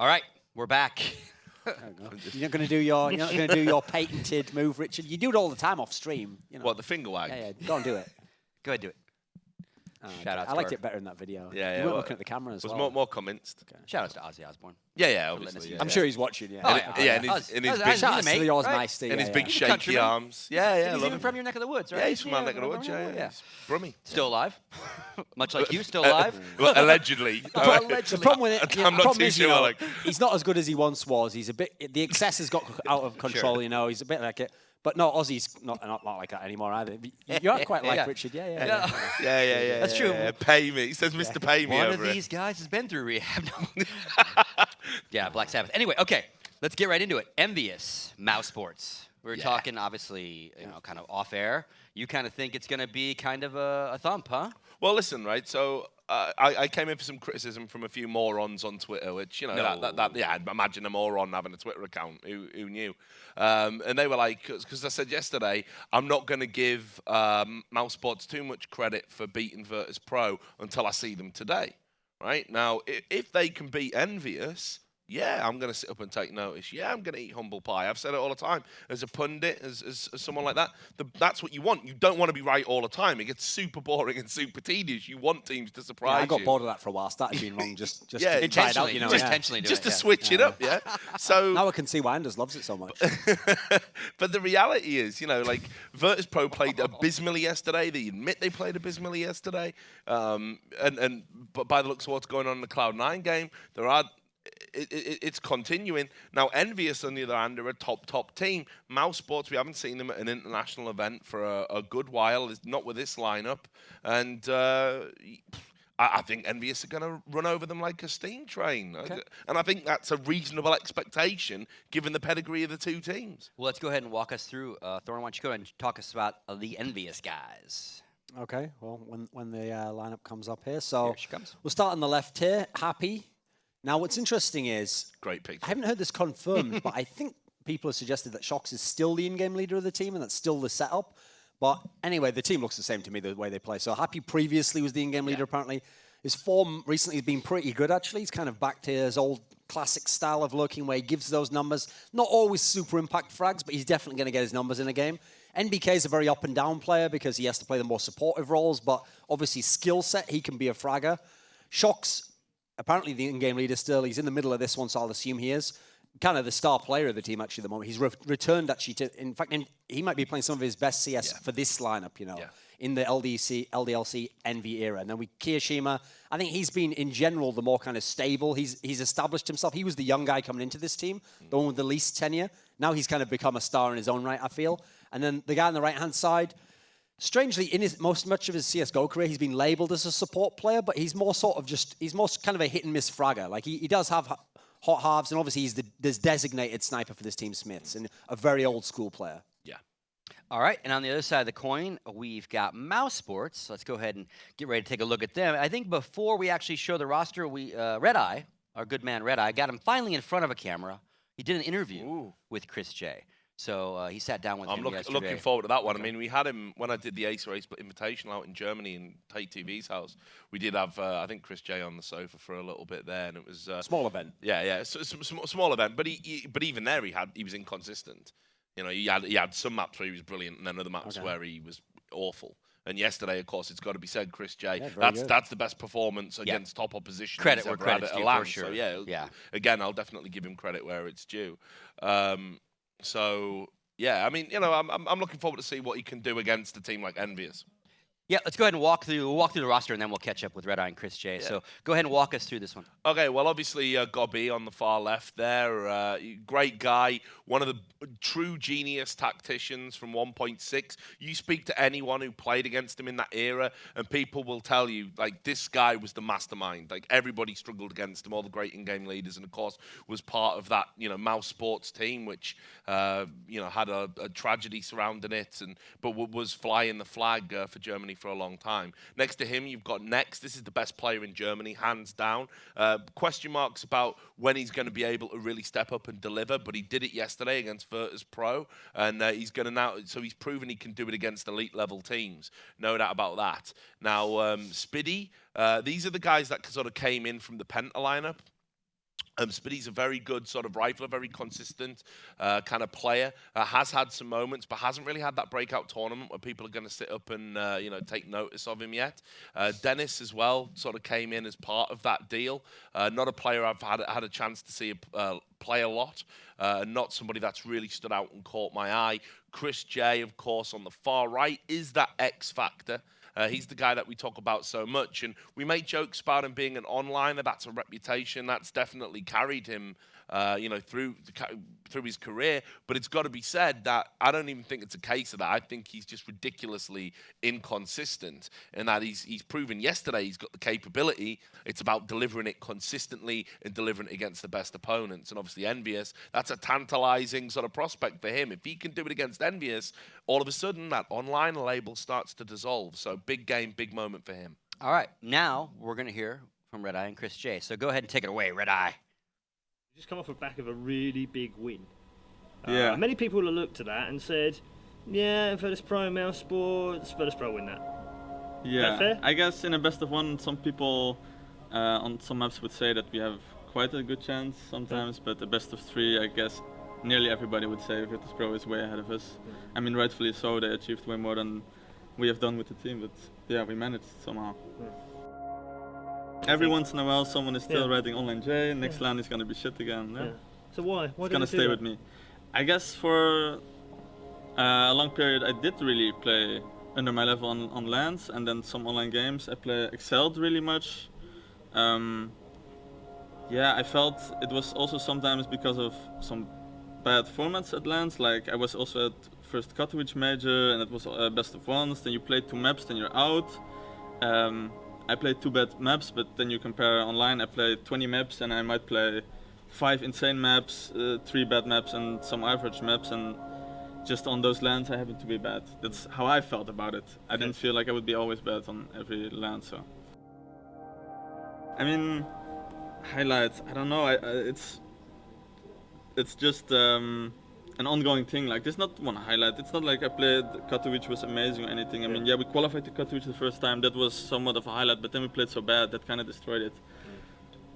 All right, we're back. You're not going to do your patented move, Richard. You do it all the time off stream. You know. What, the finger wag? Yeah, go and do it. Go ahead, do it. Shout out. I liked it better in that video. Yeah, You weren't looking at the camera as well. Was more convinced. Okay. Shout out to Ozzy Osbourne. Yeah, obviously. I'm sure he's watching. Yeah. Oh, Yeah, and his big, Shout out to the Oz Maisty. and his big shaky Countryman. arms. Yeah, He's love even him. from your neck of the woods, right? Yeah, he's from my neck of the woods. Yeah. Yeah. He's Brummy. Still alive? Much like you, still alive? Well, allegedly. The problem with it, I'm not too sure. He's not as good as he once was. He's a bit. The excess has got out of control. Sure. You know, he's a bit like it. But no, Ozzy's not like that anymore either. You are quite like Richard. Yeah. That's true. Yeah. Pay me. He says, Mr. Pay me One over of these guys has been through rehab. Yeah, Black Sabbath. Anyway, okay, let's get right into it. Envyus, Mousesports. We're talking, obviously, kind of off air. You kind of think it's going to be kind of a thump, huh? Well, listen, right, so I came in for some criticism from a few morons on Twitter, which, imagine a moron having a Twitter account. Who knew? And they were like, because I said yesterday, I'm not going to give Mousesports too much credit for beating Virtus Pro until I see them today, right? Now, if they can beat Envyus, yeah, I'm going to sit up and take notice. Yeah, I'm going to eat humble pie. I've said it all the time. As a pundit, as someone like that, that's what you want. You don't want to be right all the time. It gets super boring and super tedious. You want teams to surprise you. I got bored of that for a while. Started being wrong just to try it intentionally, out. Intentionally just to switch it up, yeah. So now I can see why Anders loves it so much. But the reality is, like Virtus Pro played abysmally yesterday. They admit they played abysmally yesterday. But by the looks of what's going on in the Cloud9 game, it's continuing. Now, Envyus, on the other hand, are a top team. Mousesports, we haven't seen them at an international event for a good while. It's not with this lineup. And I think Envyus are going to run over them like a steam train. Okay. And I think that's a reasonable expectation, given the pedigree of the two teams. Well, let's go ahead and walk us through. Thorne, why don't you go ahead and talk us about the Envyus guys. Okay, well, when the lineup comes up here. So here she comes. We'll start on the left here. Happy. Now, what's interesting is, great picture. I haven't heard this confirmed, but I think people have suggested that Shox is still the in-game leader of the team, and that's still the setup. But anyway, the team looks the same to me, the way they play. So Happy previously was the in-game leader, apparently. His form recently has been pretty good, actually. He's kind of back to his old classic style of lurking, where he gives those numbers. Not always super impact frags, but he's definitely going to get his numbers in a game. NBK is a very up-and-down player because he has to play the more supportive roles, but obviously skill set, he can be a fragger. Shox, apparently the in-game leader still. He's in the middle of this one, so I'll assume he is. Kind of the star player of the team, actually, at the moment. He's returned, actually, in fact, he might be playing some of his best CS for this lineup, in the LDLC Envy era. And then Kiyoshima, I think he's been, in general, the more kind of stable. He's established himself. He was the young guy coming into this team, the one with the least tenure. Now he's kind of become a star in his own right, I feel. And then the guy on the right-hand side, strangely, in much of his CSGO career, he's been labeled as a support player, but he's more kind of a hit-and-miss fragger. Like, he does have hot halves, and obviously he's this designated sniper for this team, Smiths, and a very old-school player. Yeah. All right, and on the other side of the coin, we've got Mousesports. Let's go ahead and get ready to take a look at them. I think before we actually show the roster, Red Eye, our good man Red Eye, got him finally in front of a camera. He did an interview with Chris J. So he sat down with him yesterday. I'm looking forward to that one. Okay. I mean, we had him when I did the Ace Race Invitational out in Germany in Tate TV's house. We did have, I think, Chris J on the sofa for a little bit there, and it was small event. Yeah, so, small event. But but even there, he was inconsistent. He had some maps where he was brilliant, and then other maps where he was awful. And yesterday, of course, it's got to be said, Chris J. That's the best performance against top opposition. Credit where credit's due, for sure. So again, I'll definitely give him credit where it's due. So yeah, I mean, I'm looking forward to see what he can do against a team like Envyus. Yeah, let's go ahead and walk through the roster, and then we'll catch up with Red Eye and Chris J. Yeah. So go ahead and walk us through this one. Okay, well, obviously, Gobby on the far left there, great guy, one of the true genius tacticians from 1.6. You speak to anyone who played against him in that era, and people will tell you, like, this guy was the mastermind. Like, everybody struggled against him, all the great in-game leaders, and, of course, was part of that, Mousesports team, which, had a tragedy surrounding it, but was flying the flag for Germany for a long time. Next to him, you've got Next. This is the best player in Germany, hands down. Question marks about when he's going to be able to really step up and deliver, but he did it yesterday against Virtus Pro, and he's going to now. So he's proven he can do it against elite level teams. No doubt about that. Now, Spiddy. These are the guys that sort of came in from the Penta lineup. Spitty's a very good sort of rifler, very consistent kind of player. Has had some moments, but hasn't really had that breakout tournament where people are going to sit up and take notice of him yet. Dennis as well sort of came in as part of that deal. Not a player I've had a chance to see play a lot. Not somebody that's really stood out and caught my eye. Chris J, of course, on the far right is that X factor. He's the guy that we talk about so much, and we make jokes about him being an onliner. That's a reputation that's definitely carried him, through his career. But it's got to be said that I don't even think it's a case of that. I think he's just ridiculously inconsistent, in that he's proven yesterday he's got the capability. It's about delivering it consistently and delivering it against the best opponents. And obviously Envyus, that's a tantalizing sort of prospect for him. If he can do it against Envyus, all of a sudden that online label starts to dissolve. So big game, big moment for him. All right, now we're going to hear from Red Eye and Chris J. So go ahead and take it away, Red Eye. Just come off the back of a really big win. Yeah. Many people have looked at that and said, yeah, Virtus Pro, Mousesports, Virtus Pro win that. Yeah, Is that fair? I guess in a best of one, some people on some maps would say that we have quite a good chance sometimes, but a best of three, I guess nearly everybody would say Virtus Pro is way ahead of us. I mean, rightfully so, they achieved way more than we have done with the team, but yeah, we managed somehow. Every once in a while, someone is still writing online J, next LAN is going to be shit again. Yeah. So why? It's going to stay with me. I guess for a long period, I did really play under my level on LANs, and then some online games I excelled really much. Yeah, I felt it was also sometimes because of some bad formats at LANs. Like I was also at first Katowice major, and it was best of ones. Then you play 2 maps, then you're out. I played 2 bad maps, but then you compare online, I played 20 maps and I might play 5 insane maps, 3 bad maps and some average maps, and just on those lands I happened to be bad. That's how I felt about it. I didn't feel like I would be always bad on every land, so. I mean, highlights, I don't know, it's just an ongoing thing. Like, there's not one highlight. It's not like I played Katowice was amazing or anything. I mean, yeah, we qualified to Katowice the first time. That was somewhat of a highlight, but then we played so bad that kind of destroyed it.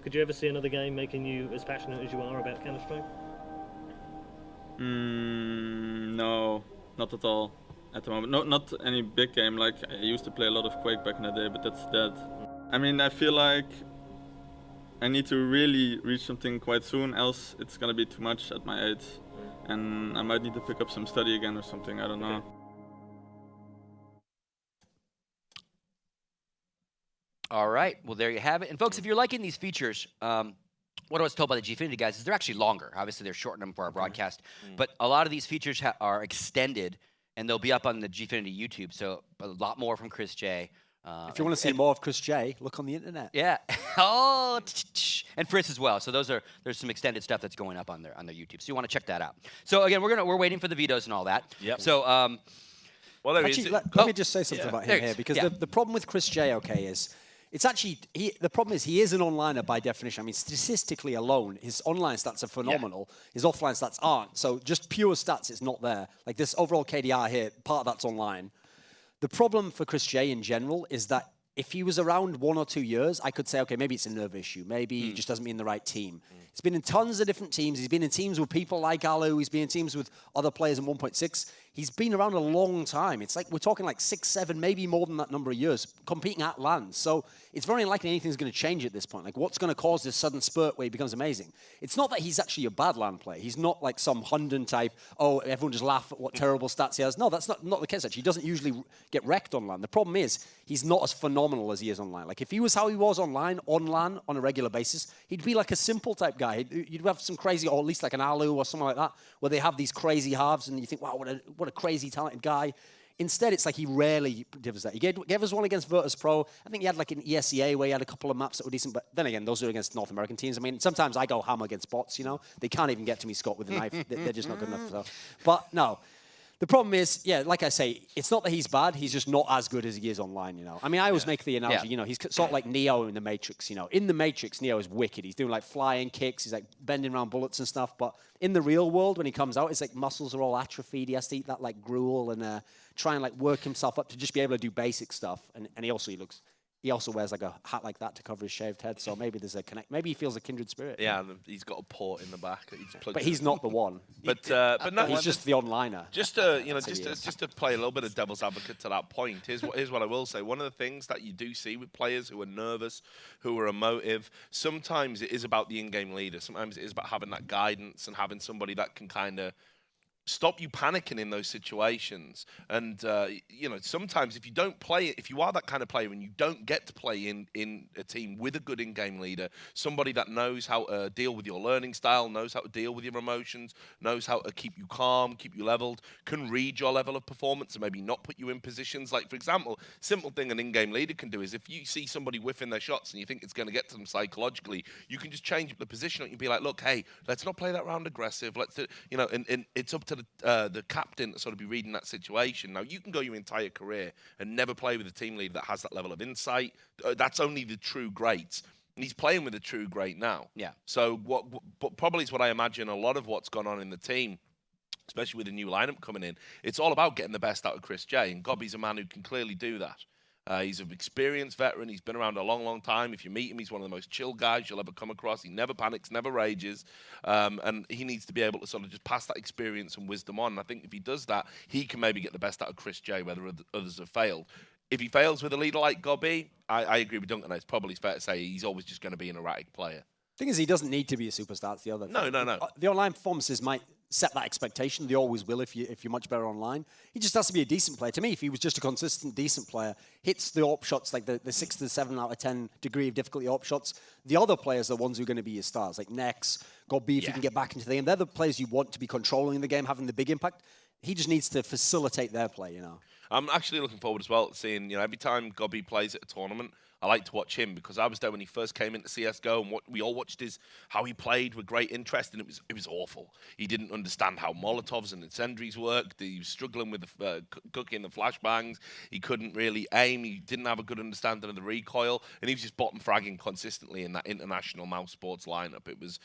Could you ever see another game making you as passionate as you are about Counter-Strike? No, not at all at the moment. No, not any big game. Like, I used to play a lot of Quake back in the day, but that's dead. I mean, I feel like I need to really reach something quite soon, else it's gonna be too much at my age. And I might need to pick up some study again or something, I don't know. All right, well, there you have it. And folks, if you're liking these features, what I was told by the Gfinity guys is they're actually longer. Obviously, they're shortening them for our broadcast. But a lot of these features are extended, and they'll be up on the Gfinity YouTube. So a lot more from Chris J. If you want to see more of Chris J, look on the internet. Yeah. Oh, and Fritz as well. So there's some extended stuff that's going up on their YouTube. So you want to check that out. So again, we're waiting for the vetoes and all that. Yep. So well, there actually, is. let me just say something about him there here, is. because Yeah. the problem with Chris J, okay, is it's actually the problem is he is an onliner by definition. I mean, statistically alone, his online stats are phenomenal. His offline stats aren't. So just pure stats, it's not there. Like this overall KDR here, part of that's online. The problem for Chris J in general is that if he was around 1 or 2 years, I could say, okay, maybe it's a nerve issue. Maybe he just doesn't be in the right team. He's been in tons of different teams. He's been in teams with people like Alu. He's been in teams with other players in 1.6. He's been around a long time. It's like we're talking like 6, 7, maybe more than that number of years, competing at LAN. So it's very unlikely anything's going to change at this point. Like, what's going to cause this sudden spurt where he becomes amazing? It's not that he's actually a bad LAN player. He's not like some Hunden type, oh, everyone just laugh at what terrible stats he has. No, that's not the case, actually. He doesn't usually get wrecked on LAN. The problem is he's not as phenomenal as he is online. Like, if he was how he was online, on LAN, on a regular basis, he'd be like a simple type guy. You'd have some crazy, or at least like an Alu or something like that, where they have these crazy halves, and you think, wow, what a crazy talented guy. Instead, it's like he rarely gives that. He gave us one against Virtus Pro. I think he had like an ESEA where he had a couple of maps that were decent, but then again, those are against North American teams. I mean, sometimes I go ham against bots, you know? They can't even get to me, Scott, with a knife. They're just not good enough. So. But no. The problem is, yeah, like I say, it's not that he's bad. He's just not as good as he is online, you know. I mean, I always make the analogy, you know, he's sort of like Neo in the Matrix, you know. In the Matrix, Neo is wicked. He's doing like flying kicks. He's like bending around bullets and stuff. But in the real world, when he comes out, it's like muscles are all atrophied. He has to eat that like gruel and try and like work himself up to just be able to do basic stuff. And he looks he also wears like a hat like that to cover his shaved head. So maybe there's a connect. Maybe he feels a kindred spirit. Yeah, and he's got a port in the back. That he's But he's not the one. But no, He's just the onliner. Just to just to play a little bit of devil's advocate to that point. Here's what I will say. One of the things that you do see with players who are nervous, who are emotive, sometimes it is about the in-game leader. Sometimes it is about having that guidance and having somebody that can kind of stop you panicking in those situations. And sometimes if you don't play it, if you are that kind of player and you don't get to play in a team with a good in-game leader, somebody that knows how to deal with your learning style, knows how to deal with your emotions, knows how to keep you calm, keep you leveled, can read your level of performance and maybe not put you in positions. Like, for example, simple thing an in-game leader can do is if you see somebody whiffing their shots and you think it's going to get to them psychologically, you can just change up the position and you be like, look, hey, let's not play that round aggressive. Let's do, and it's up to the captain to sort of be reading that situation. Now, you can go your entire career and never play with a team leader that has that level of insight. That's only the true greats. And he's playing with a true great now. Yeah. So but probably is what I imagine a lot of what's gone on in the team, especially with the new lineup coming in. It's all about getting the best out of Chris J. And Gobby's a man who can clearly do that. He's an experienced veteran. He's been around a long, long time. If you meet him, he's one of the most chill guys you'll ever come across. He never panics, never rages. And he needs to be able to sort of just pass that experience and wisdom on. And I think if he does that, he can maybe get the best out of Chris J, whether others have failed. If he fails with a leader like Gobby, I agree with Duncan. It's probably fair to say he's always just going to be an erratic player. Thing is, he doesn't need to be a superstar. That's the other thing. No. The online performances might set that expectation. They always will if you're much better online. He just has to be a decent player. To me, if he was just a consistent, decent player, hits the AWP shots, like the 6 to 7 out of 10 degree of difficulty AWP shots, the other players are the ones who are going to be your stars, like Nex, Gobby, if you can get back into the game. They're the players you want to be controlling the game, having the big impact. He just needs to facilitate their play, I'm actually looking forward as well to seeing, every time Gobby plays at a tournament, I like to watch him because I was there when he first came into CSGO and we all watched how he played with great interest, and it was awful. He didn't understand how Molotovs and incendiaries worked. He was struggling with the cooking the flashbangs. He couldn't really aim. He didn't have a good understanding of the recoil, and he was just bottom fragging consistently in that international Mousesports lineup. It was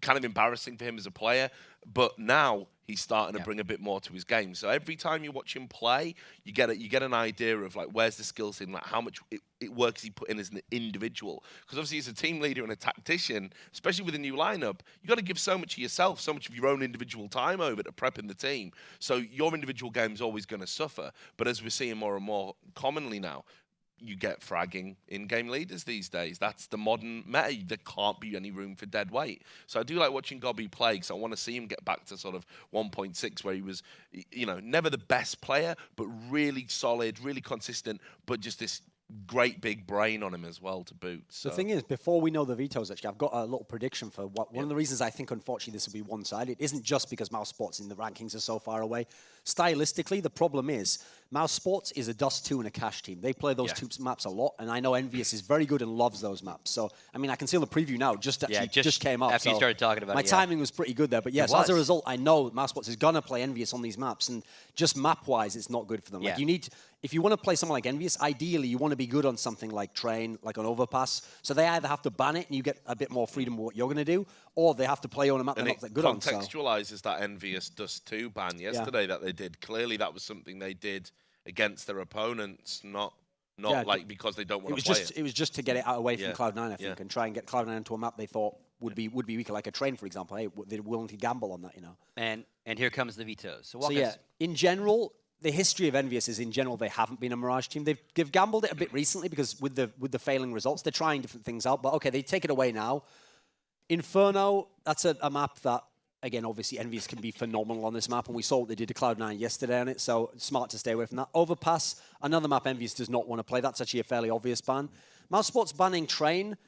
kind of embarrassing for him as a player, but now he's starting to bring a bit more to his game. So every time you watch him play, you get an idea of like where's the skills in, like how much it works he put in as an individual. Because obviously as a team leader and a tactician, especially with a new lineup, you got to give so much of yourself, so much of your own individual time over to prepping the team. So your individual game's always going to suffer. But as we're seeing more and more commonly now, you get fragging in-game leaders these days. That's the modern meta. There can't be any room for dead weight. So I do like watching Gobby play because I want to see him get back to sort of 1.6 where he was, never the best player, but really solid, really consistent, but just this great big brain on him as well to boot. So. The thing is, before we know the vetoes, actually, I've got a little prediction for one of the reasons I think, unfortunately, this will be one-sided. It isn't just because Mousesports in the rankings are so far away. Stylistically, the problem is Mousesports is a Dust 2 and a Cash team. They play those two maps a lot, and I know Envyus is very good and loves those maps. So, I mean, I can see on the preview now, just came up. After you started talking about it. My timing was pretty good there. But yes, as a result, I know Mousesports is going to play Envyus on these maps, and just map-wise, it's not good for them. Like, you need... If you want to play someone like Envyus, ideally you want to be good on something like Train, like on Overpass. So they either have to ban it and you get a bit more freedom with what you're going to do, or they have to play on a map they're not that good on. Contextualizes that Envyus Dust 2 ban yesterday that they did. Clearly that was something they did against their opponents, not like because they don't want to play it. It was just to get it out away from Cloud9, I think, and try and get Cloud9 into a map they thought would be weaker, like a Train, for example. Hey, they're willing to gamble on that, And here comes the vetoes. So in general, the history of Envyus is, in general, they haven't been a Mirage team. They've gambled it a bit recently because with the failing results, they're trying different things out. But okay, they take it away now. Inferno, that's a map that, again, obviously Envyus can be phenomenal on this map, and we saw what they did to Cloud9 yesterday on it, so smart to stay away from that. Overpass, another map Envyus does not want to play. That's actually a fairly obvious ban. Mousesports banning Train.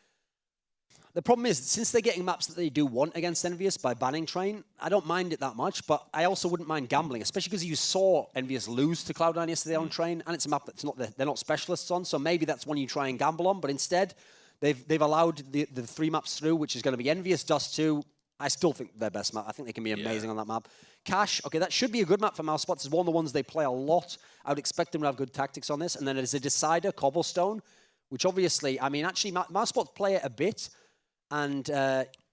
The problem is, since they're getting maps that they do want against Envyus by banning Train, I don't mind it that much, but I also wouldn't mind gambling, especially because you saw Envyus lose to Cloud9 yesterday on Train, and it's a map that's they're not specialists on, so maybe that's one you try and gamble on, but instead, they've allowed the 3 maps through, which is going to be Envyus, Dust 2. I still think their best map. I think they can be amazing on that map. Cash, okay, that should be a good map for Mousesports. It's one of the ones they play a lot. I would expect them to have good tactics on this, and then there's a Decider, Cobblestone, which obviously, I mean, actually, Mousesports play it a bit, and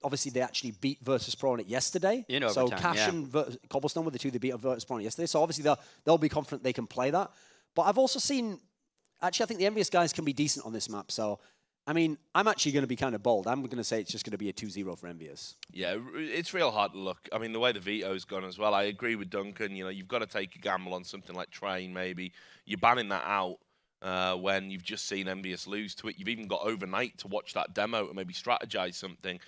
obviously they actually beat Virtus Pro on it yesterday. So Cash and Cobblestone were the two they beat Virtus Pro on it yesterday. So obviously they'll be confident they can play that. But I've also seen actually, I think the Envious guys can be decent on this map. So, I mean, I'm actually going to be kind of bold. I'm going to say it's just going to be a 2-0 for Envious. Yeah, it's real hard to look. I mean, the way the veto's gone as well, I agree with Duncan. You know, you've got to take a gamble on something like Train, maybe. You're banning that out when you've just seen Envious lose to it. You've even got overnight to watch that demo and maybe strategize something.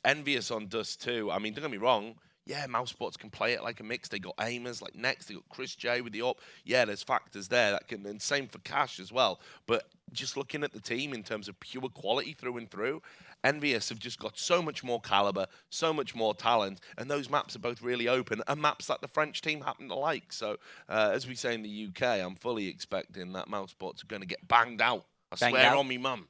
Envious on Dust 2, I mean, don't get me wrong. Yeah, Mousesports can play it like a mix. They got aimers like Next. They got Chris J with the up. Yeah, there's factors there that can, and same for Cash as well. But just looking at the team in terms of pure quality through and through, Envious have just got so much more caliber, so much more talent, and those maps are both really open, and maps that the French team happen to like. So, as we say in the UK, I'm fully expecting that Mousesports are going to get banged out. I swear on me mum.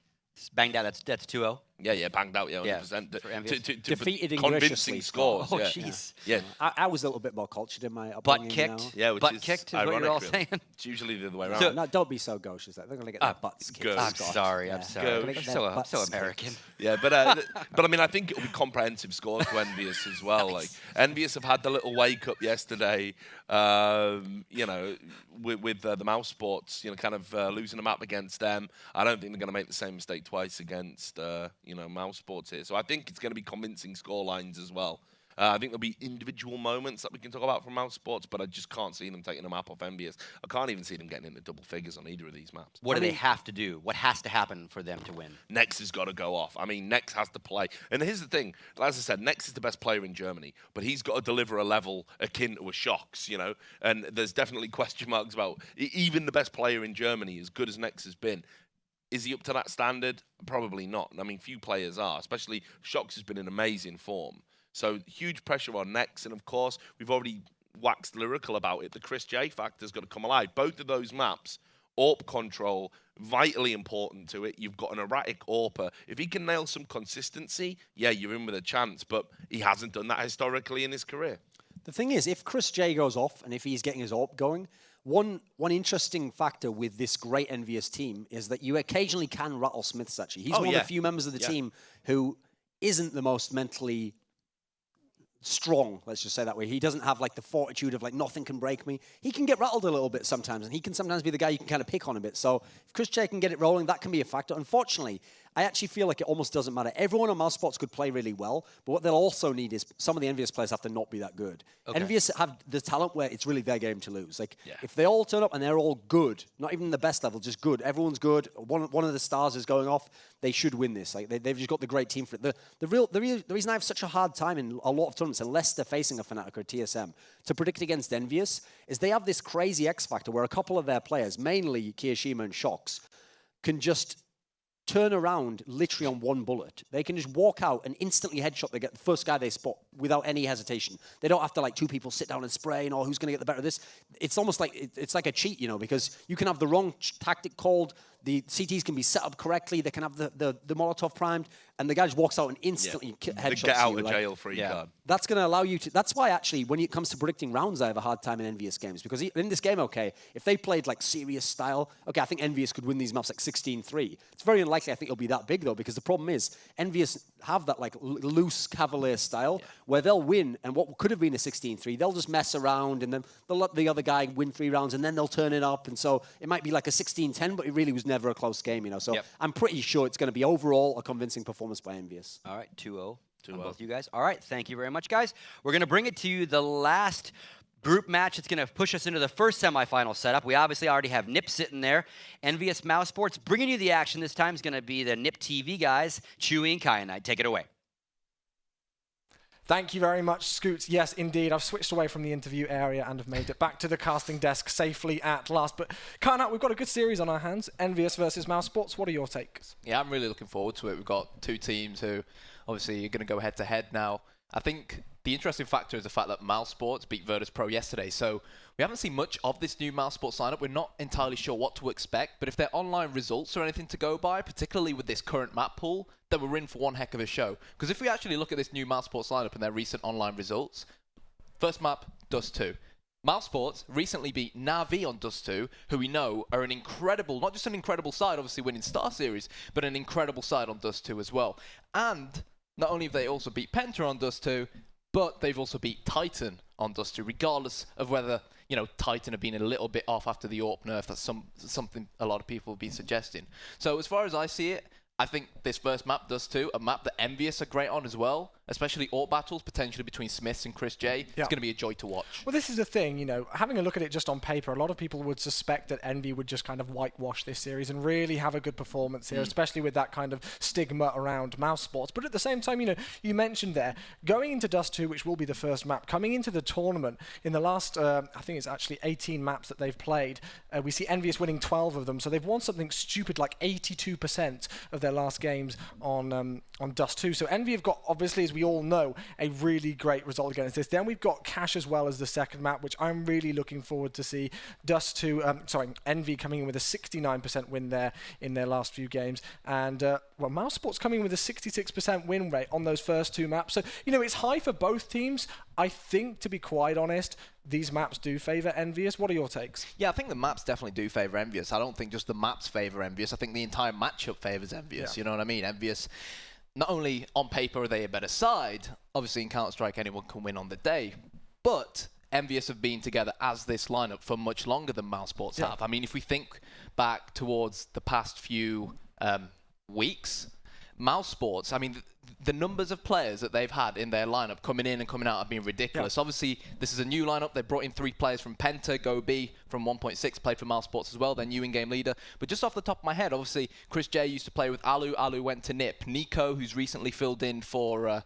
Banged out. That's 2-0. Yeah, banged out. Yeah, 100%. for Envious. Defeated convincing ingloriously. scores. Oh, yeah. jeez. Yeah. I was a little bit more cultured in my Butt upbringing. kicked. Yeah, which Butt is kicked is what ironic, you're all really. saying. It's usually the other way around. So- No, don't be so gauche. They're going to get their butts kicked. Good. I'm Scott. sorry. Yeah. I'm sorry. Go. I'm Get so, their I'm butts so kicked. American. Yeah, but I mean, I think it'll be comprehensive scores to Envious as well. Like Envious have had the little wake up yesterday, you know, with the Mousesports, you know, kind of losing a map against them. I don't think they're going to make the same mistake twice against, you know, Mousesports here. So I think it's going to be convincing score lines as well. I think there'll be individual moments that we can talk about from Mousesports, but I just can't see them taking a map off Envious. I can't even see them getting into double figures on either of these maps. What do they have to do? What has to happen for them to win? Nex has got to go off. I mean, Nex has to play. And here's the thing. As I said, Nex is the best player in Germany, but he's got to deliver a level akin to a Shox, you know? And there's definitely question marks about even the best player in Germany, as good as Nex has been. Is he up to that standard? Probably not. I mean, few players are, especially Shox has been in amazing form. So huge pressure on Nex. And, of course, we've already waxed lyrical about it. The Chris J factor's got to come alive. Both of those maps, AWP control, vitally important to it. You've got an erratic AWPer. If he can nail some consistency, yeah, you're in with a chance. But he hasn't done that historically in his career. The thing is, if Chris J goes off and if he's getting his AWP going, one interesting factor with this great Envious team is that you occasionally can rattle Smiths, actually. He's one of the few members of the team who isn't the most mentally strong, let's just say that way. He doesn't have like the fortitude of like nothing can break me. He can get rattled a little bit sometimes, and he can sometimes be the guy you can kind of pick on a bit. So if Chris J can get it rolling, that can be a factor. Unfortunately, I actually feel like it almost doesn't matter. Everyone on Mousesports could play really well, but what they'll also need is some of the Envious players have to not be that good. Okay. Envious have the talent where it's really their game to lose. Like if they all turn up and they're all good, not even the best level, just good. Everyone's good. One of the stars is going off. They should win this. Like they've just got the great team for it. The reason I have such a hard time in a lot of tournaments, unless they're facing a Fnatic or TSM, to predict against Envious, is they have this crazy X factor where a couple of their players, mainly Kiyoshima and Shox, can just turn around literally on one bullet. They can just walk out and instantly headshot the first guy they spot without any hesitation. They don't have to like two people sit down and spray and who's going to get the better of this. It's almost like it's like a cheat, you know, because you can have the wrong tactic called. The CTs can be set up correctly. They can have the Molotov primed, and the guy just walks out and instantly headshots the get out you, of jail free card. That's going to allow you to. That's why actually, when it comes to predicting rounds, I have a hard time in Envious games because in this game, okay, if they played like serious style, okay, I think Envious could win these maps like 16-3. It's very unlikely. I think it'll be that big though, because the problem is Envious have that like loose cavalier style where they'll win, and what could have been a 16-3, they'll just mess around and then they'll let the other guy win 3 rounds and then they'll turn it up, and so it might be like a 16-10, but it really was never a close game, you know. So I'm pretty sure it's going to be overall a convincing performance by Envious. All right, 2-0 on both you guys. All right, thank you very much, guys. We're going to bring it to you the last group match. It's going to push us into the first semifinal setup. We obviously already have Nip sitting there. Envious Mousesports bringing you the action this time is going to be the Nip TV guys, Chewy and Kyanite. Take it away. Thank you very much, Scoots. Yes, indeed. I've switched away from the interview area and have made it back to the casting desk safely at last. But, Kyanite, we've got a good series on our hands. Envious versus Mousesports. What are your takes? Yeah, I'm really looking forward to it. We've got 2 teams who obviously are going to go head-to-head now. I think the interesting factor is the fact that Mousesports beat Virtus Pro yesterday. So we haven't seen much of this new Mousesports lineup. We're not entirely sure what to expect. But if their online results are anything to go by, particularly with this current map pool, then we're in for one heck of a show. Because if we actually look at this new Mousesports lineup and their recent online results, first map, Dust 2. Mousesports recently beat Na'Vi on Dust 2, who we know are an incredible, not just an incredible side, obviously winning Star Series, but an incredible side on Dust 2 as well. And not only have they also beat Penta on Dust 2, but they've also beat Titan on Dust 2, regardless of whether, you know, Titan have been a little bit off after the AWP nerf. That's something a lot of people have been suggesting. So as far as I see it, I think this first map, Dust 2, a map that Envyus are great on as well, especially AWP battles, potentially between Smiths and Chris J. It's going to be a joy to watch. Well, this is the thing, you know, having a look at it just on paper, a lot of people would suspect that Envy would just kind of whitewash this series and really have a good performance here, especially with that kind of stigma around Mousesports. But at the same time, you know, you mentioned there, going into Dust 2, which will be the first map, coming into the tournament, in the last, I think it's actually 18 maps that they've played, we see Envyus winning 12 of them, so they've won something stupid like 82% of their last games on Dust 2. So Envy have got, obviously, as we all know, a really great result against this. Then we've got Cash as well as the second map, which I'm really looking forward to see. Envy coming in with a 69% win there in their last few games. And, Mousesports coming in with a 66% win rate on those first two maps. So, you know, it's high for both teams. I think, to be quite honest, these maps do favour Envious. What are your takes? Yeah, I think the maps definitely do favour Envious. I don't think just the maps favour Envious. I think the entire matchup favours Envious. You know what I mean? Envious, not only on paper are they a better side, obviously in Counter-Strike anyone can win on the day, but Envious have been together as this lineup for much longer than Mousesports have. I mean, if we think back towards the past few weeks, Mousesports, I mean, the numbers of players that they've had in their lineup coming in and coming out have been ridiculous. Obviously, this is a new lineup. They brought in 3 players from Penta, GoB from 1.6, played for Mousesports as well, their new in-game leader. But just off the top of my head, obviously, Chris J used to play with Alu. Alu went to NIP. Nico, who's recently filled in for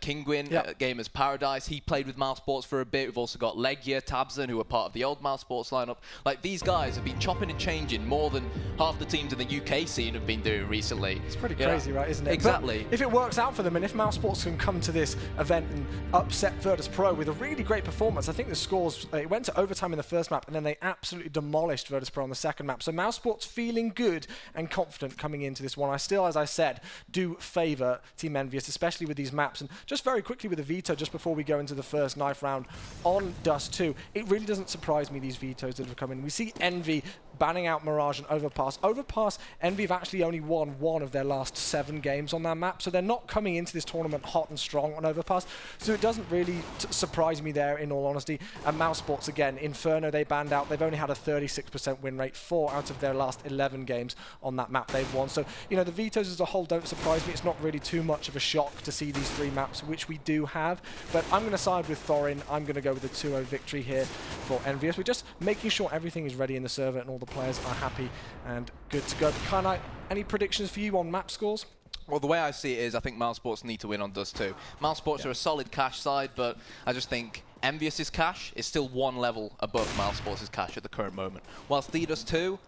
Kingwin, Gamers Paradise, he played with Mousesports for a bit. We've also got Legia, Tabson, who are part of the old Mousesports lineup. Like, these guys have been chopping and changing more than half the teams in the UK scene have been doing recently. It's pretty crazy, right, isn't it? Exactly. But if it works out for them, and if Mousesports can come to this event and upset Virtus Pro with a really great performance, I think the scores, it went to overtime in the first map, and then they absolutely demolished Virtus Pro on the second map. So Mousesports feeling good and confident coming into this one. I still, as I said, do favour Team Envyus, especially with these maps. And just very quickly with the veto, just before we go into the first knife round on Dust 2, it really doesn't surprise me, these vetoes that have come in. We see Envy banning out Mirage and Overpass. Overpass, Envy have actually only won 1 of their last 7 games on that map, so they're not coming into this tournament hot and strong on Overpass, so it doesn't really surprise me there, in all honesty. And Mousesports, again, Inferno they banned out. They've only had a 36% win rate, 4 out of their last 11 games on that map they've won. So, you know, the vetoes as a whole don't surprise me. It's not really too much of a shock to see these 3 maps, which we do have, but I'm going to side with Thorin. I'm going to go with a 2-0 victory here for Envious. We're just making sure everything is ready in the server and all the players are happy and good to go. Kanai, any predictions for you on map scores? Well, the way I see it is I think Mousesports need to win on Dust 2. Mousesports are a solid Cash side, but I just think Envious's Cash is still 1 level above Mousesports' Cash at the current moment. Whilst Dust 2,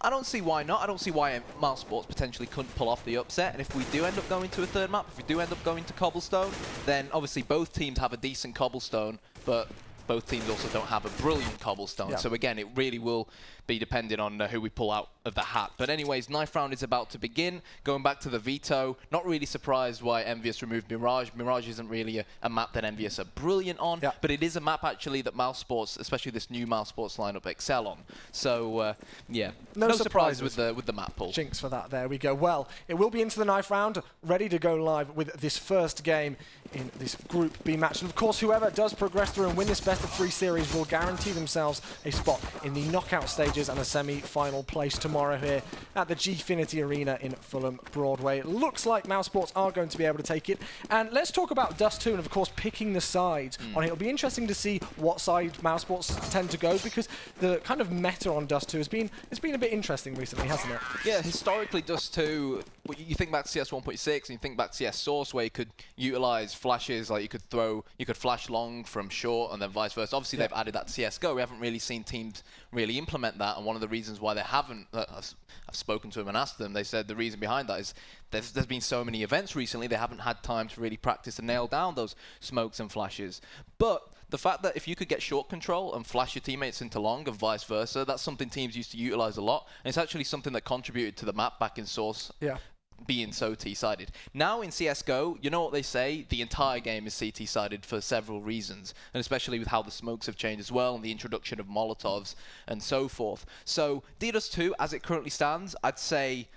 I don't see why not. I don't see why Mousesports potentially couldn't pull off the upset. And if we do end up going to a 3rd map, if we do end up going to Cobblestone, then obviously both teams have a decent Cobblestone, but both teams also don't have a brilliant Cobblestone. So again, it really will be depending on who we pull out of the hat. But anyways, knife round is about to begin. Going back to the veto, not really surprised why Envious removed Mirage. Mirage isn't really a map that Envious are brilliant on, but it is a map actually that Mousesports, especially this new Mousesports lineup, excel on. So yeah, no surprise with the map pull. Jinx for that. There we go. Well, it will be into the knife round, ready to go live with this first game in this Group B match. And of course, whoever does progress through and win this best of 3 series will guarantee themselves a spot in the knockout stages and a semi-final place tomorrow here at the Gfinity Arena in Fulham Broadway. It looks like Mousesports are going to be able to take it. And let's talk about Dust 2 and of course picking the sides on it. It'll be interesting to see what side Mousesports tend to go, because the kind of meta on Dust 2 has been a bit interesting recently, hasn't it? Yeah, historically Dust 2, you think back to CS 1.6 and you think back to CS Source, where you could utilize flashes, like you could flash long from short and then vice versa. Obviously they've added that to CSGO. We haven't really seen teams really implement that, and one of the reasons why they haven't, I've spoken to them and asked them, they said the reason behind that is there's been so many events recently, they haven't had time to really practice and nail down those smokes and flashes. But the fact that if you could get short control and flash your teammates into long and vice versa, that's something teams used to utilize a lot, and it's actually something that contributed to the map back in Source. Being so T-sided. Now in CSGO, you know what they say, the entire game is CT-sided for several reasons, and especially with how the smokes have changed as well, and the introduction of Molotovs and so forth. So Dust 2, as it currently stands, I'd say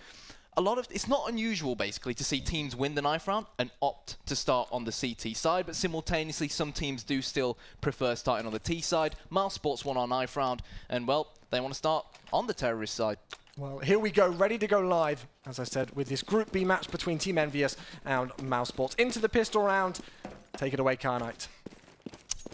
it's not unusual basically to see teams win the knife round and opt to start on the CT side, but simultaneously some teams do still prefer starting on the T side. Mousesports won our knife round, and well, they want to start on the terrorist side. Well, here we go, ready to go live, as I said, with this Group B match between Team Envyus and Mousesports. Into the pistol round. Take it away, Carnite.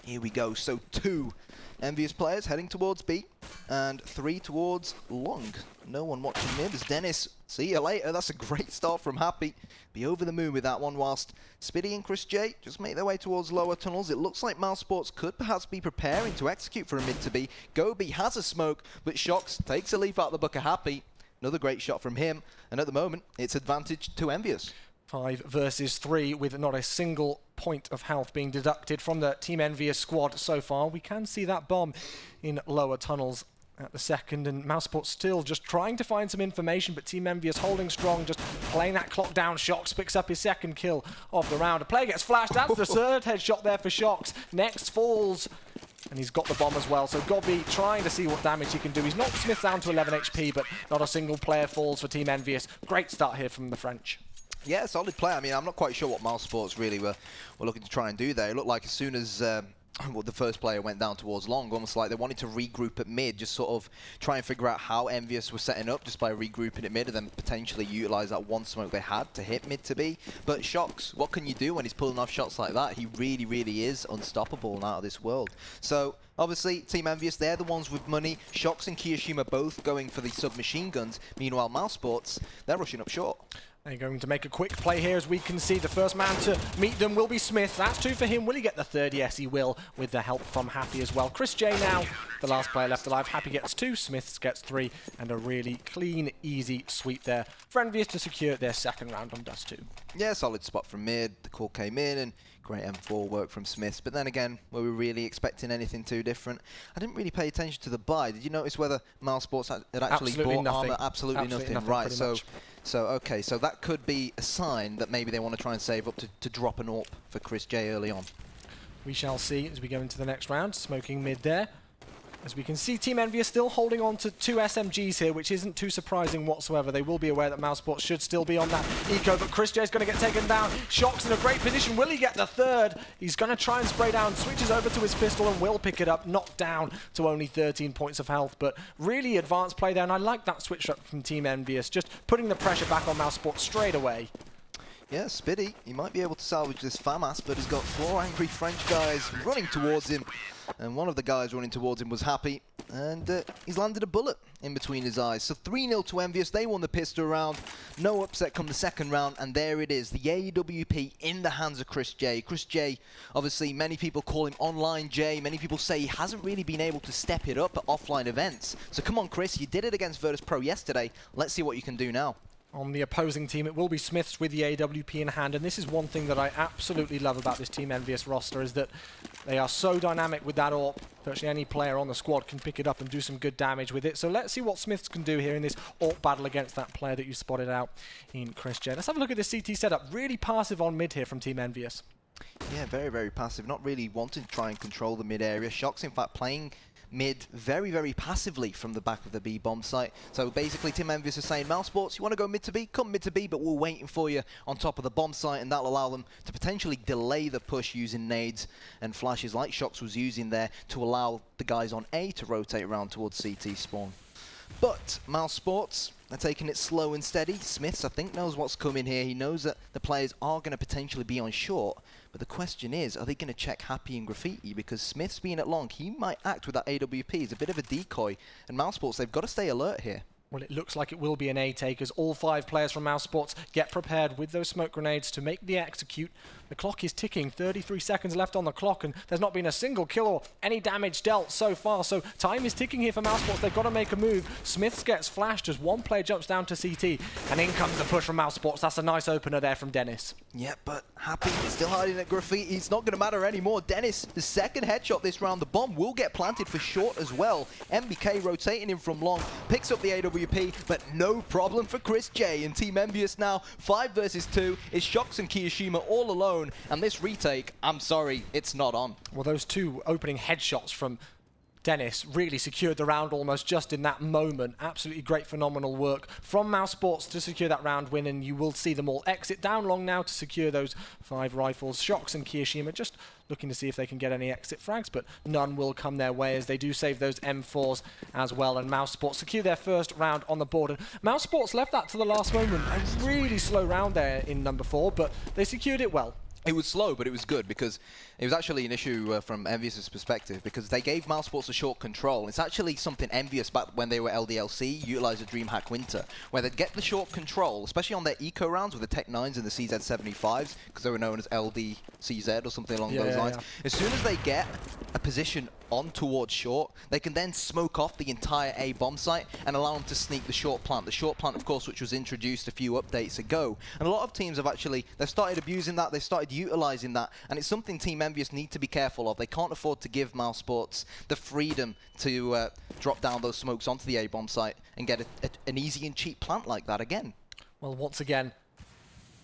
Here we go. So 2 Envious players heading towards B and 3 towards long. No one watching mid as Dennis. See you later. That's a great start from Happy. Be over the moon with that one, whilst Spiddy and Chris J just make their way towards lower tunnels. It looks like Mousesports could perhaps be preparing to execute for a mid to B. Gobi has a smoke, but Shox takes a leaf out of the book of Happy. Another great shot from him, and at the moment, it's advantage to Envious. 5 versus 3 with not a single point of health being deducted from the Team Envyus squad so far. We can see that bomb in lower tunnels at the second, and Mousesports still just trying to find some information, but Team Envyus holding strong, just playing that clock down. Shox picks up his second kill of the round. A player gets flashed. That's the third headshot there for Shox. Next falls, and he's got the bomb as well. So Gobi trying to see what damage he can do. He's knocked Smith down to 11 HP, but not a single player falls for Team Envyus. Great start here from the French. Yeah, solid play. I mean, I'm not quite sure what Mousesports really were looking to try and do there. It looked like as soon as well, the first player went down towards long, almost like they wanted to regroup at mid, just sort of try and figure out how Envious was setting up just by regrouping at mid and then potentially utilize that one smoke they had to hit mid to B. But Shox, what can you do when he's pulling off shots like that? He really, really is unstoppable and out of this world. So obviously, Team Envyus, they're the ones with money. Shox and Kiyoshima both going for the submachine guns. Meanwhile, Mousesports, they're rushing up short. They're going to make a quick play here, as we can see. The first man to meet them will be Smith. That's 2 for him. Will he get the third? Yes, he will, with the help from Happy as well. Chris J now, the last player left alive. Happy gets 2, Smith gets 3, and a really clean, easy sweep there for Envyus to secure their second round on Dust 2. Yeah, solid spot from mid. The call came in, and great M4 work from Smiths. But then again, were we really expecting anything too different? I didn't really pay attention to the buy. Did you notice whether Mousesports had actually Absolutely bought nothing. armor? Absolutely nothing. Right, so okay, so that could be a sign that maybe they want to try and save up to drop an AWP for Chris J early on. We shall see as we go into the next round. Smoking mid there. As we can see, Team Envyus still holding on to 2 SMGs here, which isn't too surprising whatsoever. They will be aware that Mousesports should still be on that eco, but Chris J is going to get taken down. Shox in a great position. Will he get the third? He's going to try and spray down, switches over to his pistol and will pick it up, knocked down to only 13 points of health, but really advanced play there, and I like that switch up from Team Envyus, just putting the pressure back on Mousesports straight away. Yeah, Spiddy, he might be able to salvage this FAMAS, but he's got 4 angry French guys running towards him. And one of the guys running towards him was Happy, and he's landed a bullet in between his eyes. So 3-0 to Envyus. They won the pistol round. No upset come the second round, and there it is. The AWP in the hands of Chris J. Chris J, obviously, many people call him Online J. Many people say he hasn't really been able to step it up at offline events. So come on, Chris, you did it against Virtus Pro yesterday. Let's see what you can do now. On the opposing team, it will be Smiths with the AWP in hand, and this is one thing that I absolutely love about this Team Envyus roster, is that they are so dynamic with that AWP. Virtually any player on the squad can pick it up and do some good damage with it. So let's see what Smiths can do here in this AWP battle against that player that you spotted out in Chris J. Let's have a look at this CT setup. Really passive on mid here from Team Envyus. Yeah, very, very passive. Not really wanting to try and control the mid area. Shox, in fact, playing mid very, very passively from the back of the B bomb site. So basically, Team Envyus is saying, Mousesports, you want to go mid to B? Come mid to B, but we're waiting for you on top of the bomb site, and that'll allow them to potentially delay the push using nades and flashes like Shox was using there to allow the guys on A to rotate around towards CT spawn. But Mousesports, they're taking it slow and steady. Smiths, I think, knows what's coming here. He knows that the players are going to potentially be on short. But the question is, are they going to check Happy and Gifnity? Because Smith's being at long, he might act with that AWP. He's a bit of a decoy. And Mousesports, they've got to stay alert here. Well, it looks like it will be an A take as all 5 players from Mousesports get prepared with those smoke grenades to make the execute. The clock is ticking, 33 seconds left on the clock, and there's not been a single kill or any damage dealt so far. So time is ticking here for Mousesports. They've got to make a move. Smiths gets flashed as one player jumps down to CT, and in comes the push from Mousesports. That's a nice opener there from Dennis. Yeah, but Happy still hiding at Gifnity. It's not going to matter anymore. Dennis, the second headshot this round. The bomb will get planted for short as well. MBK rotating him from long, picks up the AWP, but no problem for Chris J. And Team Envyus now 5 versus 2. It's Shox and Kiyoshima all alone, and this retake, I'm sorry, it's not on. Well, those 2 opening headshots from Dennis really secured the round almost just in that moment. Absolutely great, phenomenal work from Mousesports to secure that round win, and you will see them all exit down long now to secure those 5 rifles. Shox and Kiyoshima just looking to see if they can get any exit frags, but none will come their way as they do save those M4s as well, and Mousesports secure their first round on the board. And Mousesports left that to the last moment. A really slow round there in number 4, but they secured it well. It was slow, but it was good because it was actually an issue from Envyus' perspective because they gave Mousesports a short control. It's actually something Envyus back when they were LDLC utilized a DreamHack Winter, where they'd get the short control, especially on their eco rounds with the Tech 9s and the CZ75s, because they were known as LDCZ or something along those lines. As soon as they get a position on towards short, they can then smoke off the entire A bomb site and allow them to sneak the short plant. The short plant, of course, which was introduced a few updates ago. And a lot of teams have actually, they've started abusing that, they've started utilizing that, and it's something Team Envyus need to be careful of. They can't afford to give Mousesports the freedom to drop down those smokes onto the A bomb site and get an easy and cheap plant like that again. Well, once again,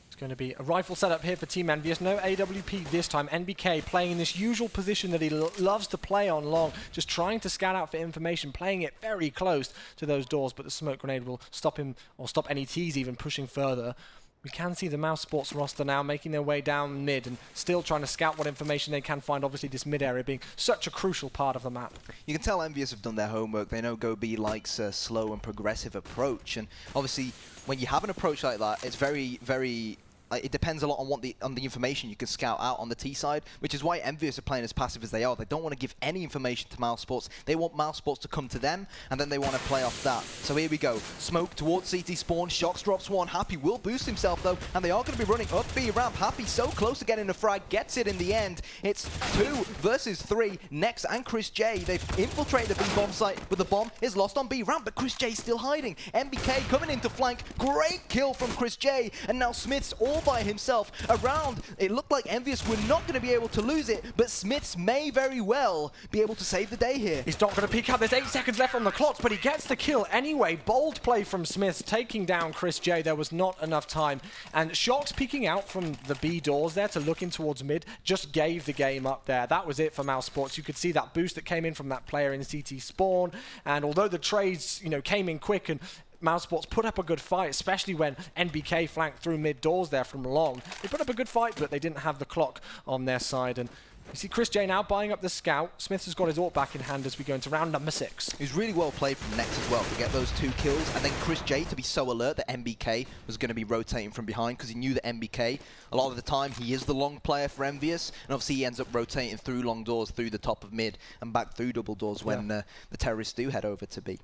it's going to be a rifle setup here for Team Envyus. No AWP this time. NBK playing in this usual position that he loves to play on long, just trying to scout out for information, playing it very close to those doors, but the smoke grenade will stop him, or stop any T's even pushing further. We can see the Mousesports roster now making their way down mid and still trying to scout what information they can find, obviously this mid area being such a crucial part of the map. You can tell Envyus have done their homework. They know Go B likes a slow and progressive approach, and obviously when you have an approach like that, it's very, very... it depends a lot on what the information you can scout out on the T side, which is why Envyus are playing as passive as they are. They don't want to give any information to Mousesports. They want Mousesports to come to them, and then they want to play off that. So here we go. Smoke towards CT spawn. Shox drops one. Happy will boost himself, though, and they are going to be running up B ramp. Happy so close to getting a frag. Gets it in the end. It's 2 versus 3. Nex and Chris J. They've infiltrated the B bomb site, but the bomb is lost on B ramp, but Chris J still hiding. MBK coming into flank. Great kill from Chris J. And now Smith's all by himself around. It looked like Envyus were not going to be able to lose it, but Smiths may very well be able to save the day here. He's not going to peek out. There's 8 seconds left on the clock, but he gets the kill anyway. Bold play from Smiths, taking down Chris J. There was not enough time. And Shox peeking out from the B doors there to look in towards mid just gave the game up there. That was it for Mousesports. You could see that boost that came in from that player in CT spawn. And although the trades, came in quick and Mousesports put up a good fight, especially when NBK flanked through mid doors there from long. They put up a good fight, but they didn't have the clock on their side. And you see Chris J now buying up the scout. Smith has got his ult back in hand as we go into round number 6. It was really well played from Nex as well to get those 2 kills, and then Chris J to be so alert that MBK was going to be rotating from behind because he knew that MBK, a lot of the time, he is the long player for Envyus, and obviously he ends up rotating through long doors, through the top of mid, and back through double doors when the terrorists do head over to B.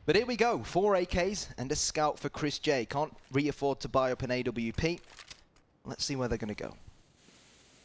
But here we go, 4 AKs and a scout for Chris J. Can't re-afford to buy up an AWP. Let's see where they're going to go.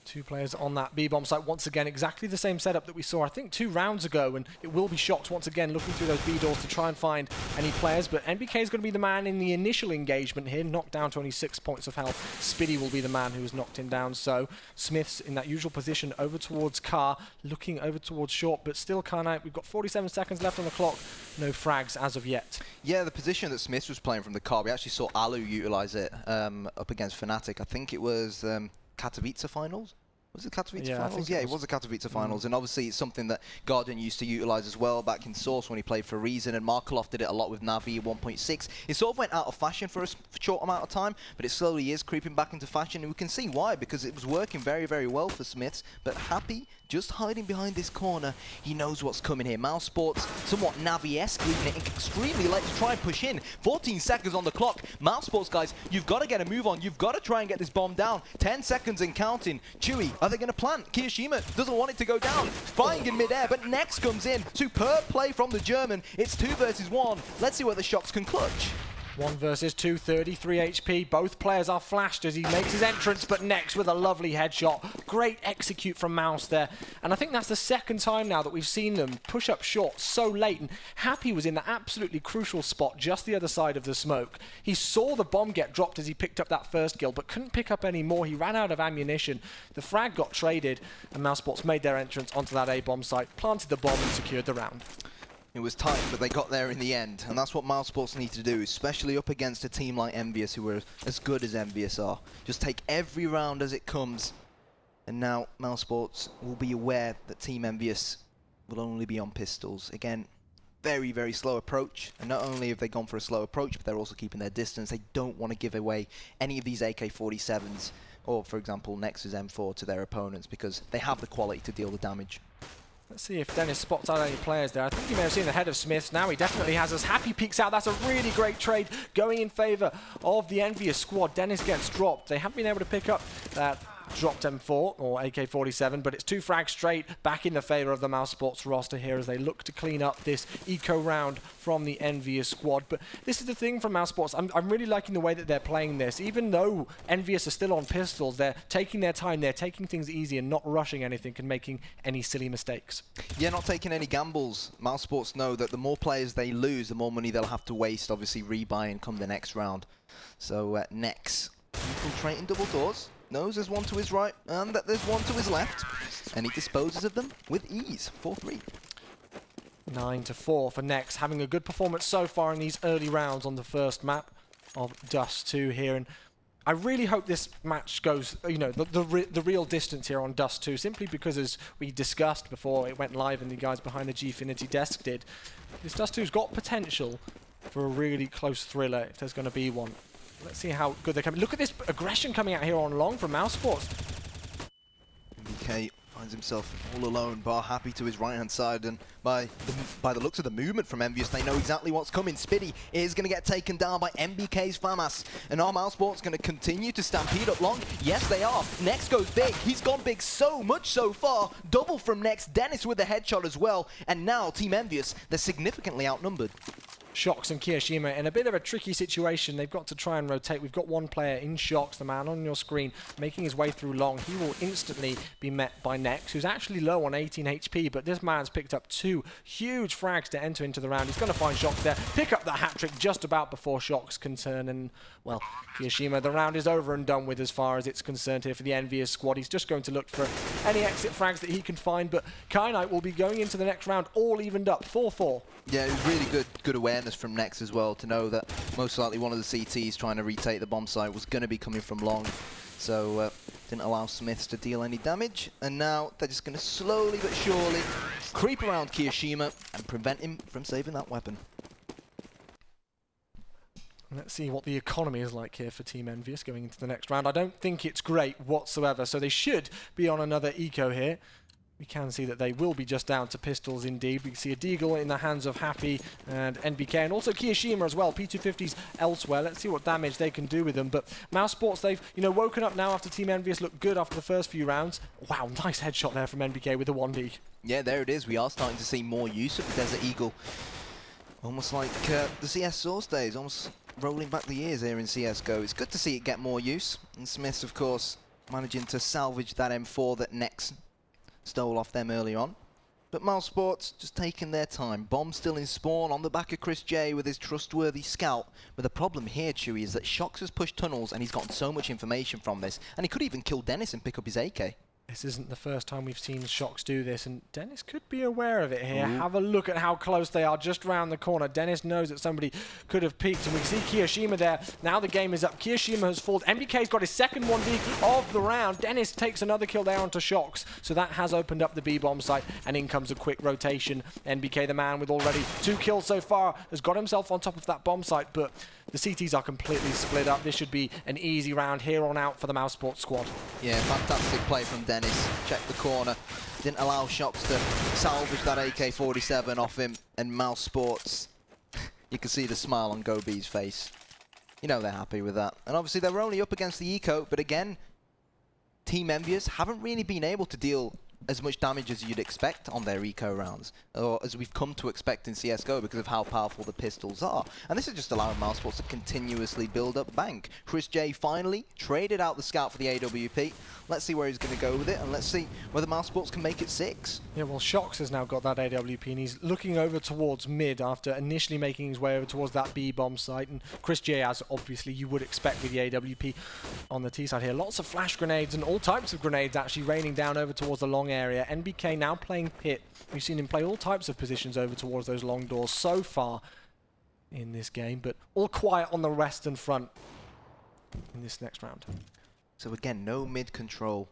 2 players on that B-bomb site. Once again, exactly the same setup that we saw, I think, 2 rounds ago, and it will be Shox once again looking through those B doors to try and find any players, but NBK is going to be the man in the initial engagement here, knocked down to only 6 points of health. Spiddy will be the man who has knocked him down, so Smith's in that usual position over towards Car, looking over towards short, but still Carnite. We've got 47 seconds left on the clock. No frags as of yet. Yeah, the position that Smith was playing from the car, we actually saw Alu utilize it up against Fnatic. I think it was Katowice finals? Was it Katowice finals? Yeah, it was the Katowice finals, and obviously it's something that Guardian used to utilize as well back in Source when he played for Reason, and Markelov did it a lot with Navi 1.6. It sort of went out of fashion for a short amount of time, but it slowly is creeping back into fashion, and we can see why, because it was working very, very well for Smiths, but Happy just hiding behind this corner. He knows what's coming here. Mousesports, somewhat Navi-esque, leaving it extremely late to try and push in. 14 seconds on the clock. Mousesports, guys, you've got to get a move on. You've got to try and get this bomb down. 10 seconds and counting. Chewy, are they going to plant? Kiyoshima doesn't want it to go down. Flying in midair, but Nex comes in. Superb play from the German. It's 2 versus 1. Let's see what the Shox can clutch. 1 versus 2, 33 HP. Both players are flashed as he makes his entrance, but Nex with a lovely headshot. Great execute from Mouse there. And I think that's the second time now that we've seen them push up short so late. And Happy was in the absolutely crucial spot just the other side of the smoke. He saw the bomb get dropped as he picked up that first kill, but couldn't pick up any more. He ran out of ammunition. The frag got traded, and Mousesports made their entrance onto that A-bomb site, planted the bomb, and secured the round. It was tight, but they got there in the end, and that's what Mousesports need to do, especially up against a team like Envyus, who are as good as Envyus are. Just take every round as it comes, and now Mousesports will be aware that Team Envyus will only be on pistols. Again, very, very slow approach. And not only have they gone for a slow approach, but they're also keeping their distance. They don't want to give away any of these AK-47s or, for example, Nexus M4 to their opponents because they have the quality to deal the damage. Let's see if Dennis spots out any players there. I think you may have seen the head of Smiths. Now he definitely has us. Happy peeks out. That's a really great trade going in favor of the Envyus squad. Dennis gets dropped. They haven't been able to pick up that dropped M4 or AK-47, but it's 2 frags straight back in the favor of the Mousesports roster here as they look to clean up this eco round from the Envyus squad. But this is the thing from Mousesports. I'm really liking the way that they're playing this. Even though Envyus are still on pistols, they're taking their time, they're taking things easy and not rushing anything and making any silly mistakes. Yeah, not taking any gambles. Mousesports know that the more players they lose, the more money they'll have to waste, obviously rebuying come the next round. So Nex infiltrating double doors. Knows there's one to his right and that there's one to his left, and he disposes of them with ease. 4-3. 9-4 for Nex, having a good performance so far in these early rounds on the first map of Dust 2 here. And I really hope this match goes, you know, the real distance here on Dust 2, simply because, as we discussed before it went live and the guys behind the Gfinity desk did, this Dust 2's got potential for a really close thriller if there's going to be one. Let's see how good they come. Look at this aggression coming out here on long from Mousesports. BK finds himself all alone, bar happy to his right-hand side, and by the looks of the movement from Envyus, they know exactly what's coming. Spitty is going to get taken down by MBK's FAMAS, and are Mousesports going to continue to stampede up long? Yes, they are. Nex goes big. He's gone big so much so far. Double from Nex. Dennis with a headshot as well, and now Team Envyus, they're significantly outnumbered. Shox and Kiyoshima in a bit of a tricky situation. They've got to try and rotate. We've got one player in Shox, the man on your screen, making his way through long. He will instantly be met by Nex, who's actually low on 18 HP, but this man's picked up 2 huge frags to enter into the round. He's going to find Shox there, pick up the hat-trick just about before Shox can turn, and, well, Kiyoshima, the round is over and done with as far as it's concerned here for the Envyus squad. He's just going to look for any exit frags that he can find, but Knight will be going into the next round all evened up, 4-4. Yeah, it was really good awareness from Nex as well to know that most likely one of the CTs trying to retake the bomb site was going to be coming from long. So didn't allow Smiths to deal any damage. And now they're just going to slowly but surely creep around Kiyoshima and prevent him from saving that weapon. Let's see what the economy is like here for Team Envyus going into the next round. I don't think it's great whatsoever, so they should be on another eco here. We can see that they will be just down to pistols indeed. We can see a Deagle in the hands of Happy and NBK, and also Kiyoshima as well. P250s elsewhere. Let's see what damage they can do with them. But Mousesports, they've woken up now after Team Envyus looked good after the first few rounds. Wow, nice headshot there from NBK with the 1D. Yeah, there it is. We are starting to see more use of the Desert Eagle. Almost like the CS Source days, almost rolling back the years here in CSGO. It's good to see it get more use. And Smiths, of course, managing to salvage that M4 that Nex stole off them early on. But Mousesports just taking their time. Bomb still in spawn on the back of Chris J with his trustworthy scout. But the problem here, Chewy, is that Shox has pushed tunnels and he's gotten so much information from this. And he could even kill Dennis and pick up his AK. This isn't the first time we've seen Shox do this, and Dennis could be aware of it here. Have a look at how close they are just round the corner. Dennis knows that somebody could have peeked, and we see Kiyoshima there. Now the game is up. Kiyoshima has fallen. MBK's got his second 1v of the round. Dennis takes another kill there onto Shox, so that has opened up the B-bomb site, and in comes a quick rotation. NBK, the man with already 2 kills so far, has got himself on top of that bomb site, but the CTs are completely split up. This should be an easy round here on out for the Mousesports squad. Yeah, fantastic play from Dennis. Checked the corner. Didn't allow Shox to salvage that AK-47 off him. And Mousesports, you can see the smile on GoB's face. You know they're happy with that. And obviously they were only up against the eco, but again, Team Envyus haven't really been able to deal as much damage as you'd expect on their eco rounds, or as we've come to expect in CSGO because of how powerful the pistols are. And this is just allowing Mousesports to continuously build up bank. Chris J finally traded out the scout for the AWP. Let's see where he's going to go with it, and let's see whether Mousesports can make it 6. Yeah, well, Shox has now got that AWP, and he's looking over towards mid after initially making his way over towards that B-bomb site. And Chris J, as obviously you would expect with the AWP on the T side here. Lots of flash grenades and all types of grenades actually raining down over towards the long area. NBK now playing pit. We've seen him play all types of positions over towards those long doors so far in this game, but all quiet on the western front in this next round. So again, no mid control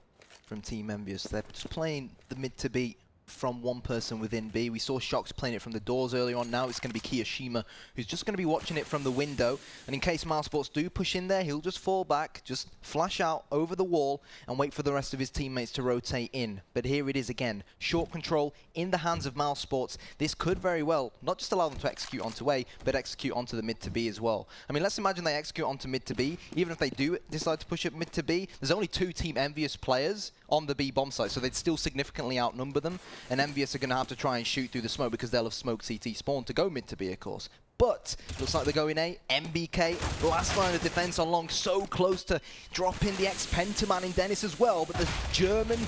from Team Envyus. They're just playing the mid to beat from one person within B. We saw Shox playing it from the doors earlier on. Now it's going to be Kiyoshima, who's just going to be watching it from the window. And in case Mousesports do push in there, he'll just fall back, just flash out over the wall and wait for the rest of his teammates to rotate in. But here it is again. Short control in the hands of Mousesports. This could very well not just allow them to execute onto A, but execute onto the mid to B as well. I mean, let's imagine they execute onto mid to B. Even if they do decide to push it mid to B, there's only 2 Team Envyus players on the B bomb site, so they'd still significantly outnumber them. And Envyus are going to have to try and shoot through the smoke because they'll have smoked CT spawn to go mid to B, of course. But looks like they're going A. MBK, last line of defense on long, so close to dropping the ex-Pentaman in Dennis as well. But the German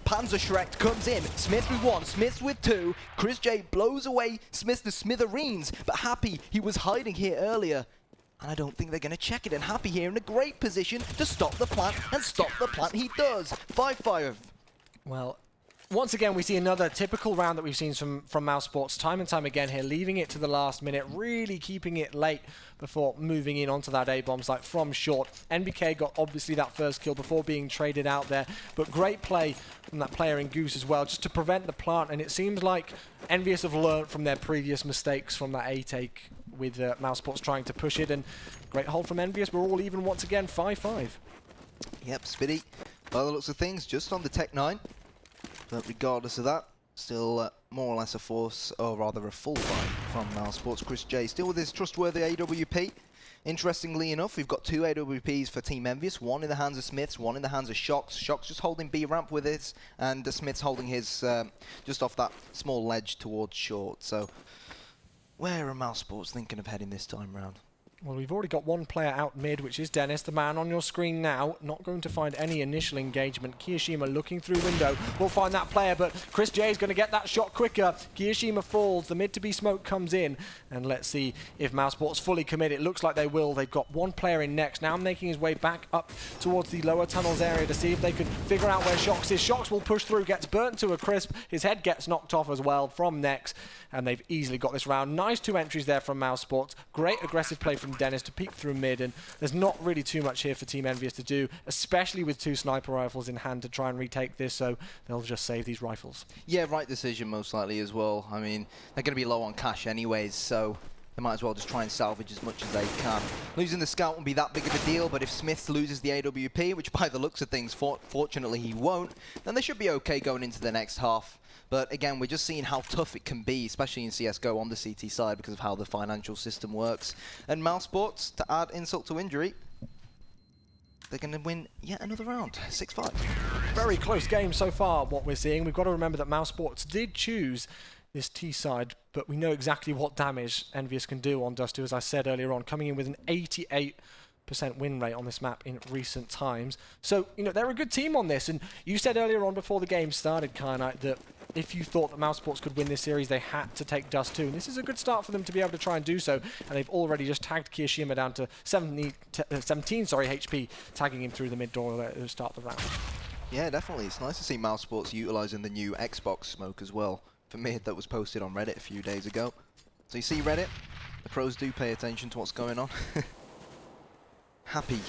Panzerschreck comes in. Smith with 1, Smith with 2. Chris J blows away Smith to smithereens. But Happy, he was hiding here earlier. And I don't think they're going to check it. And Happy here in a great position to stop the plant, and stop the plant he does. 5-5. Well, once again, we see another typical round that we've seen from Mousesports time and time again here, leaving it to the last minute, really keeping it late before moving in onto that A-bomb site from short. NBK got obviously that first kill before being traded out there, but great play from that player in Goose as well, just to prevent the plant. And it seems like Envyus have learned from their previous mistakes from that A-take with Mousesports trying to push it. And great hold from Envyus. We're all even once again, 5-5. Yep, Spitty, by the looks of things, just on the Tech 9. But regardless of that, still more or less a force, or rather a full fight from Mousesports. Chris J still with his trustworthy AWP. Interestingly enough, we've got 2 AWPs for Team Envyus, 1 in the hands of Smiths, 1 in the hands of Shox. Shox just holding B ramp with his, and Smiths holding his just off that small ledge towards short. So where are Mousesports thinking of heading this time round? Well, we've already got one player out mid, which is Dennis, the man on your screen now. Not going to find any initial engagement. Kiyoshima looking through window. We'll find that player, but Chris J is going to get that shot quicker. Kiyoshima falls. The mid-to-B smoke comes in. And let's see if Mousesports fully commit. It looks like they will. They've got one player in next, now making his way back up towards the lower tunnels area to see if they can figure out where Shox is. Shox will push through, gets burnt to a crisp. His head gets knocked off as well from Nex. And they've easily got this round. Nice 2 entries there from Mousesports. Great aggressive play from Dennis to peek through mid, and there's not really too much here for Team Envyus to do, especially with 2 sniper rifles in hand to try and retake this, so they'll just save these rifles. Yeah, right decision most likely as well. I mean, they're going to be low on cash anyways, so they might as well just try and salvage as much as they can. Losing the scout won't be that big of a deal, but if Smith loses the AWP, which by the looks of things, fortunately he won't, then they should be okay going into the next half. But again, we're just seeing how tough it can be, especially in CSGO on the CT side because of how the financial system works. And Mousesports, to add insult to injury, they're going to win yet another round, 6-5. Very close game so far, what we're seeing. We've got to remember that Mousesports did choose this T side, but we know exactly what damage Envyus can do on Dust 2, as I said earlier on, coming in with an 88% win rate on this map in recent times. So, you know, they're a good team on this, and you said earlier on before the game started, Kyanite, that if you thought that Mousesports could win this series, they had to take Dust 2, and this is a good start for them to be able to try and do so, and they've already just tagged Kiyoshima down to 17 HP, tagging him through the mid door to start the round. Yeah, definitely. It's nice to see Mousesports utilising the new Xbox smoke as well, for mid, that was posted on Reddit a few days ago. So you see Reddit, the pros do pay attention to what's going on. Happy.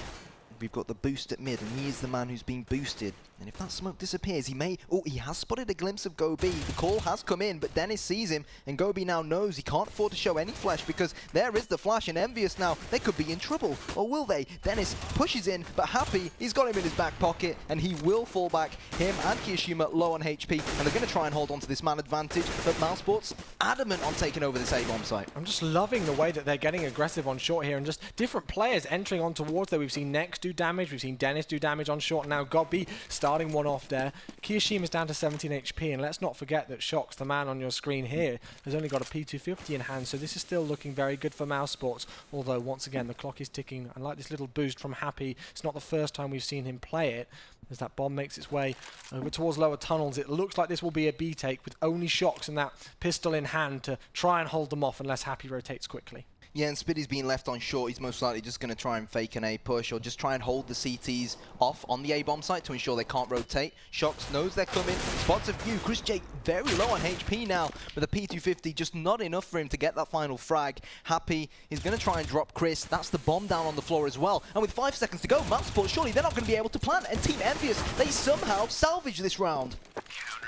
We've got the boost at mid, and he is the man who's been boosted. And if that smoke disappears, he may... Oh, he has spotted a glimpse of Go B. The call has come in, but Dennis sees him, and Go B now knows he can't afford to show any flash because there is the flash, and Envyus now, they could be in trouble. Or will they? Dennis pushes in, but Happy, he's got him in his back pocket, and he will fall back. Him and Kiyoshima low on HP, and they're going to try and hold on to this man advantage, but Mousesports adamant on taking over this A-bomb site. I'm just loving the way that they're getting aggressive on short here, and just different players entering on towards there. We've seen Nex do damage, we've seen Dennis do damage on short, now Gobby starting one off there. Kiyoshima's down to 17 HP, and let's not forget that Shox, the man on your screen here, has only got a P250 in hand, so this is still looking very good for Mousesports, although once again the clock is ticking. I like this little boost from Happy. It's not the first time we've seen him play it. As that bomb makes its way over towards lower tunnels, it looks like this will be a B take with only Shox and that pistol in hand to try and hold them off unless Happy rotates quickly. Yeah, and Spiddy's being left on short. He's most likely just going to try and fake an A push or just try and hold the CTs off on the A bomb site to ensure they can't rotate. Shox knows they're coming, spots a few. Chris J very low on HP now, but the P250 just not enough for him to get that final frag. Happy, he's going to try and drop Chris. That's the bomb down on the floor as well. And with 5 seconds to go, Mousesports, surely they're not going to be able to plant. And Team Envyus, they somehow salvage this round.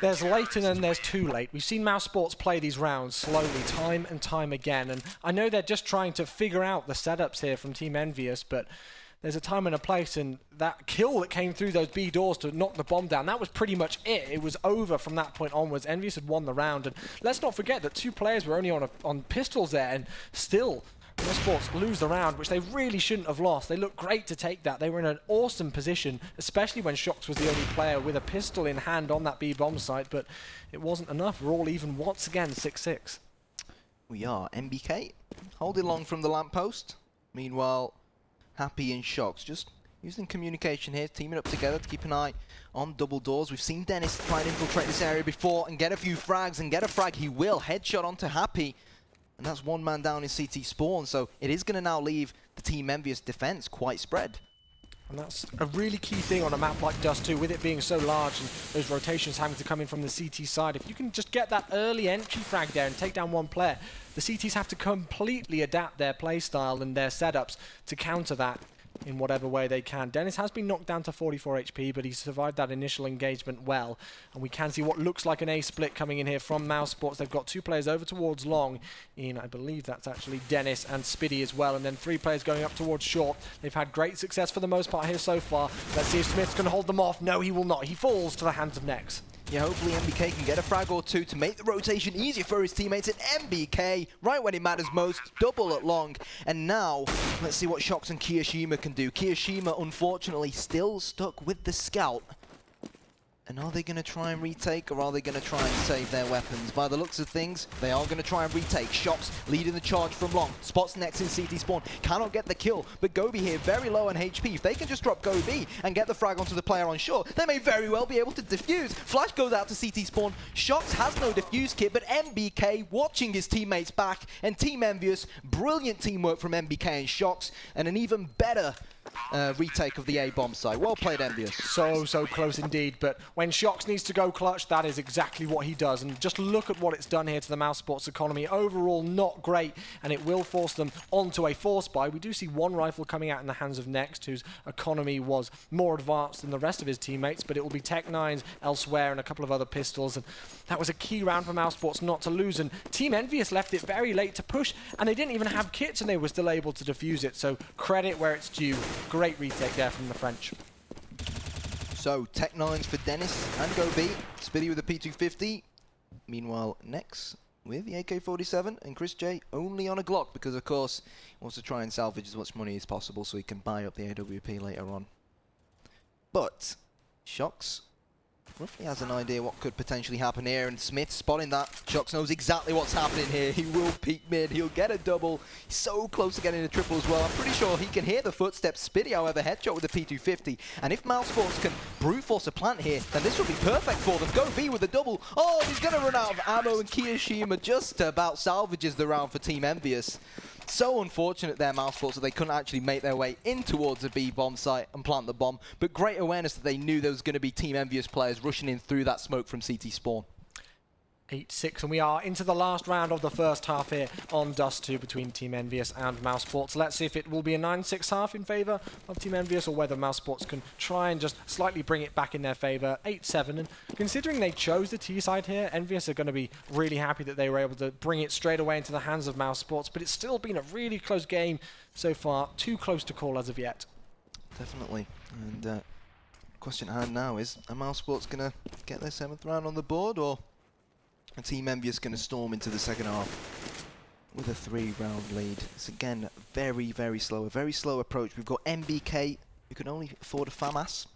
There's late and then there's too late. We've seen Mousesports play these rounds slowly, time and time again, and I know they're just trying to figure out the setups here from Team Envyus, but there's a time and a place, and that kill that came through those B doors to knock the bomb down, that was pretty much it. It was over from that point onwards. Envyus had won the round, and let's not forget that 2 players were only on pistols there, and still Mousesports lose the round, which they really shouldn't have lost. They looked great to take that. They were in an awesome position, especially when Shox was the only player with a pistol in hand on that B bomb site, but it wasn't enough. We're all even once again, 6-6. We are. MBK holding long from the lamppost. Meanwhile, Happy and Shox just using communication here, teaming up together to keep an eye on double doors. We've seen Dennis try and infiltrate this area before and get a few frags, and get a frag he will. Headshot onto Happy, and that's 1 man down in CT spawn, so it is going to now leave the Team Envyus defense quite spread. And that's a really key thing on a map like Dust 2, with it being so large and those rotations having to come in from the CT side. If you can just get that early entry frag there and take down 1 player, the CTs have to completely adapt their playstyle and their setups to counter that in whatever way they can. Dennis has been knocked down to 44 HP, but he survived that initial engagement well. And we can see what looks like an A split coming in here from Mousesports. They've got 2 players over towards long in, I believe that's actually Dennis and Spiddy as well, and then 3 players going up towards short. They've had great success for the most part here so far. Let's see if Smith's going to hold them off. No, he will not. He falls to the hands of Nex. Yeah, hopefully MBK can get a frag or 2 to make the rotation easier for his teammates. And MBK, right when it matters most, double at long. And now, let's see what Shox and Kiyoshima can do. Kiyoshima, unfortunately, still stuck with the scout. And are they going to try and retake, or are they going to try and save their weapons? By the looks of things, they are going to try and retake. Shox leading the charge from long. Spots Nex in CT spawn. Cannot get the kill, but Gobi here very low on HP. If they can just drop Gobi and get the frag onto the player on shore, they may very well be able to defuse. Flash goes out to CT spawn. Shox has no defuse kit, but MBK watching his teammates back. And Team Envyus, brilliant teamwork from MBK and Shox, and an even better retake of the A-bomb site. Well played, Envyus. So close indeed, but when Shox needs to go clutch, that is exactly what he does. And just look at what it's done here to the Mousesports economy. Overall, not great, and it will force them onto a force buy. We do see 1 rifle coming out in the hands of Next, whose economy was more advanced than the rest of his teammates, but it will be Tech 9s elsewhere and a couple of other pistols. And that was a key round for Mousesports not to lose. And Team Envyus left it very late to push, and they didn't even have kits, and they were still able to defuse it. So credit where it's due. Great retake there from the French. So, Tech 9s for Dennis and Gobi. Spiddy with the P250. Meanwhile, Nex with the AK-47, and Chris J only on a Glock because, of course, he wants to try and salvage as much money as possible so he can buy up the AWP later on. But Shox roughly has an idea what could potentially happen here, and Smith spotting that. Shox knows exactly what's happening here. He will peek mid, he'll get a double. He's so close to getting a triple as well. I'm pretty sure he can hear the footsteps. Spiddy, however, headshot with the P250. And if Mousesports can brute force a plant here, then this will be perfect for them. Go B with the double. Oh, he's going to run out of ammo, and Kiyoshima just about salvages the round for Team Envyus. So unfortunate there, Mousesports, that they couldn't actually make their way in towards a B bomb site and plant the bomb. But great awareness that they knew there was going to be Team Envyus players rushing in through that smoke from CT spawn. 8-6, and we are into the last round of the first half here on Dust 2 between Team Envyus and Mousesports. Let's see if it will be a 9-6 half in favour of Team Envyus, or whether Mousesports can try and just slightly bring it back in their favour. 8-7, and considering they chose the T side here, Envyus are going to be really happy that they were able to bring it straight away into the hands of Mousesports, but it's still been a really close game so far, too close to call as of yet. Definitely, and question at hand now is, are Mousesports going to get their 7th round on the board, or and Team Envyus going to storm into the second half with a 3-round lead? It's again very, very slow. A very slow approach. We've got MBK, who can only afford a FAMAS.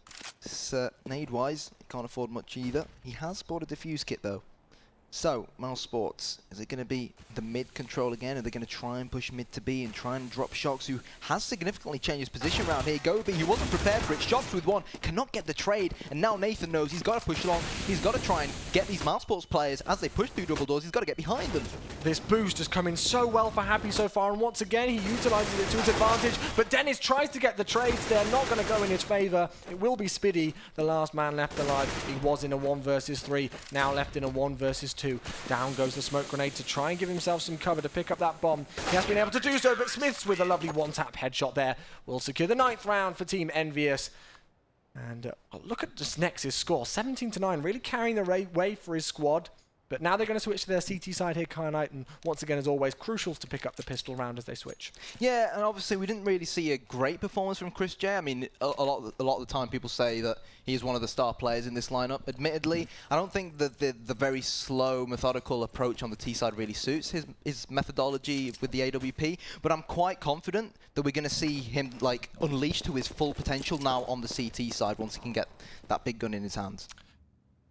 Nade-wise, he can't afford much either. He has bought a defuse kit though. So, Mousesports, is it going to be the mid control again? Are they going to try and push mid to B and try and drop Shox, who has significantly changed his position around here? Gobi, he wasn't prepared for it. Shox with 1, cannot get the trade, and now Nathan knows he's got to push long. He's got to try and get these Mousesports players, as they push through double doors, he's got to get behind them. This boost has come in so well for Happy so far, and once again he utilises it to his advantage, but Dennis tries to get the trades there, not going to go in his favour. It will be Spiddy, the last man left alive. He was in a 1 versus 3, now left in a 1 versus 2. Down goes the smoke grenade to try and give himself some cover to pick up that bomb. He has been able to do so, but Smiths with a lovely 1-tap headshot there will secure the 9th round for Team Envyus. And look at just Nex's score, 17-9, really carrying the way for his squad. But now they're going to switch to their CT side here, Kyanite, and once again, as always, crucial to pick up the pistol round as they switch. Yeah, and obviously we didn't really see a great performance from Chris J. I mean, a lot of the time people say that he is one of the star players in this lineup. Admittedly, I don't think that the very slow, methodical approach on the T side really suits his methodology with the AWP. But I'm quite confident that we're going to see him like unleashed to his full potential now on the CT side once he can get that big gun in his hands.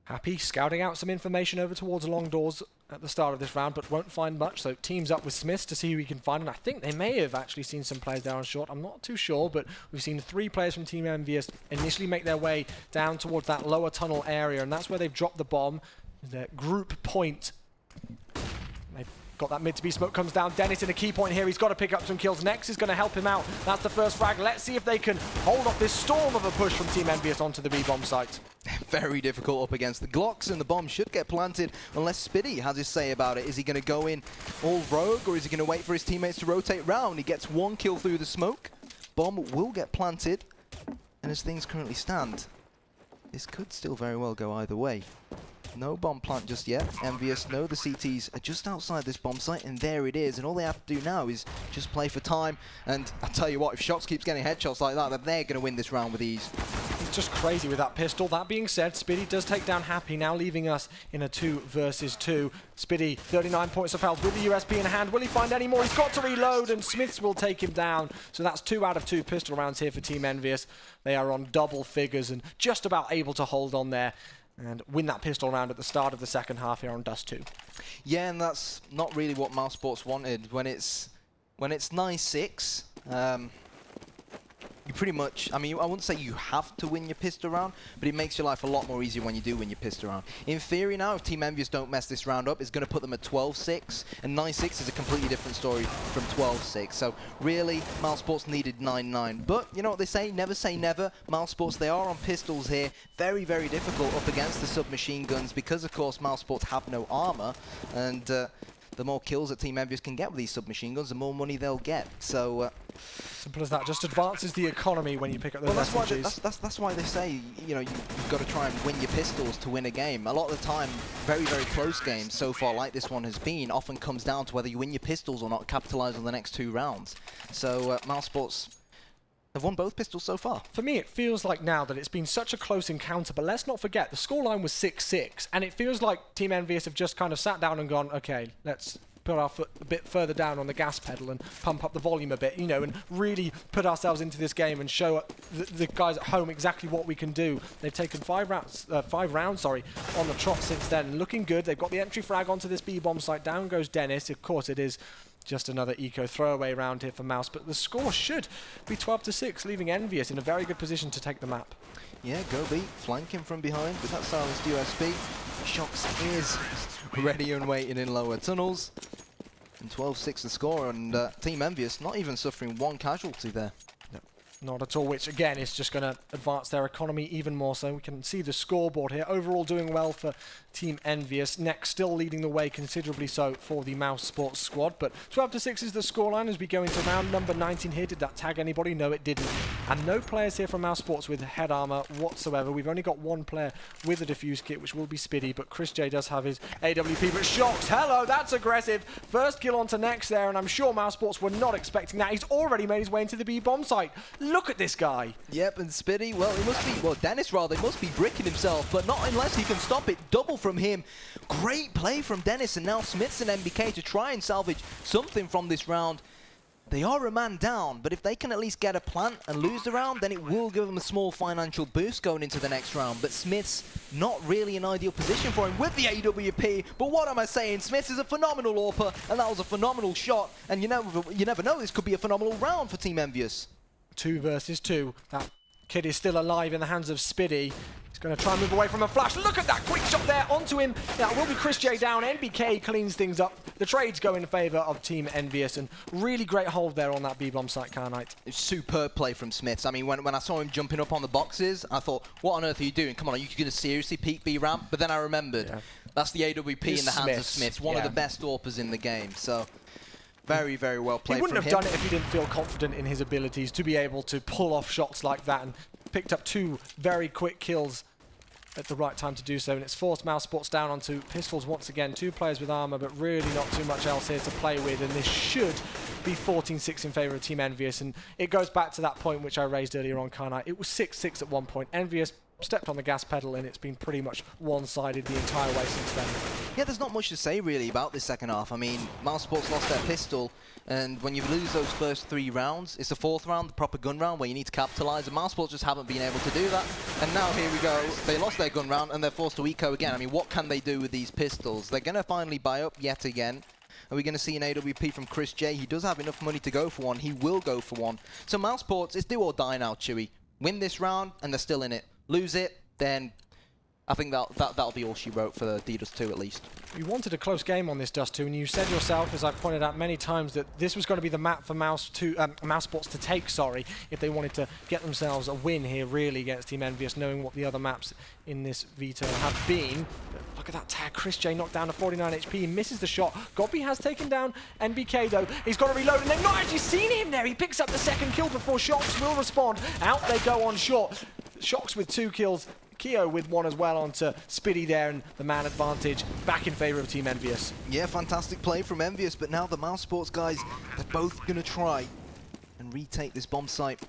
Happy scouting out some information over towards long doors at the start of this round, but won't find much. So teams up with Smiths to see who he can find. And I think they may have actually seen some players there on short. I'm not too sure, but we've seen 3 players from Team Envyus initially make their way down towards that lower tunnel area, and that's where they've dropped the bomb. Their group point. They've got that mid to B smoke comes down. Dennis in a key point here. He's got to pick up some kills. Nex is going to help him out. That's the first frag. Let's see if they can hold off this storm of a push from Team Envyus onto the B-bomb site. Very difficult up against the Glocks, and the bomb should get planted unless Spiddy has his say about it. Is he going to go in all rogue, or is he going to wait for his teammates to rotate round? He gets 1 kill through the smoke. Bomb will get planted, and as things currently stand, this could still very well go either way. No bomb plant just yet. Envyus know the CTs are just outside this bomb site, and there it is. And all they have to do now is just play for time. And I tell you what, if Shox keeps getting headshots like that, then they're going to win this round with ease. He's just crazy with that pistol. That being said, Spiddy does take down Happy, now leaving us in a 2 versus 2. Spiddy, 39 points of health with the USP in hand. Will he find any more? He's got to reload, and Smiths will take him down. So that's 2 out of 2 pistol rounds here for Team Envyus. They are on double figures and just about able to hold on there and win that pistol round at the start of the second half here on Dust 2. Yeah, and that's not really what Mousesports wanted. When it's 9-6, you pretty much, I mean, I wouldn't say you have to win your pistol round, but it makes your life a lot more easier when you do win your pistol round. In theory now, if Team Envyus don't mess this round up, it's going to put them at 12-6, and 9-6 is a completely different story from 12-6. So really, Mousesports needed 9-9. But you know what they say, never say never. Mousesports, they are on pistols here. Very, very difficult up against the submachine guns because, of course, Mousesports have no armor, and the more kills that Team Envyus can get with these submachine guns, the more money they'll get. So simple as that. Just advances the economy when you pick up those SMGs. That's why they say, you know, you've got to try and win your pistols to win a game. A lot of the time, very, very close games so far, like this one has been, often comes down to whether you win your pistols or not, capitalize on the next 2 rounds. So Mousesports have won both pistols so far. For me, it feels like now that it's been such a close encounter, but let's not forget, the scoreline was 6-6, and it feels like Team Envyus have just kind of sat down and gone, okay, let's put our foot a bit further down on the gas pedal and pump up the volume a bit, you know, and really put ourselves into this game and show the guys at home exactly what we can do. They've taken 5 rounds on the trot since then, looking good. They've got the entry frag onto this B-bomb site. Down goes Dennis. Of course, it is just another eco throwaway round here for Mouse, but the score should be 12-6, leaving Envyus in a very good position to take the map. Yeah, go B, flanking from behind with that silenced USP. Shox is ready and waiting in lower tunnels. And 12-6 the score, and Team Envyus not even suffering 1 casualty there. Not at all, which again is just going to advance their economy even more so. We can see the scoreboard here. Overall doing well for Team Envyus. Next still leading the way considerably so for the Mousesports squad. But 12-6 is the scoreline as we go into round number 19 here. Did that tag anybody? No, it didn't. And no players here from Mousesports with head armor whatsoever. We've only got 1 player with a diffuse kit, which will be Spiddy, but Chris J does have his AWP. But Shox, hello, that's aggressive. First kill onto Next there, and I'm sure Mousesports were not expecting that. He's already made his way into the B-bomb site. Look at this guy. Yep, and Spiddy, well, he must be, well, Dennis rather, he must be bricking himself, but not unless he can stop it. Double from him. Great play from Dennis, and now Smiths and MBK to try and salvage something from this round. They are a man down, but if they can at least get a plant and lose the round, then it will give them a small financial boost going into the next round. But Smiths, not really an ideal position for him with the AWP. But what am I saying? Smiths is a phenomenal AWPer, and that was a phenomenal shot. And you never know, this could be a phenomenal round for Team Envyus. 2 versus 2. That kid is still alive in the hands of Spiddy. He's going to try and move away from a flash. Look at that quick shot there onto him. That will be Chris J down. NBK cleans things up. The trades go in favour of Team Envyus, and really great hold there on that B-bomb site, Kyanite. Superb play from Smiths. I mean, when I saw him jumping up on the boxes, I thought, what on earth are you doing? Come on, are you going to seriously peek B ramp? But then I remembered, that's the AWP in the hands of Smiths, one of the best AWPers in the game. So very, very well played. He wouldn't have done it if he didn't feel confident in his abilities to be able to pull off shots like that and picked up 2 very quick kills at the right time to do so, and it's forced Mousesports down onto pistols once again. 2 players with armor, but really not too much else here to play with, and this should be 14-6 in favor of Team Envyus, and it goes back to that point which I raised earlier on, can't I? It was 6-6 at one point. Envyus stepped on the gas pedal, and it's been pretty much one-sided the entire way since then. Yeah, there's not much to say really about this second half. I mean, Mousesports lost their pistol, and when you lose those first 3 rounds, it's the 4th round, the proper gun round, where you need to capitalize, and Mousesports just haven't been able to do that. And now here we go, they lost their gun round, and they're forced to eco again. I mean, what can they do with these pistols? They're going to finally buy up yet again. Are we going to see an AWP from Chris J? He does have enough money to go for one. He will go for one. So Mousesports, it's do or die now, Chewy. Win this round, and they're still in it. Lose it, then I think that'll be all she wrote for the Dust 2 at least. You wanted a close game on this Dust 2, and you said yourself, as I've pointed out many times, that this was going to be the map for Mousesports to take, if they wanted to get themselves a win here, really, against Team Envyus, knowing what the other maps in this veto have been. But look at that tag. Chris J knocked down to 49 HP. He misses the shot. Gobby has taken down NBK, though. He's got to reload, and they've not actually seen him there. He picks up the second kill before Shox will respond. Out they go on short. Shox with 2 kills. Keo with 1 as well onto Spiddy there, and the man advantage back in favor of Team Envyus. Yeah, fantastic play from Envyus, but now the Mousesports guys, they're both going to try and retake this bomb site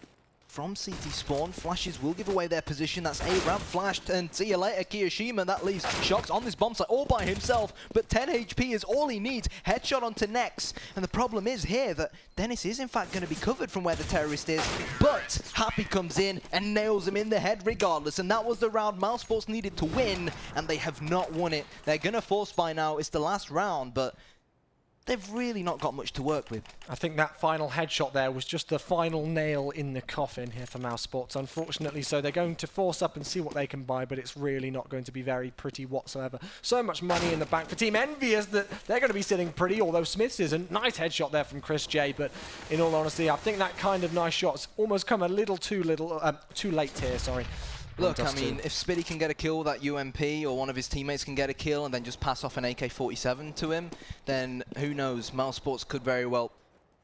from CT spawn. Flashes will give away their position. That's a ramp flashed, and see you later, Kiyoshima. That leaves Shox on this bomb site all by himself, but 10 HP is all he needs. Headshot onto Nex, and the problem is here that Dennis is in fact going to be covered from where the terrorist is, but Happy comes in and nails him in the head regardless, and that was the round Mousesports needed to win, and they have not won it. They're going to force by now. It's the last round, but they've really not got much to work with. I think that final headshot there was just the final nail in the coffin here for Mousesports, unfortunately. So they're going to force up and see what they can buy, but it's really not going to be very pretty whatsoever. So much money in the bank for Team Envyus that they're going to be sitting pretty, although Smiths isn't. Nice headshot there from Chris J, but in all honesty, I think that kind of nice shot's almost come a little too late here, sorry. Look, I mean, if Spiddy can get a kill with that UMP, or one of his teammates can get a kill and then just pass off an AK-47 to him, then who knows, Mousesports could very well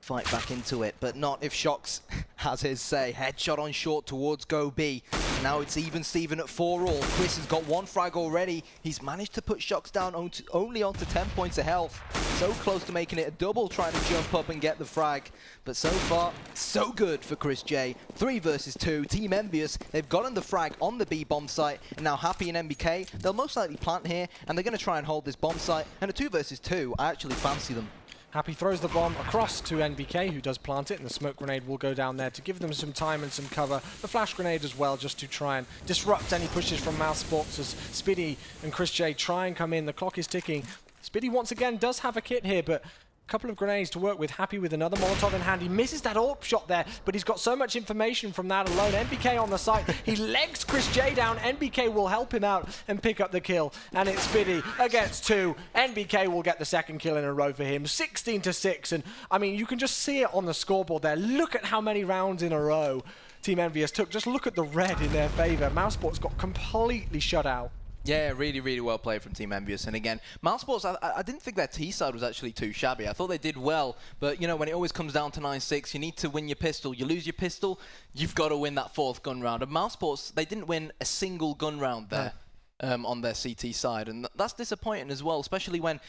fight back into it, but not if Shox has his say. Headshot on short towards Go B. Now it's even Steven at 4-all. Chris has got 1 frag already. He's managed to put Shox down only onto 10 points of health. So close to making it a double, trying to jump up and get the frag. But so far, so good for Chris J. 3 versus 2. Team Envyus, they've gotten the frag on the B bomb site, and now Happy and MBK, they'll most likely plant here, and they're going to try and hold this bomb site. And a 2 versus 2, I actually fancy them. Happy throws the bomb across to NBK, who does plant it, and the smoke grenade will go down there to give them some time and some cover. The flash grenade as well, just to try and disrupt any pushes from Mousesports as Spiddy and Chris J try and come in. The clock is ticking. Spiddy once again does have a kit here, but a couple of grenades to work with. Happy with another Molotov in hand. He misses that AWP shot there, but he's got so much information from that alone. NBK on the site. He legs Chris J down. NBK will help him out and pick up the kill. And it's Spiddy against 2. NBK will get the second kill in a row for him. 16-6. And I mean, you can just see it on the scoreboard there. Look at how many rounds in a row Team Envyus took. Just look at the red in their favor. Mousesports got completely shut out. Yeah, really, really well played from Team Envyus. And again, Mousesports, I didn't think their T side was actually too shabby. I thought they did well, but you know, when it always comes down to 9-6, you need to win your pistol. You lose your pistol, you've got to win that 4th gun round. And Mousesports, they didn't win a single gun round there on their CT side. And that's disappointing as well, especially when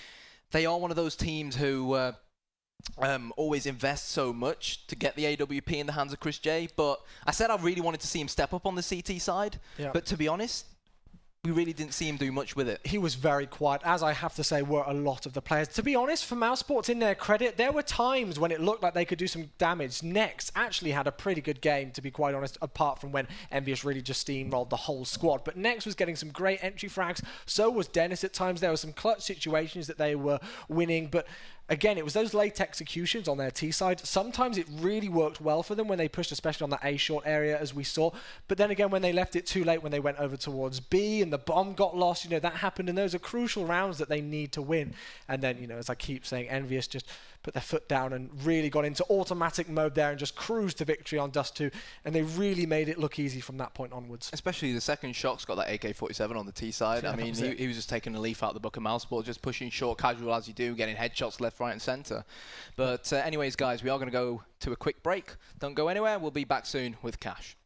they are one of those teams who always invest so much to get the AWP in the hands of Chris J. But I said I really wanted to see him step up on the CT side, but to be honest, we really didn't see him do much with it. He was very quiet, as I have to say were a lot of the players. To be honest, for Mousesports, in their credit, there were times when it looked like they could do some damage. Nex actually had a pretty good game, to be quite honest, apart from when Envyus really just steamrolled the whole squad. But Nex was getting some great entry frags. So was Dennis at times. There were some clutch situations that they were winning, but again, it was those late executions on their T side. Sometimes it really worked well for them when they pushed, especially on that A short area, as we saw. But then again, when they left it too late, when they went over towards B and the bomb got lost, you know, that happened. And those are crucial rounds that they need to win. And then, you know, as I keep saying, Envyus just put their foot down and really got into automatic mode there and just cruised to victory on Dust 2. And they really made it look easy from that point onwards. Especially the second Shox got that AK-47 on the T side. Yeah, I mean, he was just taking a leaf out of the book of Mousesports, just pushing short, casual as you do, getting headshots left, right, and centre. But anyways, guys, we are going to go to a quick break. Don't go anywhere. We'll be back soon with Cash.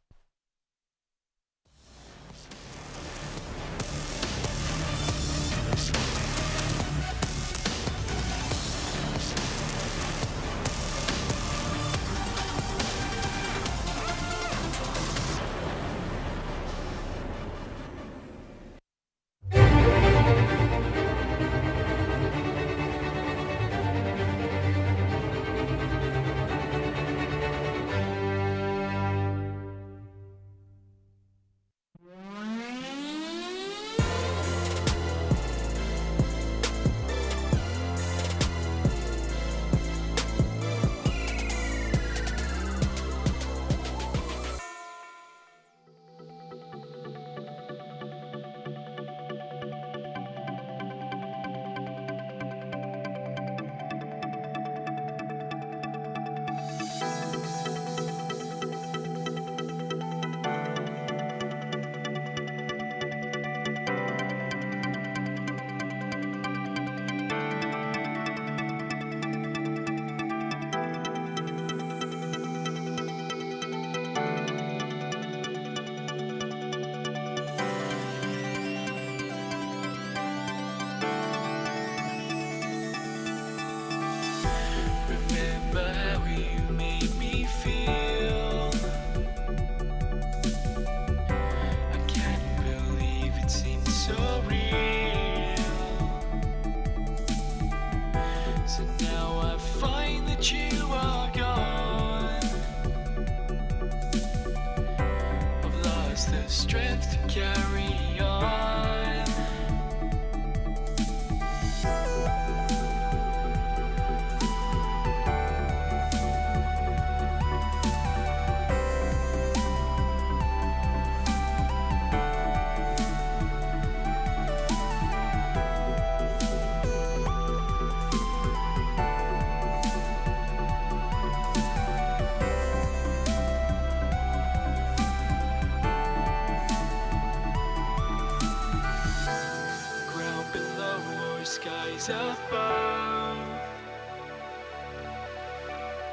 skies above.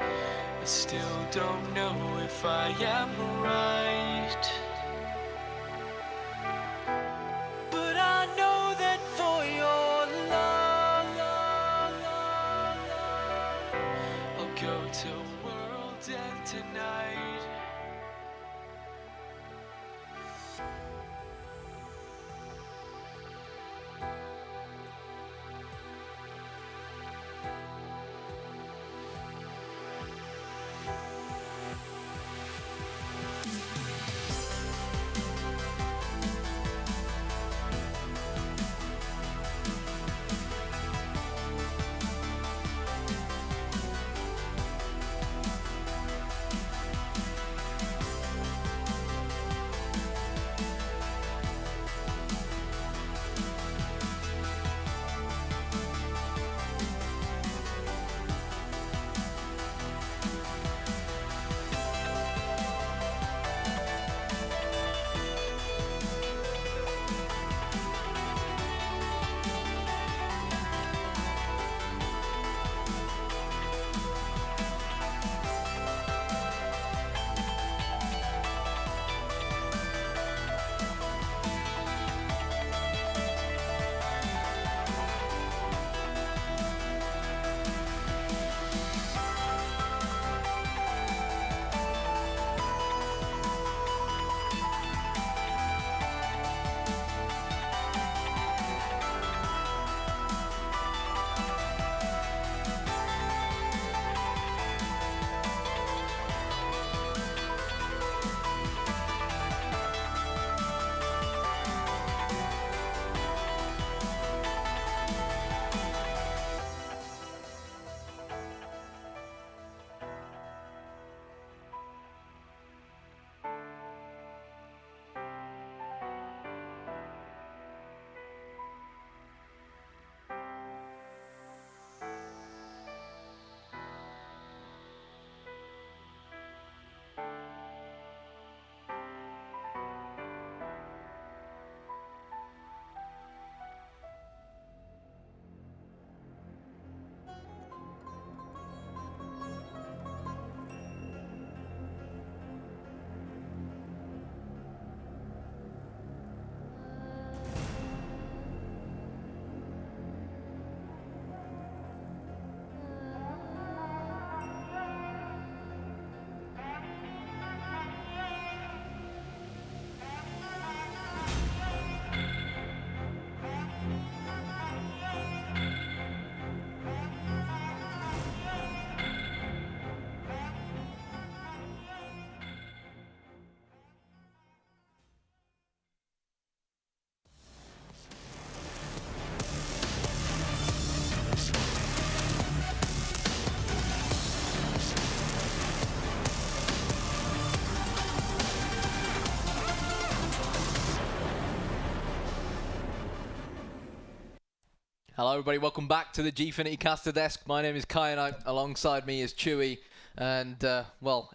I still don't know if I am right, but I know that for your love, I'll go till world's end tonight. Hello, everybody. Welcome back to the Gfinity Caster Desk. My name is Kai, and alongside me is Chewy. And, well,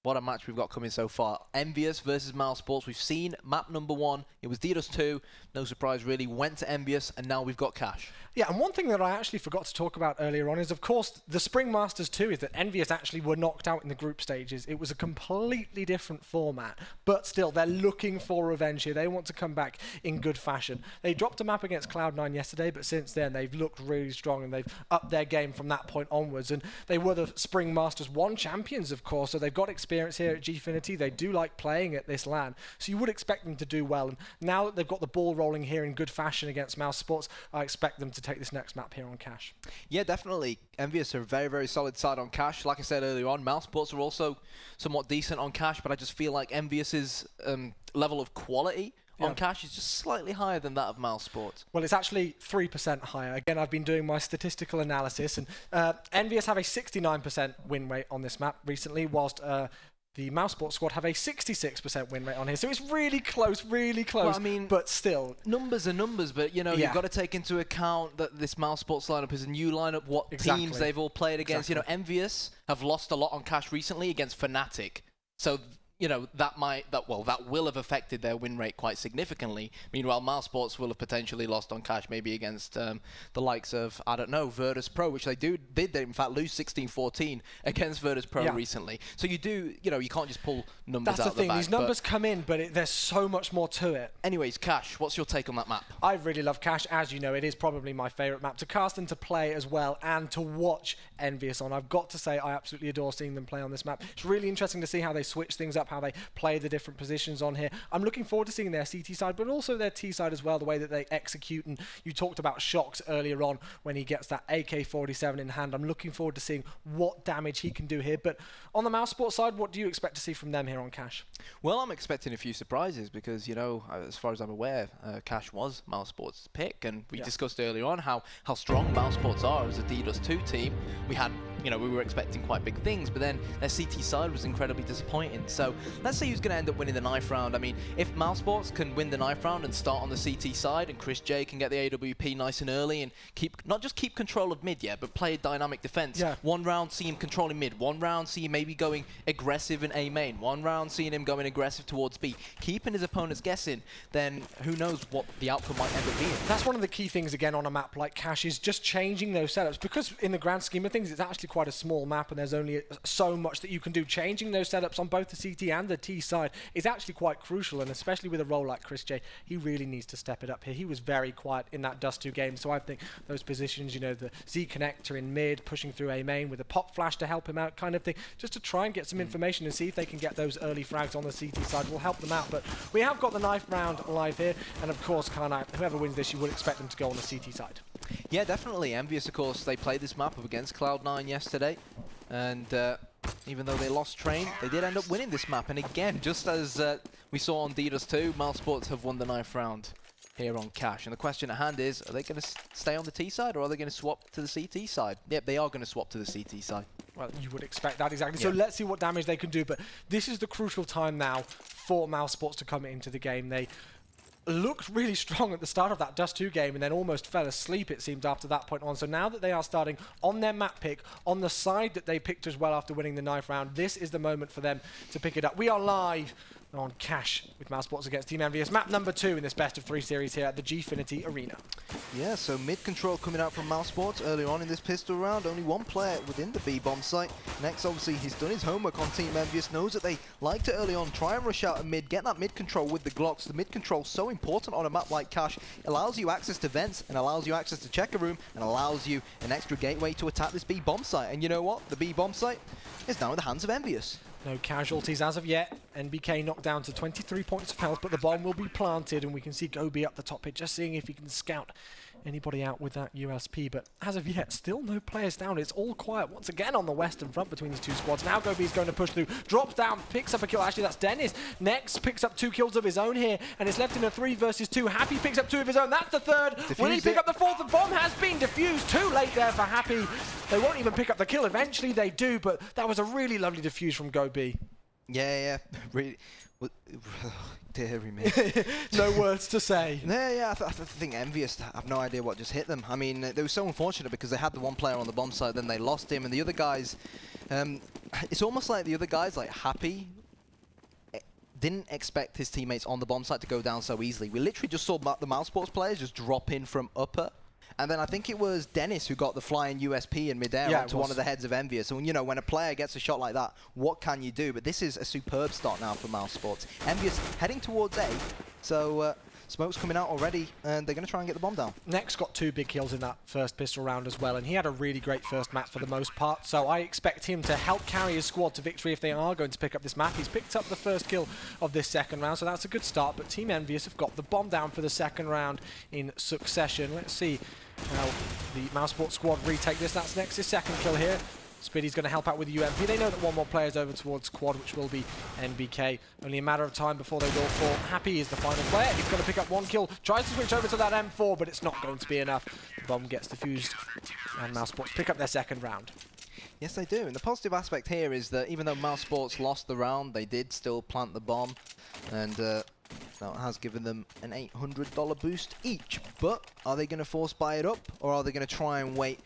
what a match we've got coming so far. Envyus versus Mousesports. We've seen map number 1. It was DDoS 2. No surprise, really. Went to Envyus, and now we've got Cash. Yeah, and one thing that I actually forgot to talk about earlier on is, of course, the Spring Masters 2 is that Envyus actually were knocked out in the group stages. It was a completely different format, but still, they're looking for revenge here. They want to come back in good fashion. They dropped a map against Cloud9 yesterday, but since then, they've looked really strong, and they've upped their game from that point onwards. And they were the Spring Masters 1 champions, of course, so they've got experience here at Gfinity. They do like playing at this LAN, so you would expect them to do well. And now that they've got the ball rolling here in good fashion against Mousesports, I expect them to take this next map here on Cash. Yeah, definitely. Envyus are a very, very solid side on Cash. Like I said earlier on, Mousesports are also somewhat decent on Cash, but I just feel like Envyus's level of quality on Cash is just slightly higher than that of Mousesports. Well, it's actually 3% higher. Again, I've been doing my statistical analysis, and Envyus have a 69% win rate on this map recently, whilst the Mousesports squad have a 66% win rate on here. So it's really close, Well, I mean, but still. Numbers are numbers, but, you know, you've got to take into account that this Mousesports lineup is a new lineup, what teams they've all played against. You know, Envyus have lost a lot on Cash recently against Fnatic. So, you know, that will have affected their win rate quite significantly. Meanwhile, Mousesports will have potentially lost on cash, maybe against the likes of, I don't know, Virtus Pro, which they did in fact lose 16-14 against Virtus Pro recently. So you can't just pull numbers That's out the of the thing. bag. These numbers come in, but there's so much more to it. Anyways, Cash, what's your take on that map? I really love Cash. As you know, it is probably my favourite map to cast and to play as well, and to watch Envyus on. I've got to say, I absolutely adore seeing them play on this map. It's really interesting to see how they switch things up, how they play the different positions on here. I'm looking forward to seeing their CT side, but also their T side as well, the way that they execute. And you talked about Shox earlier on when he gets that AK-47 in hand. I'm looking forward to seeing what damage he can do here. But on the Mousesports side, what do you expect to see from them here on Cash? Well, I'm expecting a few surprises because, you know, as far as I'm aware, Cash was Mousesports' pick, and we discussed earlier on how strong Mousesports are as a D+2 team. We were expecting quite big things, but then their CT side was incredibly disappointing. So let's see who's going to end up winning the knife round. I mean, if Mousesports can win the knife round and start on the CT side, and Chris J can get the AWP nice and early and not just keep control of mid, but play a dynamic defense. One round, see him controlling mid. One round, see him maybe going aggressive in A main. One round, seeing him going aggressive towards B. Keeping his opponents guessing, then who knows what the outcome might end up being. That's one of the key things, again, on a map like Cash, is just changing those setups. Because in the grand scheme of things, it's actually quite a small map, and there's only so much that you can do. Changing those setups on both the CT and the T side is actually quite crucial, and especially with a role like Chris J, he really needs to step it up here. He was very quiet in that Dust 2 game, so I think those positions, you know, the Z connector in mid, pushing through A main with a pop flash to help him out kind of thing, just to try and get some information and see if they can get those early frags on the CT side will help them out. But we have got the knife round live here, and of course, whoever wins this, you would expect them to go on the CT side. Yeah, definitely. Envyus, of course, they played this map up against Cloud9 yesterday, and even though they lost Train, they did end up winning this map. And again, just as we saw on D2, Mousesports have won the knife round here on Cash. And the question at hand is, are they going to stay on the T side, or are they going to swap to the CT side? Yep, they are going to swap to the CT side. Well, you would expect that, exactly. So let's see what damage they can do. But this is the crucial time now for Mousesports to come into the game. They looked really strong at the start of that Dust 2 game and then almost fell asleep, it seemed, after that point on. So now that they are starting on their map pick, on the side that they picked as well after winning the knife round, this is the moment for them to pick it up. We are live on Cash with Mousesports against Team Envyus. Map number 2 in this best of 3 series here at the Gfinity Arena. Yeah, so mid control coming out from Mousesports earlier on in this pistol round. Only one player within the B-bomb site. Next, obviously, he's done his homework on Team Envyus, knows that they like to early on try and rush out a mid, get that mid control with the Glocks. The mid control so important on a map like Cash. It allows you access to vents and allows you access to checker room and allows you an extra gateway to attack this B-bomb site. And you know what? The B-bomb site is now in the hands of Envyus. No casualties as of yet. NBK knocked down to 23 points of health, but the bomb will be planted, and we can see Gobi up the top here, just seeing if he can scout anybody out with that USP. But as of yet, still no players down. It's all quiet once again on the western front between these two squads. Now Gobi's going to push through, drops down, picks up a kill. Actually, that's Dennis. Next, picks up 2 kills of his own here, and it's left in a 3 versus 2. Happy picks up 2 of his own. That's the third. Will he pick up the 4th? The bomb has been defused. Too late there for Happy. They won't even pick up the kill. Eventually they do, but that was a really lovely defuse from Gobi. Yeah, really. Deary me. No words to say. Yeah, I think Envyus have no idea what just hit them. I mean, they were so unfortunate because they had the one player on the bomb side, then they lost him, and the other guys, it's almost like the other guys, like Happy, didn't expect his teammates on the bomb site to go down so easily. We literally just saw the Mousesports players just drop in from upper. And then I think it was Dennis who got the flying USP in midair onto one of the heads of Envyus. And, you know, when a player gets a shot like that, what can you do? But this is a superb start now for Mousesports. Envyus heading towards A. So smoke's coming out already, and they're going to try and get the bomb down. Next got 2 big kills in that first pistol round as well, and he had a really great first map for the most part. So I expect him to help carry his squad to victory if they are going to pick up this map. He's picked up the first kill of this second round, so that's a good start. But Team Envyus have got the bomb down for the second round in succession. Let's see how the Mousesports squad retake this. That's next, his second kill here. Spiddy's going to help out with the UMP. They know that one more player is over towards quad, which will be NBK. Only a matter of time before they will fall. Happy is the final player. He's going to pick up 1 kill. Tries to switch over to that M4, but it's not going to be enough. The bomb gets defused, and Mousesports pick up their second round. Yes, they do. And the positive aspect here is that even though Mousesports lost the round, they did still plant the bomb. And now it has given them an $800 boost each. But are they going to force buy it up, or are they going to try and wait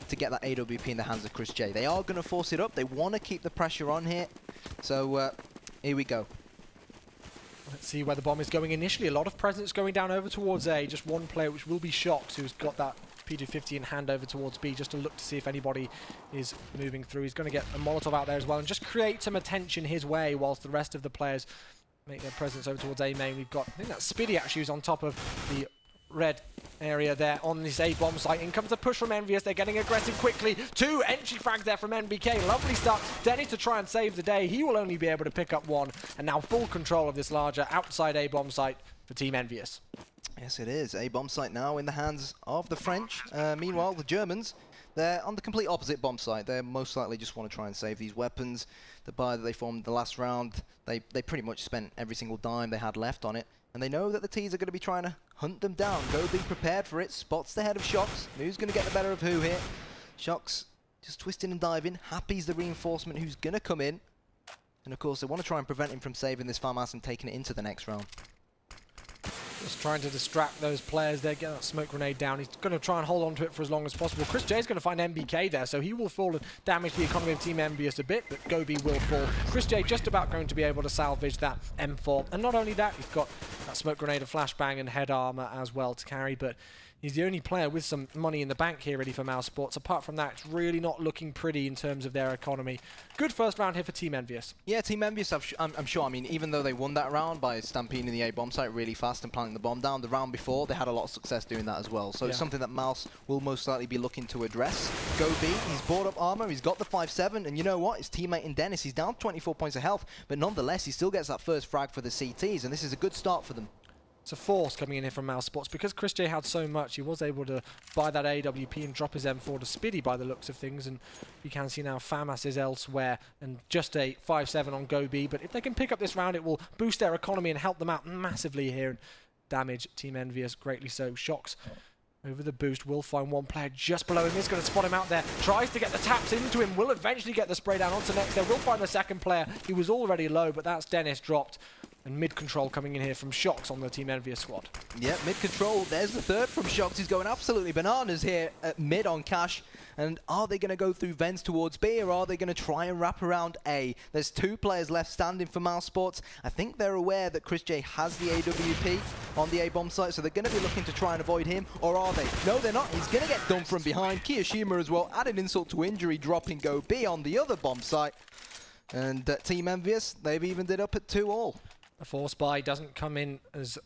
to get that AWP in the hands of Chris J? They are going to force it up. They want to keep the pressure on here. So Here we go. Let's see where the bomb is going initially. A lot of presence going down over towards A. Just one player, which will be Shox, who's got that P250 in hand over towards B, just to look to see if anybody is moving through. He's going to get a Molotov out there as well and just create some attention his way whilst the rest of the players make their presence over towards A main. We've got, I think that's Spiddy actually, who's on top of the red area there on this A bomb site. In comes the push from Envyus. They're getting aggressive quickly. 2 entry frags there from NBK. Lovely start. Dennis to try and save the day. He will only be able to pick up 1. And now full control of this larger outside A bomb site for Team Envyus. Yes, it is. A bomb site now in the hands of the French. Meanwhile, the Germans, they're on the complete opposite bomb site. They most likely just want to try and save these weapons. The buy that they formed the last round, they pretty much spent every single dime they had left on it. And they know that the T's are going to be trying to hunt them down. Go be prepared for it. Spots the head of Shox. Who's going to get the better of who here? Shox just twisting and diving. Happy's the reinforcement who's going to come in. And of course, they want to try and prevent him from saving this farmhouse and taking it into the next round. Just trying to distract those players there, get that smoke grenade down. He's going to try and hold on to it for as long as possible. Chris J's going to find MBK there, so he will fall and damage the economy of Team Envyus a bit, but Gobi will fall. Chris J just about going to be able to salvage that M4. And not only that, he's got that smoke grenade, a flashbang, and head armor as well to carry, but he's the only player with some money in the bank here ready for Mousesports. Apart from that, it's really not looking pretty in terms of their economy. Good first round here for Team Envyus. Yeah, Team Envyus, I'm sure. I mean, even though they won that round by stampeding the A bomb site really fast and planting the bomb down, the round before, they had a lot of success doing that as well. So it's something that Mouse will most likely be looking to address. Go B, he's bought up armor, he's got the 5-7, and you know what? His teammate in Dennis, he's down 24 points of health, but nonetheless, he still gets that first frag for the CTs, and this is a good start for them. It's a force coming in here from Mousesports. Because Chris J had so much, he was able to buy that AWP and drop his M4 to Spiddy by the looks of things. And you can see now FAMAS is elsewhere and just a 5-7 on Go B. But if they can pick up this round, it will boost their economy and help them out massively here and damage Team Envyus greatly so. Shox over the boost, will find one player just below him. He's going to spot him out there. Tries to get the taps into him. Will eventually get the spray down onto next there. Will find the second player. He was already low, but that's Dennis dropped. And mid-control coming in here from Shox on the Team Envyus squad. Yeah, mid-control. There's the third from Shox. He's going absolutely bananas here at mid on Cash. And are they going to go through vents towards B, or are they going to try and wrap around A? There's 2 players left standing for Mousesports. I think they're aware that Chris J has the AWP on the A-bomb site, so they're going to be looking to try and avoid him. Or are they? No, they're not. He's going to get done from behind. Kiyoshima as well, added insult to injury, dropping Go B on the other bomb site. And Team Envyus, they've evened it up at 2-all. The force buy doesn't come in as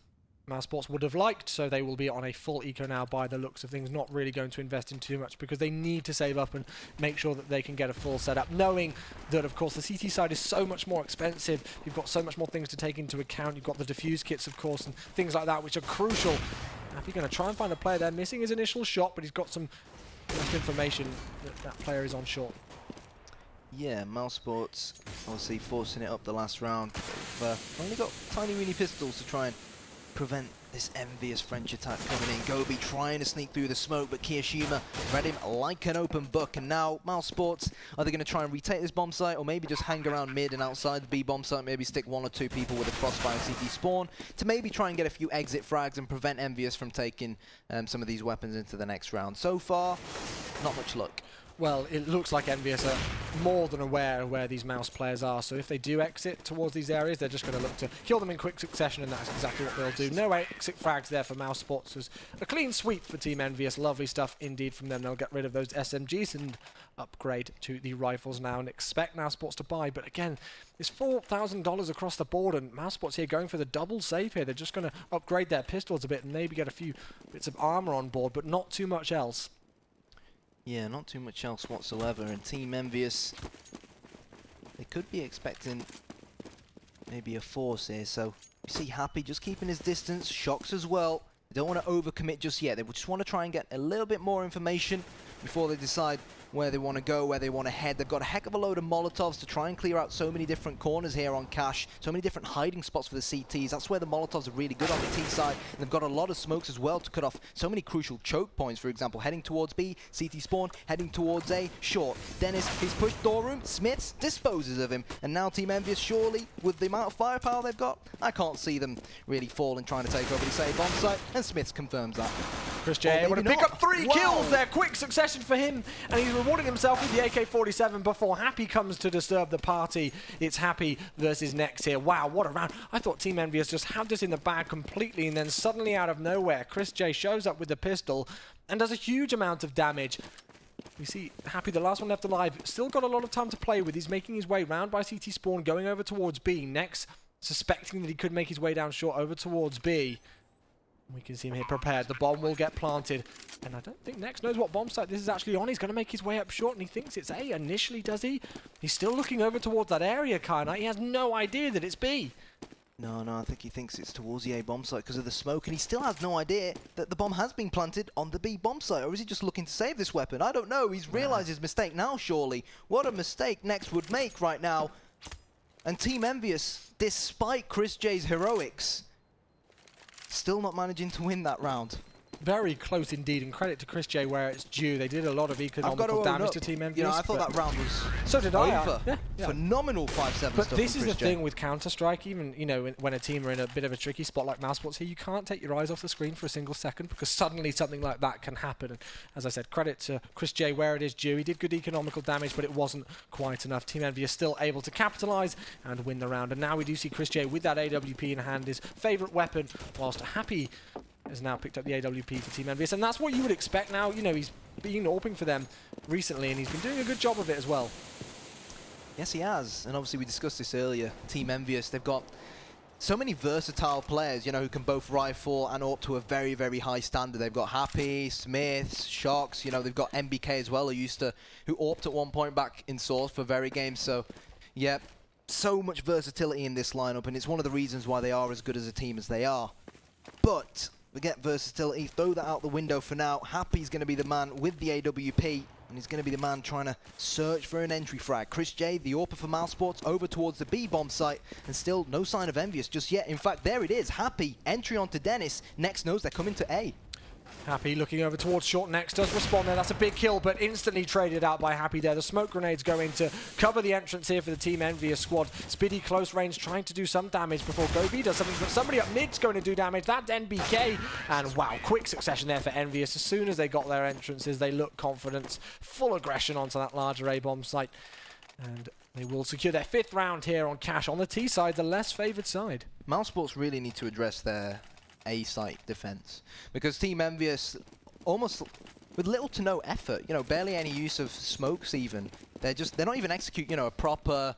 Mousesports would have liked, so they will be on a full eco now by the looks of things, not really going to invest in too much because they need to save up and make sure that they can get a full setup, knowing that, of course, the CT side is so much more expensive. You've got so much more things to take into account. You've got the diffuse kits, of course, and things like that, which are crucial. Now, if you're going to try and find a player there, missing his initial shot, but he's got some information that that player is on short. Yeah, Mousesports obviously forcing it up the last round. They've only got tiny weeny pistols to try and prevent this envious French attack coming in. Gobi trying to sneak through the smoke, but Kiyoshima read him like an open book. And now Mousesports, are they going to try and retake this bomb site, or maybe just hang around mid and outside the B bomb site, maybe stick 1 or 2 people with a crossfire and CT spawn to maybe try and get a few exit frags and prevent Envyus from taking some of these weapons into the next round. So far, not much luck. Well, it looks like Envyus are more than aware of where these Mouse players are, so if they do exit towards these areas, they're just going to look to kill them in quick succession, and that's exactly what they'll do. No exit frags there for Mousesports. There's a clean sweep for Team Envyus. Lovely stuff indeed from them. They'll get rid of those SMGs and upgrade to the rifles now and expect Mousesports to buy. But again, it's $4,000 across the board, and Mousesports here going for the double save here. They're just going to upgrade their pistols a bit and maybe get a few bits of armor on board, but not too much else. Yeah, not too much else whatsoever. And Team Envyus, they could be expecting maybe a force here. So you see Happy just keeping his distance. Shox as well. They don't want to overcommit just yet. They just want to try and get a little bit more information before they decide where they want to go, where they want to head. They've got a heck of a load of Molotovs to try and clear out so many different corners here on Cash, so many different hiding spots for the CTs. That's where the Molotovs are really good on the T side. And they've got a lot of smokes as well to cut off so many crucial choke points. For example, heading towards B, CT spawn, heading towards A, short. Dennis, he's pushed door room, Smiths disposes of him. And now Team Envyus, surely, with the amount of firepower they've got, I can't see them really falling trying to take over the same bomb site, and Smiths confirms that. Chris J able to maybe pick not. up 3 Wow. kills there, quick succession for him, and he's rewarding himself with the AK-47 before Happy comes to disturb the party. It's Happy versus Next here. Wow, what a round. I thought Team Envyus just had this in the bag completely, and then suddenly out of nowhere, Chris J shows up with the pistol and does a huge amount of damage. We see Happy, the last one left alive, still got a lot of time to play with. He's making his way round by CT spawn, going over towards B. Next, suspecting that he could make his way down short over towards B. We can see him here prepared. The bomb will get planted. And I don't think Next knows what bomb site this is actually on. He's going to make his way up short, and he thinks it's A initially, does he? He's still looking over towards that area, Kyanite. He has no idea that it's B. No, I think he thinks it's towards the A bomb site because of the smoke, and he still has no idea that the bomb has been planted on the B bomb site. Or is he just looking to save this weapon? I don't know. He's realised his mistake now, surely. What a mistake Next would make right now. And Team Envyus, despite Chris J's heroics, still not managing to win that round. Very close indeed, and credit to Chris J where it's due. They did a lot of economical damage to Team Envyus. You know, I thought that round was so did over. Yeah. Phenomenal 5-7 But stuff this from is the Chris J. thing with Counter-Strike, even, you know, when a team are in a bit of a tricky spot like Mousesports here, you can't take your eyes off the screen for a single second because suddenly something like that can happen. And as I said, credit to Chris J where it is due. He did good economical damage, but it wasn't quite enough. Team Envy is still able to capitalise and win the round. And now we do see Chris J with that AWP in hand, his favourite weapon, whilst Happy has now picked up the AWP for Team Envyus, and that's what you would expect now. You know, he's been AWPing for them recently, and he's been doing a good job of it as well. Yes, he has. And obviously we discussed this earlier. Team Envyus, they've got so many versatile players, you know, who can both rifle and AWP to a very, very high standard. They've got Happy, Smiths, Shocks, you know, they've got MBK as well, who AWPed at one point back in Source for very games. So, yeah, so much versatility in this lineup, and it's one of the reasons why they are as good as a team as they are. But forget versatility, throw that out the window for now. Happy's going to be the man with the AWP, and he's going to be the man trying to search for an entry frag. Chris J, the AWPer for Mousesports, over towards the B bomb site, and still no sign of Envyus just yet. In fact, there it is. Happy, entry onto Dennis. Next knows they're coming to A. Happy looking over towards short. Next does respond there. That's a big kill, but instantly traded out by Happy there. The smoke grenades go in to cover the entrance here for the Team Envyus squad. Spiddy close range trying to do some damage before Gobi does something, but somebody up mid's going to do damage. That's NBK, and wow, quick succession there for Envyus. As soon as they got their entrances, they look confident, full aggression onto that larger A-bomb site, and they will secure their 5th round here on Cash on the T side, the less favoured side. Mousesports really need to address their A-site defense, because Team Envyus, almost with little to no effort, you know, barely any use of smokes even, they're not even executing, you know, a proper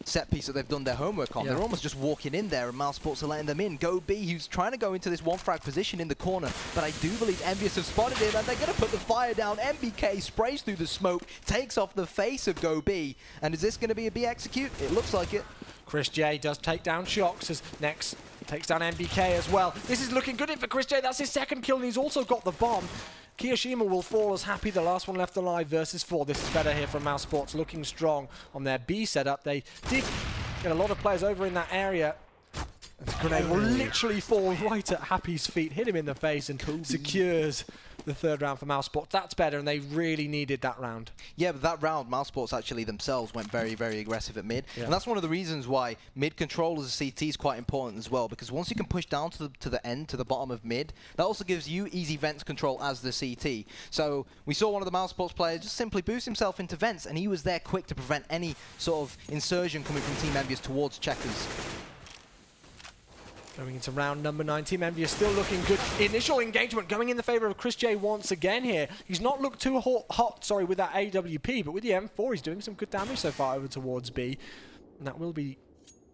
set piece that they've done their homework on. Yeah. They're almost just walking in there, and Mousesports are letting them in. Go B, who's trying to go into this one frag position in the corner, but I do believe Envyus have spotted him, and they're going to put the fire down. MBK sprays through the smoke, takes off the face of Go B, and is this going to be a B execute? It looks like it. Chris J does take down Shocks as Next takes down MBK as well. This is looking good for Chris J. That's his 2nd kill, and he's also got the bomb. Kiyoshima will fall as Happy, the last one left alive, versus 4. This is better here from Mousesports, looking strong on their B setup. They did get a lot of players over in that area. The grenade will literally fall right at Happy's feet, hit him in the face, and secures the 3rd round for Mousesports. That's better, and they really needed that round. Yeah, but that round, Mousesports actually themselves went very, very aggressive at mid. Yeah. And that's one of the reasons why mid control as a CT is quite important as well, because once you can push down to the end, to the bottom of mid, that also gives you easy vents control as the CT. So we saw one of the Mousesports players just simply boost himself into vents, and he was there quick to prevent any sort of insurgent coming from Team Envyus towards Checkers. Going into round number 9, Team Envyus still looking good. Initial engagement going in the favour of Chris J once again here. He's not looked too hot, with that AWP, but with the M4 he's doing some good damage so far over towards B. And that will be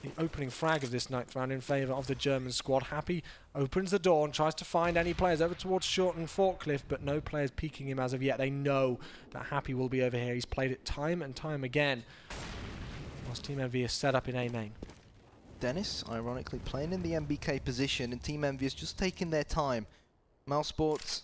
the opening frag of this 9th round in favour of the German squad. Happy opens the door and tries to find any players over towards Short and Forklift, but no players peeking him as of yet. They know that Happy will be over here. He's played it time and time again. Whilst Team Envyus set up in A main. Dennis, ironically, playing in the MBK position, and Team Envyus just taking their time. Mousesports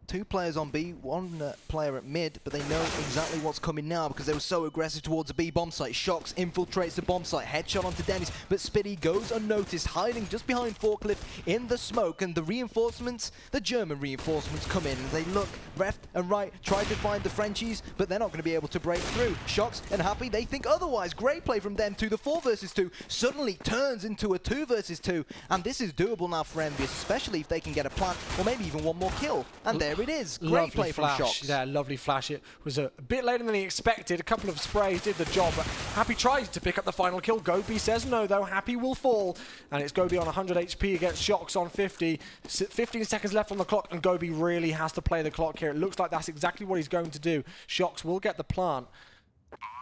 2 players on B, 1 player at mid, but they know exactly what's coming now because they were so aggressive towards the B bomb site. Shox infiltrates the bomb site, headshot onto Dennis, but Spitty goes unnoticed, hiding just behind Forklift in the smoke, and the reinforcements, the German reinforcements come in, and they look left and right, try to find the Frenchies, but they're not going to be able to break through. Shox and Happy, they think otherwise. Great play from them too. The 4 versus 2 suddenly turns into a 2 versus 2, and this is doable now for Envyus, especially if they can get a plant, or maybe even one more kill. And there it is. Great Lovely play flash. from Shox. Yeah, lovely flash. It was a bit later than he expected. A couple of sprays did the job. But Happy tries to pick up the final kill. Gobi says no, though. Happy will fall. And it's Gobi on 100 HP against Shox on 50. 15 seconds left on the clock, and Gobi really has to play the clock here. It looks like that's exactly what he's going to do. Shox will get the plant.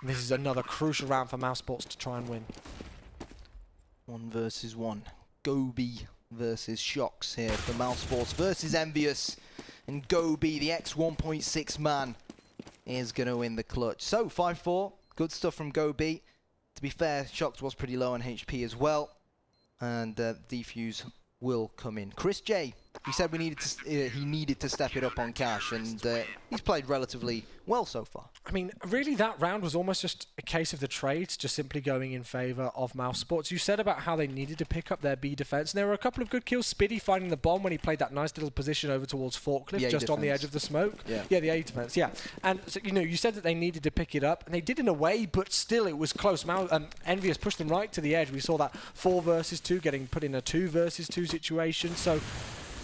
And this is another crucial round for Mousesports to try and win. 1 versus 1. Gobi versus Shox here for Mousesports versus Envyus. And Gobi, the X 1.6 man, is going to win the clutch. So, 5-4. Good stuff from Gobi. To be fair, Shox was pretty low on HP as well. And Defuse will come in. Chris J, he said he needed to step it up on Cash, and he's played relatively well so far. I mean, really, that round was almost just a case of the trades just simply going in favour of Mousesports. You said about how they needed to pick up their B defence, and there were a couple of good kills. Spitty finding the bomb when he played that nice little position over towards Forklift, just on the edge of the smoke. Yeah, the A defence, yeah. And, so, you know, you said that they needed to pick it up, and they did in a way, but still it was close. Envyus pushed them right to the edge. We saw that 4 versus 2 getting put in a 2 versus 2 situation, so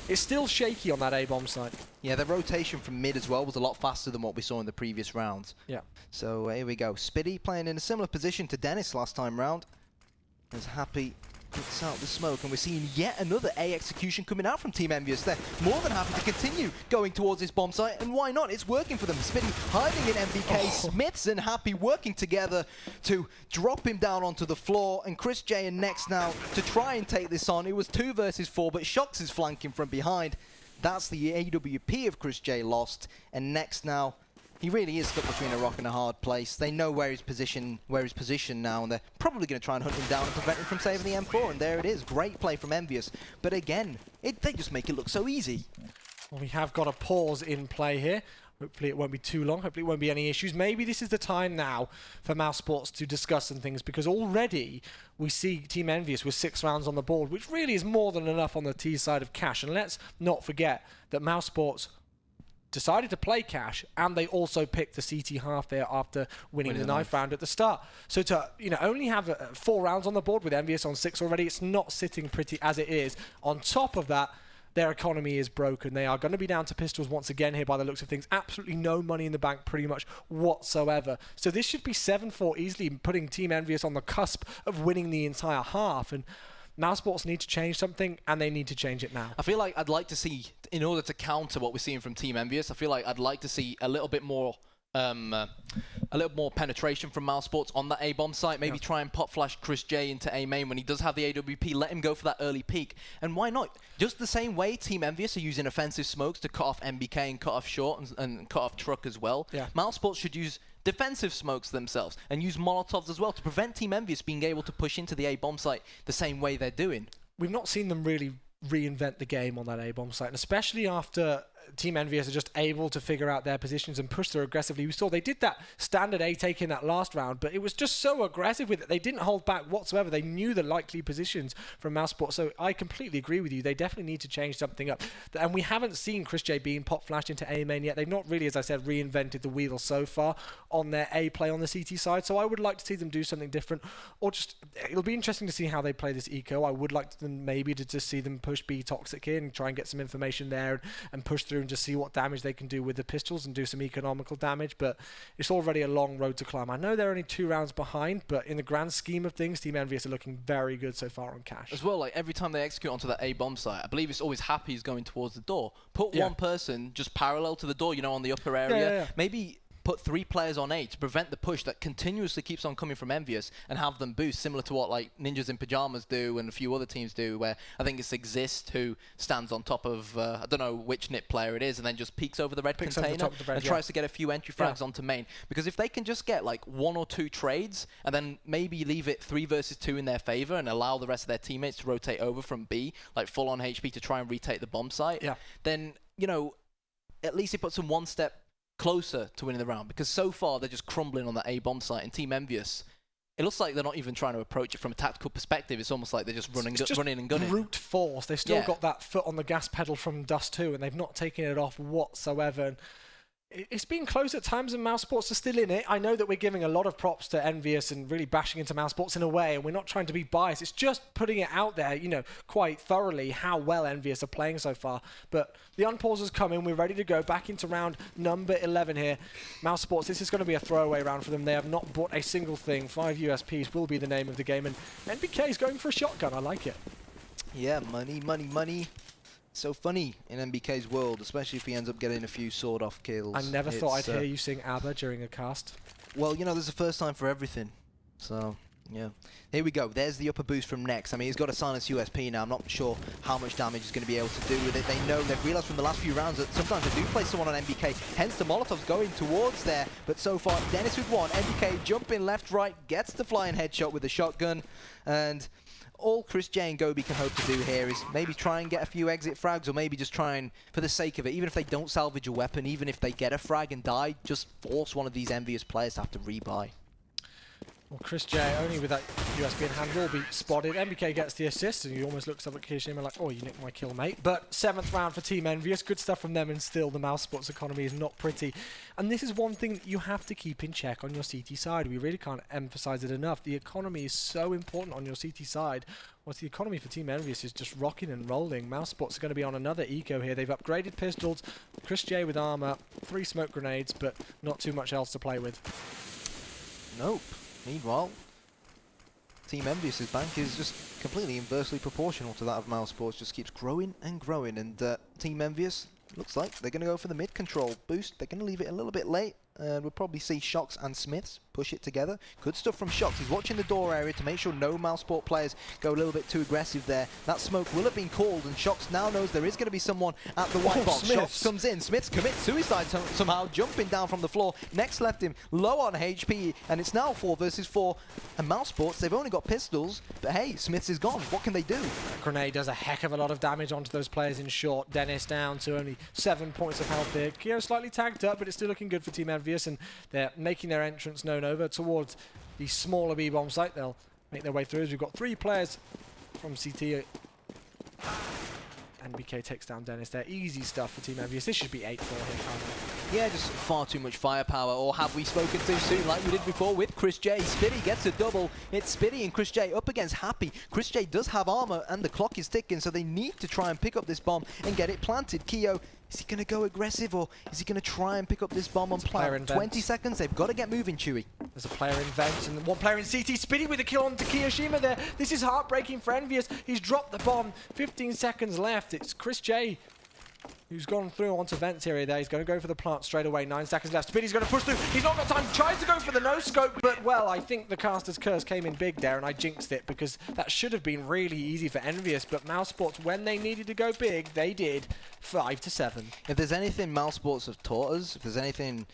it's still shaky on that A-bomb side. Yeah, the rotation from mid as well was a lot faster than what we saw in the previous rounds. Yeah. So here we go. Spitty playing in a similar position to Dennis last time round. As Happy picks out the smoke, and we're seeing yet another A execution coming out from Team Envyus. They're more than happy to continue going towards this bomb site, and why not? It's working for them. Spitty hiding in MVK, Smiths and Happy working together to drop him down onto the floor, and Chris J and Next now to try and take this on. It was 2 versus 4, but Shox is flanking from behind. That's the AWP of Chris J lost, and Next now, he really is stuck between a rock and a hard place. They know where he's positioned now, and they're probably going to try and hunt him down and prevent him from saving the M4. And there it is. Great play from Envyus. But again, they just make it look so easy. Well, we have got a pause in play here. Hopefully it won't be too long. Hopefully it won't be any issues. Maybe this is the time now for Mousesports to discuss some things, because already we see Team Envyus with 6 rounds on the board, which really is more than enough on the T side of Cash. And let's not forget that Mousesports decided to play Cash, and they also picked the CT half there after winning the knife round at the start. So to only have 4 rounds on the board with Envyus on 6 already, it's not sitting pretty as it is. On top of that, their economy is broken. They are going to be down to pistols once again here by the looks of things. Absolutely no money in the bank pretty much whatsoever. So this should be 7-4 easily, putting Team Envyus on the cusp of winning the entire half. And Mousesports need to change something, and they need to change it now. I feel like I'd like to see, in order to counter what we're seeing from Team Envyus, I feel like I'd like to see a little bit more penetration from Mousesports on that A-bomb site. Maybe try and pop flash Chris J into A main when he does have the AWP. Let him go for that early peek. And why not? Just the same way Team Envyus are using offensive smokes to cut off MBK and cut off Short and cut off Truck as well. Yeah. Mousesports should use defensive smokes themselves and use Molotovs as well to prevent Team Envyus being able to push into the A-bomb site the same way they're doing. We've not seen them really reinvent the game on that A-bomb site, and especially after Team Envyus are just able to figure out their positions and push through aggressively. We saw they did that standard A take in that last round, but it was just so aggressive with it. They didn't hold back whatsoever. They knew the likely positions from Mousesports. So I completely agree with you. They definitely need to change something up. And we haven't seen Chris J being pop flashed into A main yet. They've not really, as I said, reinvented the wheel so far on their A play on the CT side. So I would like to see them do something different, or just, it'll be interesting to see how they play this eco. I would like them maybe to just see them push B Toxic here and try and get some information there and push through and just see what damage they can do with the pistols and do some economical damage. But it's already a long road to climb. I know they're only 2 rounds behind, but in the grand scheme of things, Team Envyus are looking very good so far on Cash. As well, like every time they execute onto that A-bomb site, I believe it's always Happy is going towards the door. Put one person just parallel to the door, on the upper area. Maybe put 3 players on A to prevent the push that continuously keeps on coming from Envyus, and have them boost, similar to what like Ninjas in Pajamas do and a few other teams do, where I think it's Exist who stands on top of, I don't know which NIP player it is, and then just peeks over the red container and tries to get a few entry frags onto main. Because if they can just get like 1 or 2 trades, and then maybe leave it 3 versus 2 in their favor and allow the rest of their teammates to rotate over from B, like full on HP to try and retake the bomb site, then, at least it puts them one step closer to winning the round, because so far they're just crumbling on that A bomb site. And Team Envyus, it looks like they're not even trying to approach it from a tactical perspective. It's almost like they're just running and gunning. Brute force. They've still got that foot on the gas pedal from Dust 2, and they've not taken it off whatsoever. And it's been close at times, and Mousesports are still in it. I know that we're giving a lot of props to Envyus and really bashing into Mousesports in a way, and we're not trying to be biased. It's just putting it out there, you know, quite thoroughly how well Envyus are playing so far. But the unpause has come in. We're ready to go back into round number 11 here. Mousesports, this is going to be a throwaway round for them. They have not bought a single thing. 5 USPs will be the name of the game, and NBK is going for a shotgun. I like it. Yeah, money, money, money. So funny in MBK's world, especially if he ends up getting a few sword-off kills. I never thought I'd hear you sing ABBA during a cast. Well, you know, there's a first time for everything. So, yeah. Here we go. There's the upper boost from Nex. I mean, he's got a silence USP now. I'm not sure how much damage he's going to be able to do with it. They know, they've realized from the last few rounds that sometimes they do play someone on MBK. Hence the Molotov's going towards there. But so far, Dennis with one. MBK jumping left, right, gets the flying headshot with the shotgun. And all Chris J and Gobi can hope to do here is maybe try and get a few exit frags, or maybe just try and, for the sake of it, even if they don't salvage a weapon, even if they get a frag and die, just force one of these Envyus players to have to rebuy. Well, Chris J, only with that USB in hand, will be spotted. MBK gets the assist, and he almost looks up at Kirishima like, oh, you nicked my kill, mate. But 7th round for Team Envyus. Good stuff from them, and still the Mousesports economy is not pretty. And this is one thing that you have to keep in check on your CT side. We really can't emphasize it enough. The economy is so important on your CT side. What's the economy for Team Envyus is just rocking and rolling. Mousesports are going to be on another eco here. They've upgraded pistols, Chris J with armor, 3 smoke grenades, but not too much else to play with. Nope. Meanwhile, Team Envyus' bank is just completely inversely proportional to that of Mousesports. Just keeps growing and growing, and Team Envyus looks like they're going to go for the mid control boost. They're going to leave it a little bit late. We'll probably see Shocks and Smiths push it together. Good stuff from Shocks. He's watching the door area to make sure no Mousesport players go a little bit too aggressive there. That smoke will have been called, and Shocks now knows there is going to be someone at the white box. Shocks comes in. Smiths commits suicide somehow, jumping down from the floor. Next left him low on HP, and it's now 4 versus 4. And Mousesports, they've only got pistols, but hey, Smiths is gone. What can they do? That grenade does a heck of a lot of damage onto those players in short. Dennis down to only 7 points of health there. Kyo slightly tagged up, but it's still looking good for Team Envyus, and they're making their entrance known over towards the smaller B-bomb site. They'll make their way through as we've got 3 players from CT. NBK takes down Dennis there. Easy stuff for Team Envyus. This should be 8-4 here, can't it? Yeah, just far too much firepower. Or have we spoken too soon like we did before with Chris J? Spitty gets a double. It's Spitty and Chris J up against Happy. Chris J does have armor and the clock is ticking, so they need to try and pick up this bomb and get it planted. Kyo, is he going to go aggressive, or is he going to try and pick up this bomb on plant? 20 seconds, they've got to get moving, Chewy. There's a player in vent and one player in CT. Spitty with a kill on Kirishima there. This is heartbreaking for Envyus. He's dropped the bomb. 15 seconds left. It's Chris J who's gone through onto vents area there. He's going to go for the plant straight away. 9 seconds left. Spitty's going to push through. He's not got time. Tries to go for the no-scope, but, well, I think the caster's curse came in big there, and I jinxed it because that should have been really easy for Envyus, but Mousesports, when they needed to go big, they did. 5-7. If there's anything Mousesports have taught us, if there's anything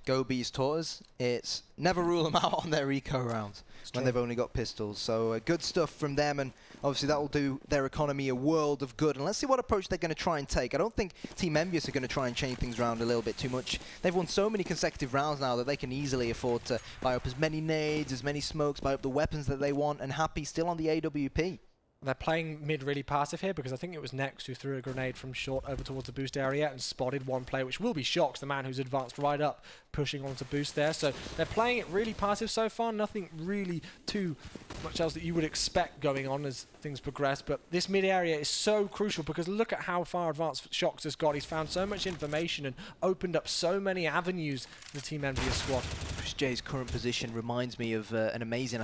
Gobi's taught us, it's never rule them out on their eco rounds when they've only got pistols. So good stuff from them, and obviously that will do their economy a world of good. And let's see what approach they're going to try and take. I don't think Team Envyus are going to try and change things around a little bit too much. They've won so many consecutive rounds now that they can easily afford to buy up as many nades, as many smokes, buy up the weapons that they want, and Happy still on the AWP. They're playing mid really passive here because I think it was Nex who threw a grenade from short over towards the boost area and spotted one player, which will be Shocks, the man who's advanced right up, pushing onto boost there. So they're playing it really passive so far. Nothing really too much else that you would expect going on as things progress. But this mid area is so crucial because look at how far advanced Shocks has got. He's found so much information and opened up so many avenues for the Team Envyus squad. Chris J's current position reminds me of I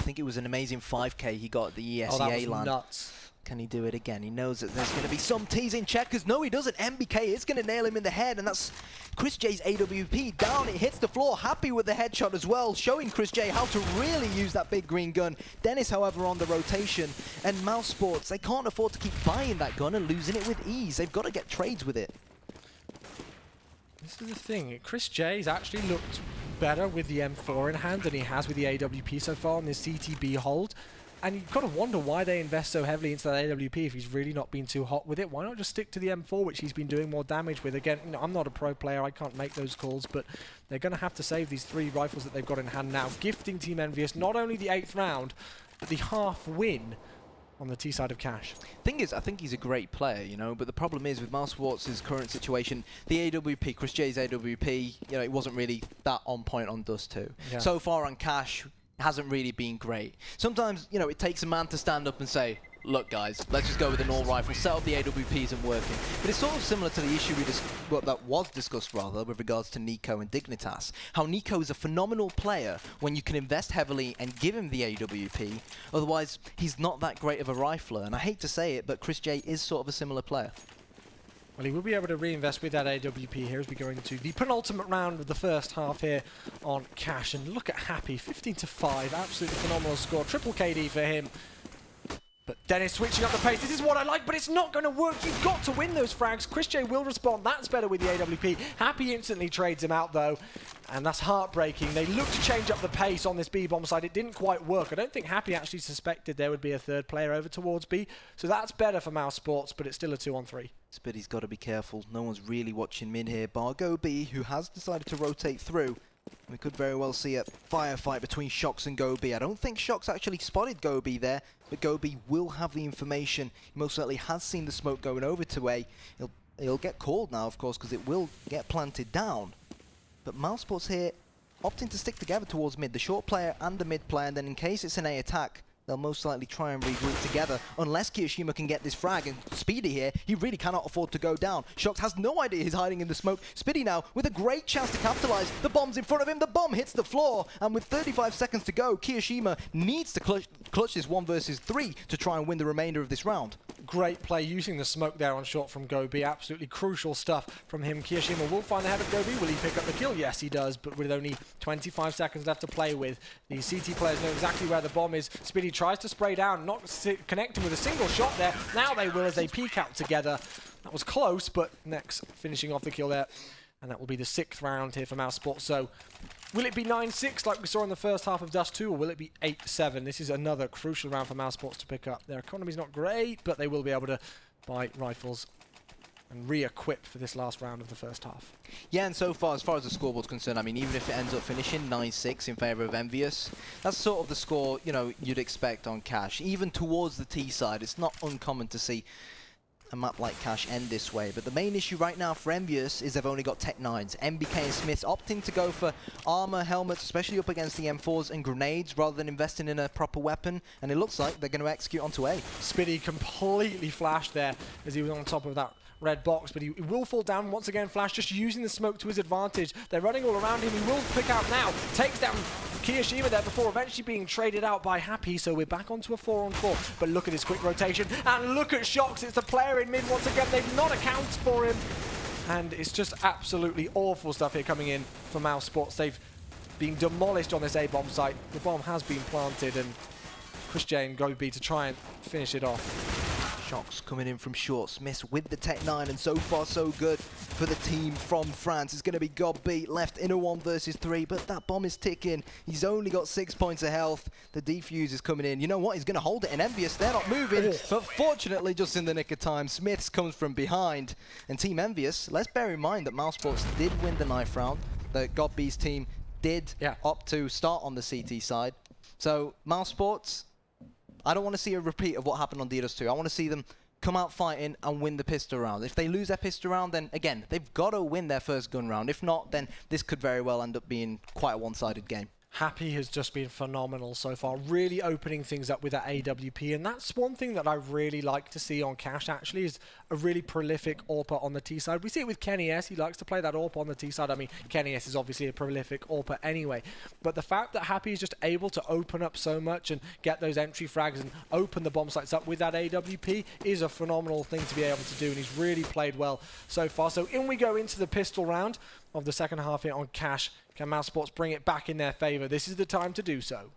think it was an amazing 5k he got at the ESEA that was land. Nuts. Can he do it again? He knows that there's going to be some teasing checkers. No, he doesn't. MBK is going to nail him in the head, and that's Chris J's AWP down. It hits the floor. Happy with the headshot as well, showing Chris J how to really use that big green gun. Dennis, however, on the rotation, and Mousesports, they can't afford to keep buying that gun and losing it with ease. They've got to get trades with it. This is the thing. Chris J's actually looked better with the M4 in hand than he has with the AWP so far on this CTB hold. And you've got to wonder why they invest so heavily into that AWP if he's really not been too hot with it. Why not just stick to the M4, which he's been doing more damage with? Again, I'm not a pro player, I can't make those calls, but they're going to have to save these 3 rifles that they've got in hand now, gifting Team Envyus not only the 8th round, but the half win on the T side of Cash. Thing is, I think he's a great player, you know, but the problem is with Mousesports' current situation, the AWP, Chris J's AWP, you know, it wasn't really that on point on Dust 2. Yeah. So far on Cash, hasn't really been great. Sometimes, you know, it takes a man to stand up and say, look guys, let's just go with an all rifle, set up the AWP isn't working. But it's sort of similar to the issue that was discussed rather with regards to Nico and Dignitas. How Nico is a phenomenal player when you can invest heavily and give him the AWP, otherwise he's not that great of a rifler. And I hate to say it, but Chris J is sort of a similar player. Well, he will be able to reinvest with that AWP here as we go into the penultimate round of the first half here on Cash. And look at Happy, 15-5, absolutely phenomenal score. Triple KD for him. But Dennis switching up the pace. This is what I like, but it's not going to work. You've got to win those frags. Chris J will respond. That's better with the AWP. Happy instantly trades him out, though. And that's heartbreaking. They looked to change up the pace on this B-bomb side. It didn't quite work. I don't think Happy actually suspected there would be a 3rd player over towards B. So that's better for Mousesports, but it's still a 2-on-3. Spitty's got to be careful. No one's really watching mid here. Bar Go B, who has decided to rotate through. We could very well see a firefight between Shox and Go B. I don't think Shox actually spotted Go B there, but Go B will have the information. He most certainly has seen the smoke going over to A. He'll get called now, of course, because it will get planted down. But Mousesports here opting to stick together towards mid, the short player and the mid player, and then in case it's an A attack, they'll most likely try and regroup together, unless Kiyoshima can get this frag. And Speedy here, he really cannot afford to go down. Shox has no idea he's hiding in the smoke. Spitty now with a great chance to capitalize. The bomb's in front of him, the bomb hits the floor, and with 35 seconds to go, Kiyoshima needs to clutch this 1 versus 3 to try and win the remainder of this round. Great play using the smoke there on shot from Gobi. Absolutely crucial stuff from him. Kiyoshima will find the head of Gobi. Will he pick up the kill? Yes, he does, but with only 25 seconds left to play with. The CT players know exactly where the bomb is. Speedy tries to spray down, not connecting with a single shot there. Now they will as they peek out together. That was close, but Nex finishing off the kill there. And that will be the 6th round here for Mousesports. So will it be 9-6 like we saw in the first half of Dust 2, or will it be 8-7? This is another crucial round for Mousesports to pick up. Their economy's not great, but they will be able to buy rifles and re-equip for this last round of the first half. Yeah, and so far, as far as the scoreboard's concerned, I mean, even if it ends up finishing 9-6 in favour of Envyus, that's sort of the score, you know, you'd expect on Cash. Even towards the T side, it's not uncommon to see a map like Cash end this way. But the main issue right now for Envyus is they've only got Tech 9s. MBK and Smiths opting to go for armor, helmets, especially up against the M4s and grenades, rather than investing in a proper weapon. And it looks like they're going to execute onto A. Spitty completely flashed there as he was on top of that red box, but he will fall down once again. Flash just using the smoke to his advantage. They're running all around him. He will pick out now. Takes down Kiyoshima there before eventually being traded out by Happy, so we're back onto a 4-on-4. But look at his quick rotation, and look at Shox. It's the player in mid once again. They've not accounted for him, and it's just absolutely awful stuff here coming in for Mousesports. They've been demolished on this A-bomb site. The bomb has been planted, and Chris J and Gobi to try and finish it off. Shox coming in from short. Smiths with the Tech 9, and so far so good for the team from France. It's going to be Gobi left in a 1 versus 3, but that bomb is ticking. He's only got 6 points of health. The defuse is coming in. You know what? He's going to hold it in Envyus. They're not moving, but fortunately, just in the nick of time, Smiths comes from behind. And Team Envyus, let's bear in mind that Mousesports did win the 9th round. That Gobi's team did opt to start on the CT side. So Mousesports, I don't want to see a repeat of what happened on Dust 2. I want to see them come out fighting and win the pistol round. If they lose their pistol round, then again, they've got to win their first gun round. If not, then this could very well end up being quite a one-sided game. Happy has just been phenomenal so far, really opening things up with that AWP, and that's one thing that I really like to see on Cash, actually, is a really prolific AWPer on the T side. We see it with Kenny S. He likes to play that AWP on the T side. I mean, Kenny S is obviously a prolific AWPer anyway, but the fact that Happy is just able to open up so much and get those entry frags and open the bomb sites up with that AWP is a phenomenal thing to be able to do, and he's really played well so far. So in we go into the pistol round of the second half here on Cash. Can Mousesports bring it back in their favour? This is the time to do so.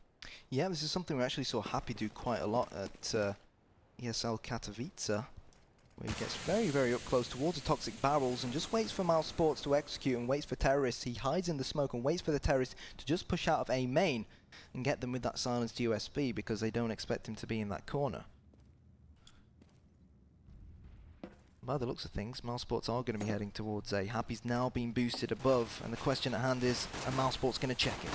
Yeah, this is something we actually saw Happy do quite a lot at ESL Katowice, where he gets very, very up close towards the toxic barrels and just waits for Mousesports to execute and waits for terrorists. He hides in the smoke and waits for the terrorists to just push out of A main. and get them with that silenced USB because they don't expect him to be in that corner. By the looks of things, Mousesports are going to be heading towards A. Happy's now been boosted above, and the question at hand is, are Mousesports going to check it?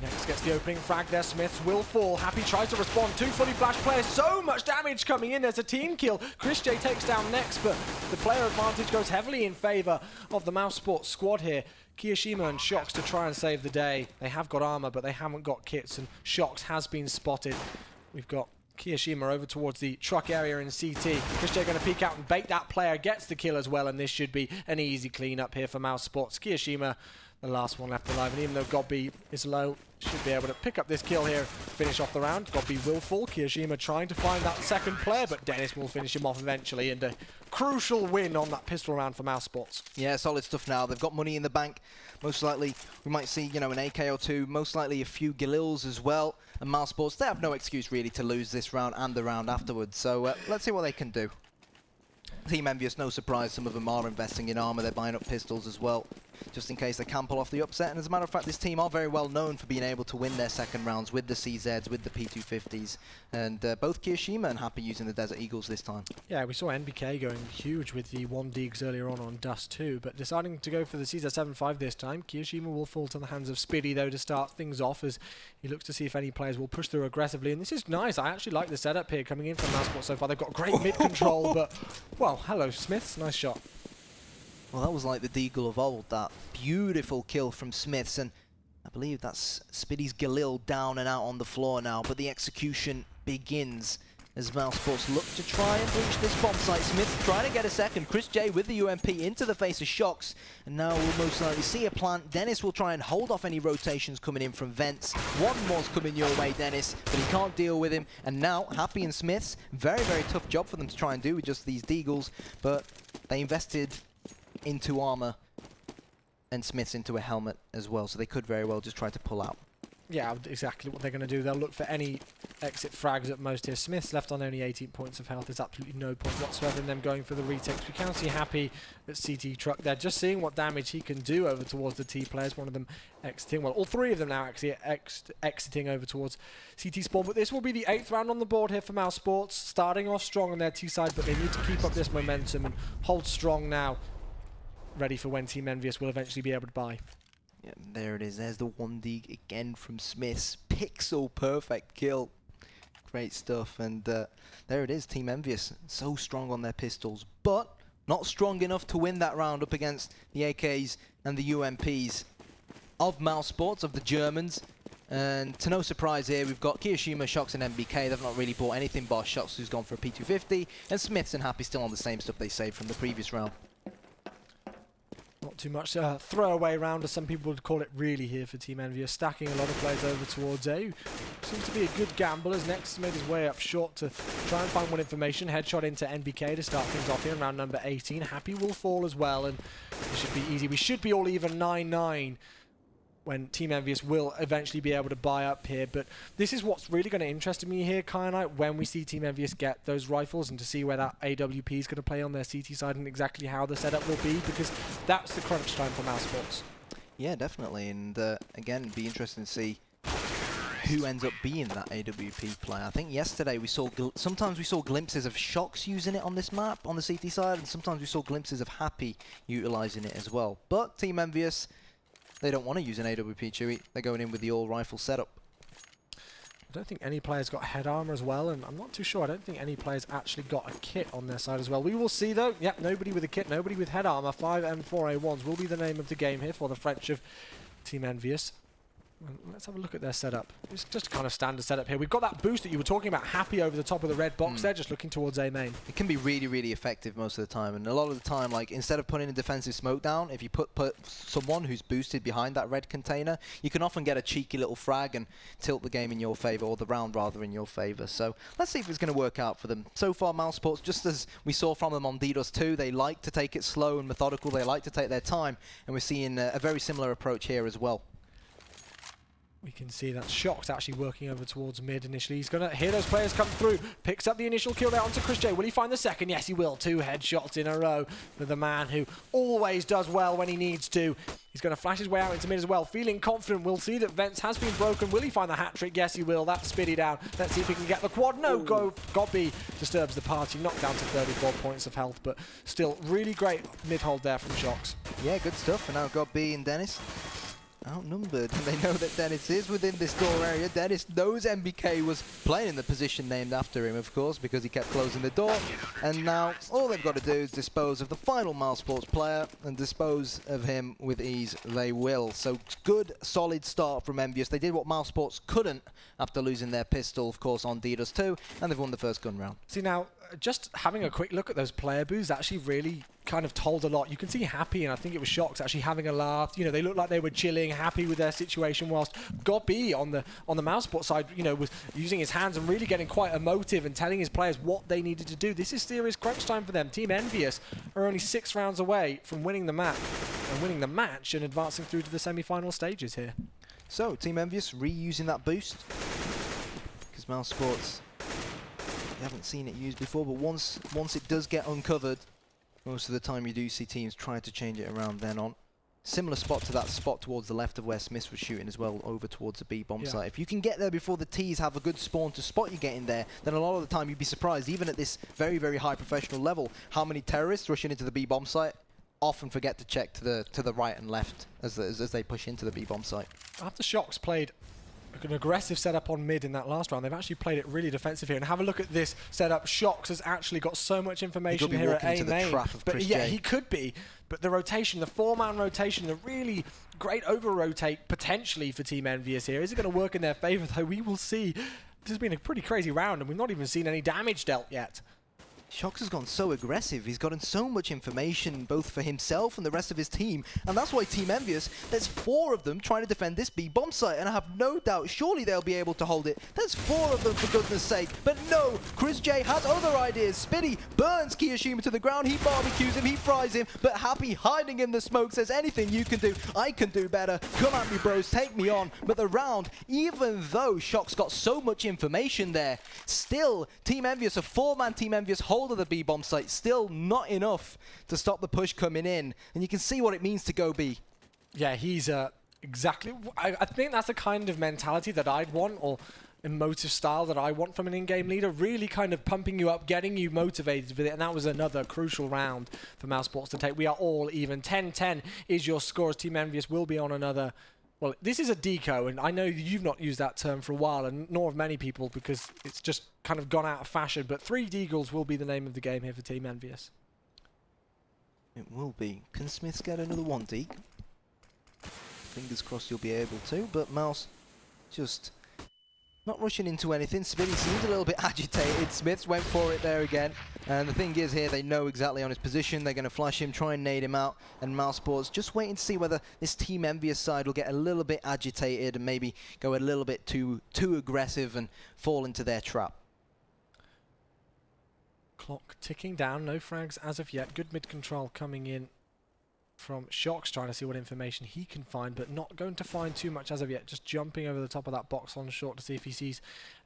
Next gets the opening frag there. Smiths will fall. Happy tries to respond. 2 fully flash players. So much damage coming in. There's a team kill. Chris J takes down Next, but the player advantage goes heavily in favor of the Mousesports squad here. Kiyoshima and Shox to try and save the day. They have got armor, but they haven't got kits, and Shox has been spotted. We've got Kiyoshima over towards the truck area in CT. Chris J going to peek out and bait that player. Gets the kill as well, and this should be an easy clean up here for Mousesports. Kiyoshima, the last one left alive, and even though Godby is low, should be able to pick up this kill here, finish off the round. Godby will fall. Kiyoshima trying to find that second player, but Dennis will finish him off eventually, and a crucial win on that pistol round for Mousesports. Yeah, solid stuff now. They've got money in the bank. Most likely, we might see, you know, an AK or two. Most likely a few Galils as well. And Mousesports, they have no excuse really to lose this round and the round afterwards. So let's see what they can do. Team Envyus, no surprise, some of them are investing in armor. They're buying up pistols as well, just in case they can pull off the upset. And as a matter of fact, this team are very well known for being able to win their second rounds with the CZs, with the P250s. And both Kiyoshima and Happy using the Desert Eagles this time. Yeah, we saw NBK going huge with the 1Deegs earlier on Dust 2, but deciding to go for the CZ75 this time. Kiyoshima will fall to the hands of Spiddy, though, to start things off, as he looks to see if any players will push through aggressively. And this is nice. I actually like the setup here coming in from Mousesports so far. They've got great mid-control, but, well, hello, Smiths. Nice shot. Well, that was like the Deagle of old, that beautiful kill from Smiths, and I believe that's Spiddy's Galil down and out on the floor now, but the execution begins as Mousesports look to try and breach this bomb site. Smith trying to get a second. Chris J with the UMP into the face of Shox, and now we'll most likely see a plant. Dennis will try and hold off any rotations coming in from vents. One more's coming your way, Dennis, but he can't deal with him, and now Happy and Smiths, very, very tough job for them to try and do with just these Deagles, but they invested into armor and Smiths into a helmet as well, so they could very well just try to pull out. Yeah, exactly what they're going to do. They'll look for any exit frags at most here. Smith's left on only 18 points of health. There's absolutely no point whatsoever in them going for the retakes. We can see Happy at CT truck there, just seeing what damage he can do over towards the T players. One of them exiting, well, all three of them now actually exiting over towards CT spawn. But this will be the 8th round on the board here for Mousesports, starting off strong on their T side, but they need to keep up this momentum and hold strong now, ready for when Team Envyus will eventually be able to buy. Yeah, there it is. There's the 1D again from Smiths. Pixel perfect kill. Great stuff. And there it is. Team Envyus. So strong on their pistols, but not strong enough to win that round up against the AKs and the UMPs of Mousesports, of the Germans. And to no surprise here, we've got Kiyoshima, Shox, and MBK. They've not really bought anything, bar Shox, who's gone for a P250. And Smiths and Happy still on the same stuff they saved from the previous round. Not too much throwaway round, as some people would call it, really, here for Team Envyus. Stacking a lot of players over towards A. Seems to be a good gamble, as Next made his way up short to try and find one information. Headshot into NBK to start things off here in round number 18. Happy will fall as well, and it should be easy. We should be all even 9-9 when Team Envyus will eventually be able to buy up here. But this is what's really going to interest me here, Kyanite, when we see Team Envyus get those rifles, and to see where that AWP is going to play on their CT side and exactly how the setup will be, because that's the crunch time for Mousesports. Yeah, definitely. And again, it'd be interesting to see who ends up being that AWP player. I think yesterday we saw, sometimes we saw glimpses of Shox using it on this map, on the CT side, and sometimes we saw glimpses of Happy utilising it as well. But Team Envyus, they don't want to use an AWP, Chewy. They're going in with the all-rifle setup. I don't think any players got head armor as well, and I'm not too sure. I don't think any players actually got a kit on their side as well. We will see, though. Yep, nobody with a kit, nobody with head armor. 5 M4A1s will be the name of the game here for the French of Team Envyus. Let's have a look at their setup. It's just a kind of standard setup here. We've got that boost that you were talking about, Happy over the top of the red box there, just looking towards A main. It can be really, really effective most of the time. And a lot of the time, like, instead of putting a defensive smoke down, if you put someone who's boosted behind that red container, you can often get a cheeky little frag and tilt the game in your favor, or the round rather in your favor. So let's see if it's going to work out for them. So far, Mousesports, just as we saw from them on DDoS 2, they like to take it slow and methodical. They like to take their time. And we're seeing a very similar approach here as well. We can see that Shox actually working over towards mid initially. He's going to hear those players come through. Picks up the initial kill there onto Chris J. Will he find the second? Yes, he will. 2 headshots in a row for the man who always does well when he needs to. He's going to flash his way out into mid as well. Feeling confident. We'll see that Vents has been broken. Will he find the hat trick? Yes, he will. That's Spitty down. Let's see if he can get the quad. No, Gobby disturbs the party. Knocked down to 34 points of health, but still really great mid-hold there from Shox. Yeah, good stuff. And now Gobby and Dennis outnumbered, and they know that Dennis is within this door area. Dennis knows MBK was playing in the position named after him, of course, because he kept closing the door. And now all they've got to do is dispose of the final Mousesports player, and dispose of him with ease they will. So good, solid start from Envyus. They did what Mousesports couldn't after losing their pistol, of course, on DDoS 2, and they've won the first gun round. See, now, just having a quick look at those player booths actually really kind of told a lot. You can see Happy, and I think it was Shox, actually having a laugh. You know, they looked like they were chilling, happy with their situation, whilst Gobby on the Mousesport side, you know, was using his hands and really getting quite emotive and telling his players what they needed to do. This is serious crunch time for them. Team Envyus are only 6 rounds away from winning the map and winning the match and advancing through to the semi-final stages here. So, Team Envyus reusing that boost, because Mousesports, you haven't seen it used before, but once it does get uncovered, most of the time you do see teams trying to change it around then on. Similar spot to that spot towards the left of where Smith was shooting as well, over towards the B bomb site. If you can get there before the T's have a good spawn to spot you getting there, then a lot of the time you'd be surprised, even at this very, very high professional level, how many terrorists rushing into the B bomb site often forget to check to the right and left as they push into the B bomb site. After Shox played an aggressive setup on mid in that last round, they've actually played it really defensive here. And have a look at this setup. Shox has actually got so much information here at A main. But yeah, he could be. But the rotation, the 4-man rotation, the really great over-rotate potentially for Team Envyus here. Is it going to work in their favor, though? We will see. This has been a pretty crazy round, and we've not even seen any damage dealt yet. Shox has gone so aggressive. He's gotten so much information, both for himself and the rest of his team. And that's why Team Envyus, there's 4 of them trying to defend this B bomb site. And I have no doubt, surely they'll be able to hold it. There's 4 of them, for goodness sake. But no, Chris J has other ideas. Spitty burns Kiyoshima to the ground. He barbecues him, he fries him. But Happy, hiding in the smoke, says, anything you can do, I can do better. Come at me, bros, take me on. But the round, even though Shox got so much information there, still, Team Envyus, a 4-man Team Envyus hold of the B bomb site, still not enough to stop the push coming in, and you can see what it means to go B. Yeah, he's exactly. I think that's the kind of mentality that I'd want, or emotive style that I want from an in-game leader, really kind of pumping you up, getting you motivated with it, and that was another crucial round for Mousesports to take. We are all even. 10-10 is your score, as Team Envyus will be on another. Well, this is a deco, and I know you've not used that term for a while, and nor have many people, because it's just kind of gone out of fashion, but 3 Deagles will be the name of the game here for Team Envyus. It will be. Can Smiths get another 1 Deag? Fingers crossed you'll be able to, but Mouse just not rushing into anything. Spitty seems a little bit agitated. Smiths went for it there again. And the thing is here, they know exactly on his position. They're going to flash him, try and nade him out. And Mousesports just waiting to see whether this Team Envyus side will get a little bit agitated and maybe go a little bit too aggressive and fall into their trap. Clock ticking down, no frags as of yet. Good mid-control coming in from Shox, trying to see what information he can find, but not going to find too much as of yet. Just jumping over the top of that box on short to see if he sees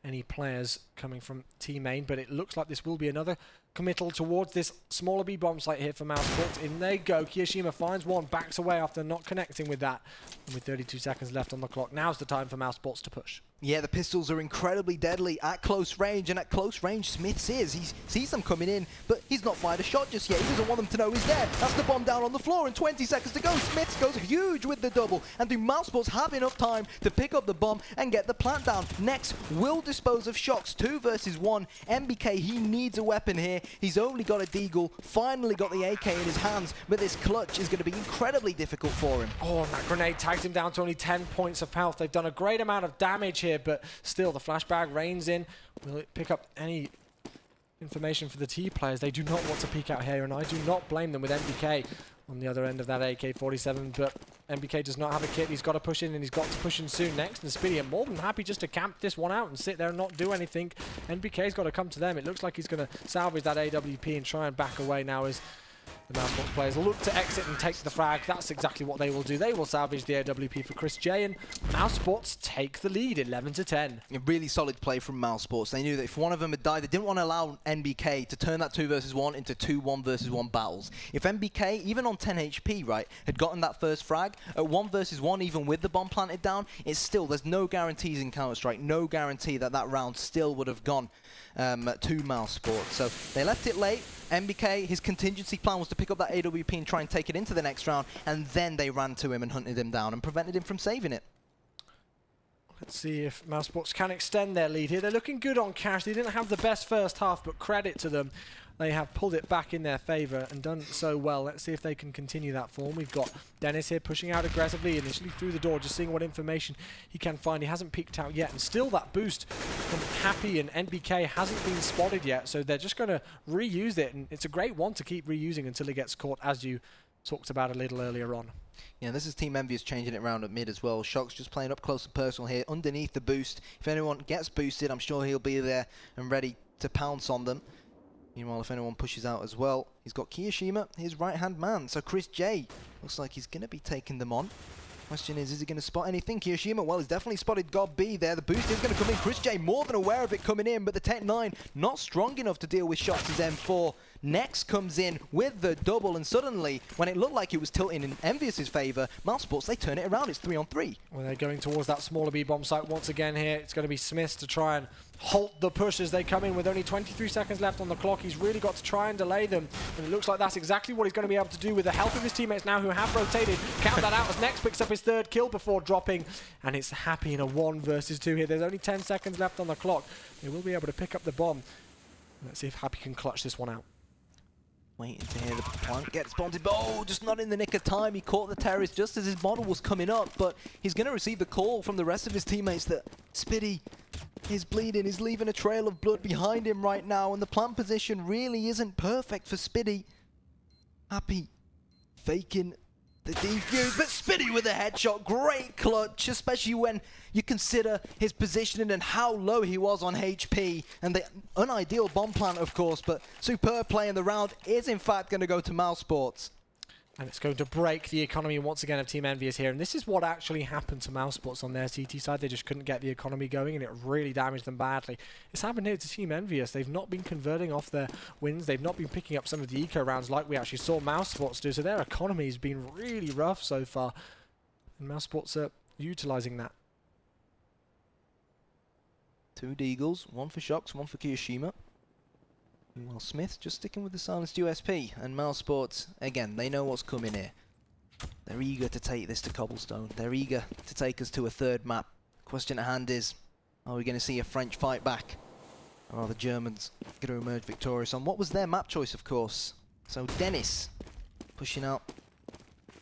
any players coming from Team Main, but it looks like this will be another committal towards this smaller B bomb site here for Mousesports. In they go. Kiyoshima finds one, backs away after not connecting with that. And with 32 seconds left on the clock, now's the time for Mousesports to push. Yeah, the pistols are incredibly deadly at close range, and at close range, Smiths is. He sees them coming in, but he's not fired a shot just yet. He doesn't want them to know he's there. That's the bomb down on the floor, and 20 seconds to go. Smiths goes huge with the double, and do Mousesports have enough time to pick up the bomb and get the plant down? Next will dispose of Shox. 2 versus 1. MBK, he needs a weapon here. He's only got a Deagle, finally got the AK in his hands, but this clutch is going to be incredibly difficult for him. Oh, and that grenade tags him down to only 10 points of health. They've done a great amount of damage here, but still the flashbang rains in. Will it pick up any information for the T players? They do not want to peek out here, and I do not blame them with MBK on the other end of that AK-47, but MBK does not have a kit. He's got to push in, and he's got to push in soon next. And Spitty are more than happy just to camp this one out and sit there and not do anything. MBK's got to come to them. It looks like he's going to salvage that AWP and try and back away now as The Mousesports players look to exit and take the frag. That's exactly what they will do. They will salvage the AWP for Chris J, and Mousesports take the lead 11-10. A really solid play from Mousesports. They knew that if one of them had died, they didn't want to allow NBK to turn that 2 versus 1 into 2 1 versus 1 battles. If NBK, even on 10 HP, right, had gotten that first frag, at 1 versus 1, even with the bomb planted down, it's still, there's no guarantees in Counter-Strike, no guarantee that that round still would have gone to Mousesports. So they left it late. NBK, his contingency plan was to pick up that AWP and try and take it into the next round, and then they ran to him and hunted him down and prevented him from saving it. Let's see if Mousesports can extend their lead here. They're looking good on cash. They didn't have the best first half, but credit to them. They have pulled it back in their favour and done so well. Let's see if they can continue that form. We've got Dennis here pushing out aggressively, initially through the door, just seeing what information he can find. He hasn't peeked out yet, and still that boost from Happy and NBK hasn't been spotted yet, so they're just going to reuse it, and it's a great one to keep reusing until it gets caught, as you talked about a little earlier on. Yeah, this is Team Envyus changing it around at mid as well. Shock's just playing up close and personal here, underneath the boost. If anyone gets boosted, I'm sure he'll be there and ready to pounce on them. Meanwhile, if anyone pushes out as well, he's got Kiyoshima, his right-hand man. So Chris J looks like he's going to be taking them on. Question is he going to spot anything? Kiyoshima, well, he's definitely spotted God B there. The boost is going to come in. Chris J more than aware of it coming in, but the Tech 9 not strong enough to deal with Shox' M4. Next comes in with the double, and suddenly, when it looked like it was tilting in Envyus' favour, Mousesports, they turn it around. It's 3-on-3. Well, they're going towards that smaller B-bomb site once again here. It's going to be Smiths to try and halt the push as they come in with only 23 seconds left on the clock. He's really got to try and delay them, and it looks like that's exactly what he's going to be able to do with the help of his teammates now who have rotated. Count that out as Next picks up his 3rd kill before dropping, and it's Happy in a 1 versus 2 here. There's only 10 seconds left on the clock. They will be able to pick up the bomb. Let's see if Happy can clutch this one out. Waiting to hear the plant get spotted, but oh, just not in the nick of time. He caught the terrorist just as his model was coming up, but he's going to receive the call from the rest of his teammates that Spitty is bleeding. He's leaving a trail of blood behind him right now, and the plant position really isn't perfect for Spitty. Happy faking the defuse, but Spitty with a headshot. Great clutch, especially when you consider his positioning and how low he was on HP, and the unideal bomb plant, of course, but superb play in the round is in fact going to go to Mousesports. And it's going to break the economy once again of Team Envyus here. And this is what actually happened to Mousesports on their CT side. They just couldn't get the economy going, and it really damaged them badly. It's happened here to Team Envyus. They've not been converting off their wins. They've not been picking up some of the eco rounds like we actually saw Mousesports do. So their economy has been really rough so far. And Mousesports are utilising that. 2 Deagles, 1 for Shox, 1 for Kiyoshima. Meanwhile, Smith just sticking with the silenced USP, and Mousesports, again, they know what's coming here. They're eager to take this to Cobblestone. They're eager to take us to a 3rd map. Question at hand is, are we going to see a French fight back? Or are the Germans going to emerge victorious on what was their map choice, of course? So Dennis pushing out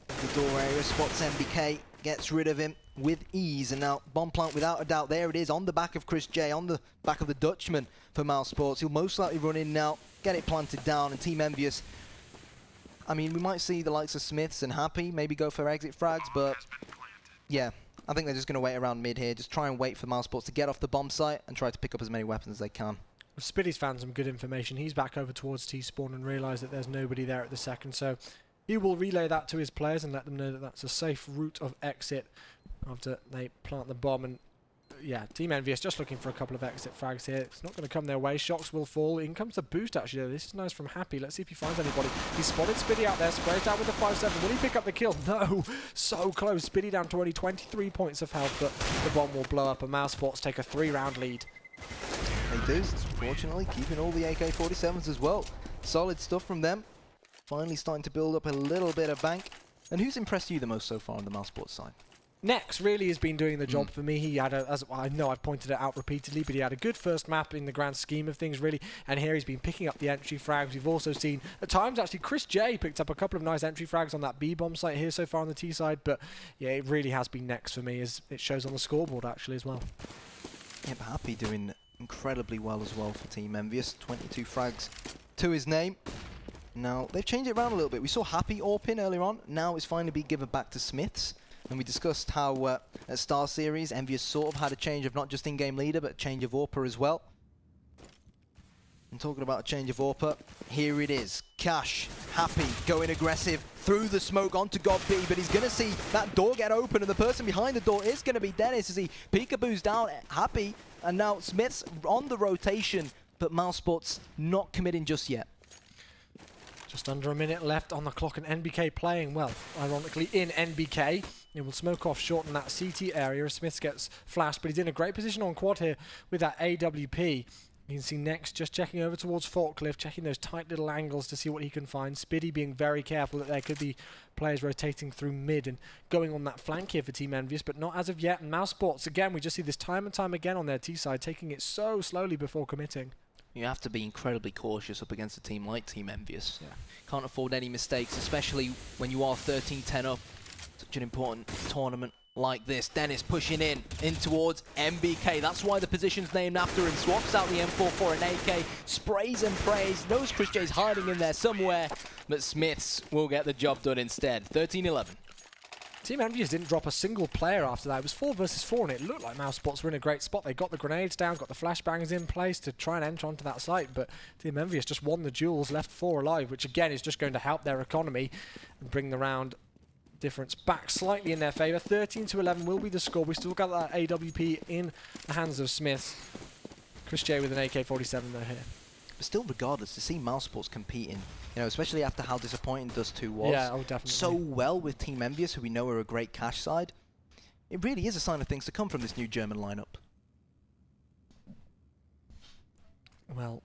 the door area, spots MBK, gets rid of him with ease, and now bomb plant without a doubt. There it is on the back of Chris J, on the back of the Dutchman for Mousesports. He'll most likely run in now, get it planted down, and Team Envyus, I mean, we might see the likes of Smiths and Happy maybe go for exit frags, but yeah, I think they're just going to wait around mid here, just try and wait for Mousesports to get off the bomb site and try to pick up as many weapons as they can. Spitty's found some good information. He's back over towards T-spawn and realised that there's nobody there at the second, so he will relay that to his players and let them know that that's a safe route of exit after they plant the bomb. And yeah, Team Envyus just looking for a couple of exit frags here. It's not going to come their way. Shox will fall. In comes the boost, actually, though. This is nice from Happy. Let's see if he finds anybody. He spotted Spitty out there, sprays out with the 5-7. Will he pick up the kill? No. So close. Spitty down to only 23 points of health, but the bomb will blow up, and Mousesports take a 3-round lead. They do, fortunately, keeping all the AK-47s as well. Solid stuff from them. Finally starting to build up a little bit of bank. And who's impressed you the most so far on the Mousesports side? Nex really has been doing the job for me. He had as I know I've pointed it out repeatedly, but he had a good first map in the grand scheme of things, really. And here he's been picking up the entry frags. We've also seen, at times, actually, Chris J picked up a couple of nice entry frags on that B-bomb site here so far on the T side. But yeah, it really has been Nex for me, as it shows on the scoreboard, actually, as well. Yeah, but Happy doing incredibly well as well for Team Envyus. 22 frags to his name. Now, they've changed it around a little bit. We saw Happy AWP earlier on. Now it's finally been given back to Smiths. And we discussed how at Star Series, Envyus sort of had a change of not just in-game leader, but a change of AWPer as well. And talking about a change of AWPer, here it is. Cash Happy going aggressive through the smoke onto God B, but he's going to see that door get open, and the person behind the door is going to be Dennis as he peekaboos down. Happy, and now Smith's on the rotation, but Mousesports not committing just yet. Just under a minute left on the clock, and NBK playing well, ironically, in NBK. He will smoke off short in that CT area as Smith gets flashed, but he's in a great position on quad here with that AWP. You can see Next just checking over towards Forklift, checking those tight little angles to see what he can find. Spiddy being very careful that there could be players rotating through mid and going on that flank here for Team Envyus, but not as of yet. And Mousesports, again, we just see this time and time again on their T side, taking it so slowly before committing. You have to be incredibly cautious up against a team like Team Envyus. Yeah. Can't afford any mistakes, especially when you are 13-10 up. Such an important tournament like this. Dennis pushing in towards MBK. That's why the position's named after him. Swaps out the M4 for an AK. Sprays and prays. Knows Chris J's hiding in there somewhere. But Smiths will get the job done instead. 13-11. Team Envyus didn't drop a single player after that. It was 4 versus 4, and it looked like Mousesports were in a great spot. They got the grenades down, got the flashbangs in place to try and enter onto that site, but Team Envyus just won the duels, left 4 alive, which again is just going to help their economy and bring the round difference back slightly in their favour. 13-11 will be the score. We still got that AWP in the hands of Smiths. Chris J with an AK-47 though here. But still, regardless, to see Mousesports competing, you know, especially after how disappointing Dust 2 was, yeah, oh, definitely. So well with Team Envyus, who we know are a great cash side, it really is a sign of things to come from this new German lineup. Well,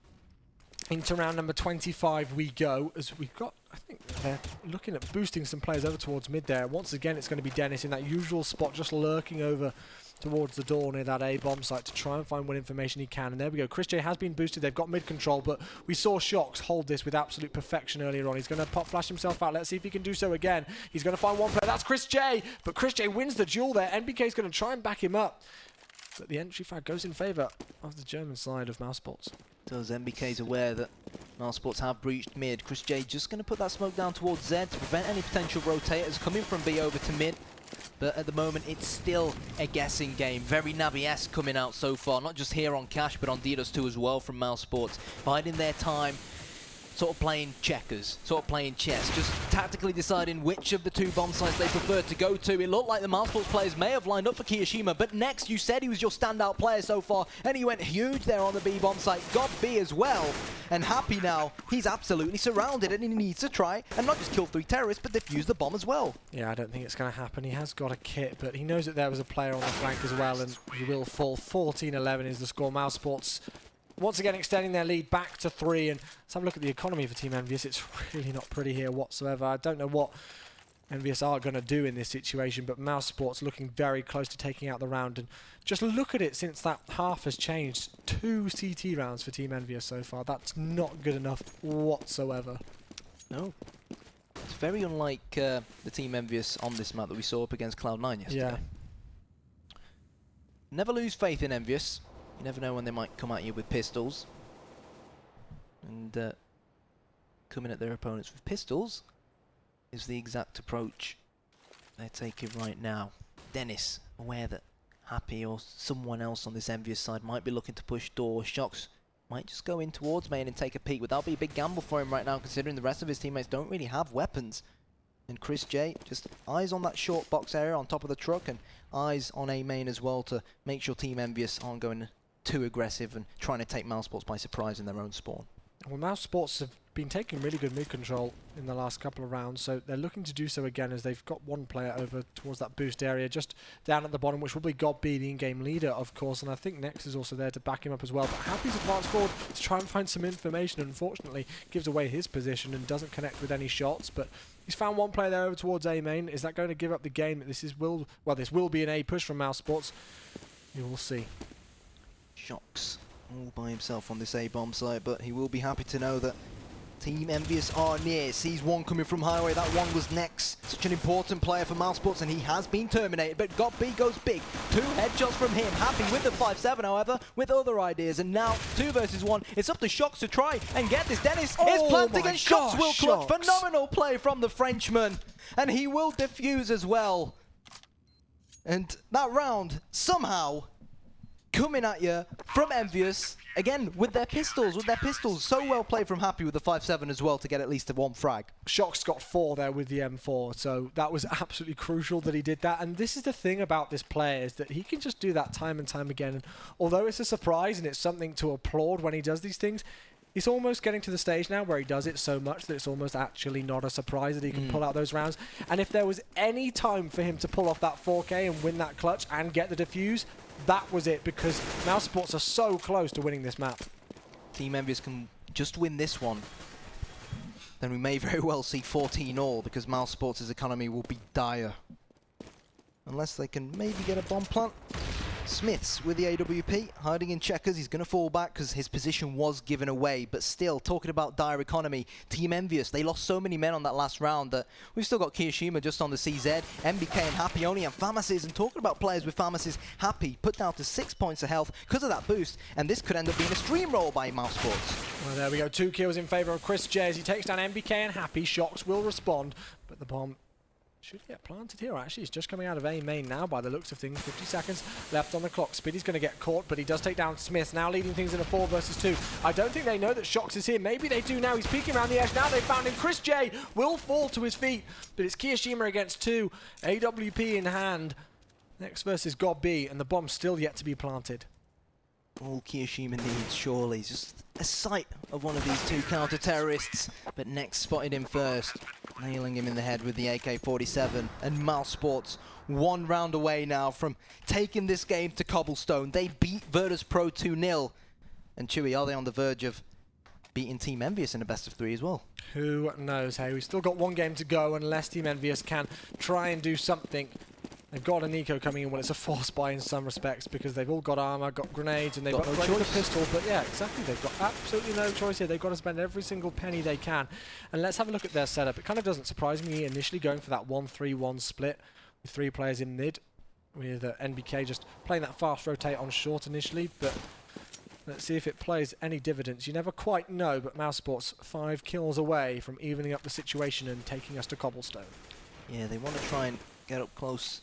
into round number 25 we go, as we've got, I think they're looking at boosting some players over towards mid there. Once again, it's going to be Dennis in that usual spot, just lurking over towards the door near that A-bomb site to try and find what information he can. And there we go. Chris J has been boosted. They've got mid control, but we saw Shox hold this with absolute perfection earlier on. He's going to pop flash himself out. Let's see if he can do so again. He's going to find one player. That's Chris J, but Chris J wins the duel there. NBK is going to try and back him up, but the entry flag goes in favour of the German side of Mousesports. Does MBK's aware that Mousesports have breached mid. Chris J just going to put that smoke down towards Z to prevent any potential rotators coming from B over to mid. But at the moment, it's still a guessing game. Very Navi-esque coming out so far, not just here on Cash, but on DDoS 2 as well from Mousesports. Biding their time, sort of playing checkers, sort of playing chess, just tactically deciding which of the 2 bomb sites they prefer to go to. It looked like the Mousesports players may have lined up for Kiyoshima, but Next, you said he was your standout player so far, and he went huge there on the B bomb site. Got B as well, and Happy now, he's absolutely surrounded, and he needs to try and not just kill 3 terrorists, but defuse the bomb as well. Yeah, I don't think it's going to happen. He has got a kit, but he knows that there was a player on the flank as well, and he will fall. 14-11 is the score. Mousesports once again extending their lead back to 3, and let's have a look at the economy for Team Envyus. It's really not pretty here whatsoever. I don't know what Envyus are going to do in this situation, but Mousesports looking very close to taking out the round. And just look at it since that half has changed. 2 CT rounds for Team Envyus so far. That's not good enough whatsoever. No. It's very unlike the Team Envyus on this map that we saw up against Cloud9 yesterday. Yeah. Never lose faith in Envyus. You never know when they might come at you with pistols. And coming at their opponents with pistols is the exact approach they're taking right now. Dennis, aware that Happy or someone else on this Envyus side might be looking to push door. Shox might just go in towards main and take a peek, but that'll be a big gamble for him right now, considering the rest of his teammates don't really have weapons. And Chris J, just eyes on that short box area on top of the truck, and eyes on A main as well to make sure Team Envyus aren't going too aggressive and trying to take Mousesports by surprise in their own spawn. Well, Mousesports have been taking really good mid control in the last couple of rounds, so they're looking to do so again as they've got one player over towards that boost area just down at the bottom, which will be God B, the in-game leader, of course, and I think Nex is also there to back him up as well. But Happy's advanced forward to try and find some information. Unfortunately, gives away his position and doesn't connect with any shots, but he's found one player there over towards A main. Is that going to give up the game? This will be an A push from Mousesports. You will see. Shox all by himself on this A-bomb site, but he will be happy to know that Team Envyus are near. Sees one coming from highway. That one was Nex. Such an important player for Mousesports, and he has been terminated, but God B goes big. 2 headshots from him. Happy with the 5-7, however, with other ideas, and now 2 versus 1. It's up to Shox to try and get this. Dennis is planting, and Shox will clutch. Phenomenal play from the Frenchman, and he will defuse as well. And that round, somehow, coming at you from Envyus, again, with their pistols. So well played from Happy with the 5-7 as well to get at least a 1 frag. Shox got 4 there with the M4, so that was absolutely crucial that he did that. And this is the thing about this player, is that he can just do that time and time again. And although it's a surprise and it's something to applaud when he does these things, he's almost getting to the stage now where he does it so much that it's almost actually not a surprise that he can pull out those rounds. And if there was any time for him to pull off that 4K and win that clutch and get the defuse, that was it, because Mousesports are so close to winning this map. Team Envyus can just win this one, then we may very well see 14 all, because Mousesports' economy will be dire. Unless they can maybe get a bomb plant. Smiths with the AWP, hiding in checkers. He's going to fall back because his position was given away. But still, talking about dire economy, Team Envyus, they lost so many men on that last round that we've still got Kiyoshima just on the CZ, MBK and Happy only have Pharmacies. And talking about players with Pharmacies, Happy put down to 6 points of health because of that boost. And this could end up being a stream roll by Mousesports. Well, there we go. 2 kills in favour of Chris J as he takes down MBK and Happy. Shox will respond, but the bomb should get planted here. Actually, it's just coming out of A main now by the looks of things. 50 seconds left on the clock. Spiddy's going to get caught, but he does take down Smith, now leading things in a 4 versus 2. I don't think they know that Shox is here. Maybe they do now. He's peeking around the edge. Now they've found him. Chris J will fall to his feet, but it's Kiyoshima against 2. AWP in hand. Next versus God B, and the bomb's still yet to be planted. All Kiyoshima needs, surely, just a sight of one of these 2 counter-terrorists. But Next spotted him first, nailing him in the head with the AK-47. And Mousesports 1 round away now from taking this game to Cobblestone. They beat Virtus Pro 2-0. And Chewy, are they on the verge of beating Team Envyus in a best of 3 as well? Who knows, hey? We've still got 1 game to go unless Team Envyus can try and do something. They've got a Nico coming in. Well, it's a force buy in some respects because they've all got armor, got grenades, and they've got a pistol. But yeah, exactly. They've got absolutely no choice here. They've got to spend every single penny they can. And let's have a look at their setup. It kind of doesn't surprise me initially going for that 1-3-1 split with 3 players in mid, with NBK just playing that fast rotate on short initially. But let's see if it plays any dividends. You never quite know, but Mousesports 5 kills away from evening up the situation and taking us to Cobblestone. Yeah, they want to try and get up close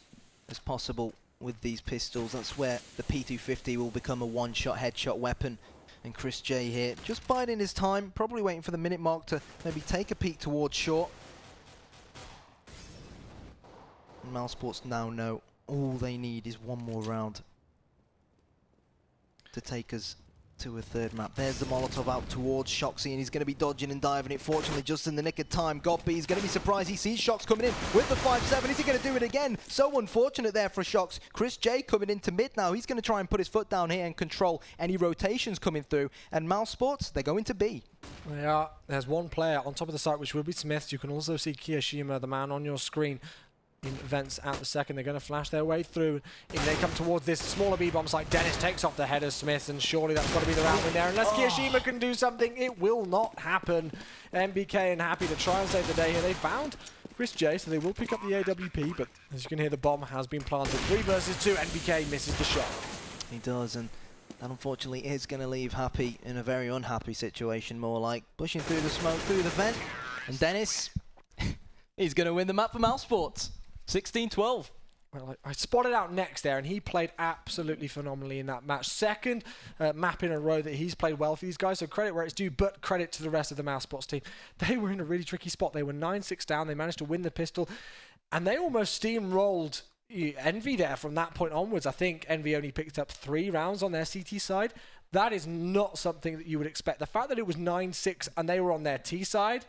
as possible with these pistols. That's where the P250 will become a 1-shot headshot weapon. And Chris J here just biding his time, probably waiting for the minute mark to maybe take a peek towards short. And Mousesports now know all they need is 1 more round to take us to a 3rd map. There's the Molotov out towards Shoxy, and he's going to be dodging and diving it, fortunately just in the nick of time. Godby is going to be surprised. He sees Shox coming in with the 5-7. Is he going to do it again? So unfortunate there for Shox. Chris J coming into mid now. He's going to try and put his foot down here and control any rotations coming through. And Mousesports, they're going to B. They are. There's 1 player on top of the site, which will be Smith. You can also see Kiyoshima, the man on your screen, in vents at the second. They're going to flash their way through. If they come towards this smaller B-bomb site, Dennis takes off the head of Smith, and surely that's got to be the round win there. Unless Kiyoshima can do something, it will not happen. MBK and Happy to try and save the day here. They found Chris J, so they will pick up the AWP, but as you can hear, the bomb has been planted. 3 versus 2, MBK misses the shot. He does, and that unfortunately is going to leave Happy in a very unhappy situation, more like pushing through the smoke, through the vent. And Dennis, he's going to win the map for Mousesports. 16-12. Well, I spotted out Next there, and he played absolutely phenomenally in that match. 2nd map in a row that he's played well for these guys, so credit where it's due, but credit to the rest of the Mousesports team. They were in a really tricky spot. They were 9-6 down. They managed to win the pistol, and they almost steamrolled Envy there from that point onwards. I think Envy only picked up 3 rounds on their CT side. That is not something that you would expect. The fact that it was 9-6 and they were on their T side,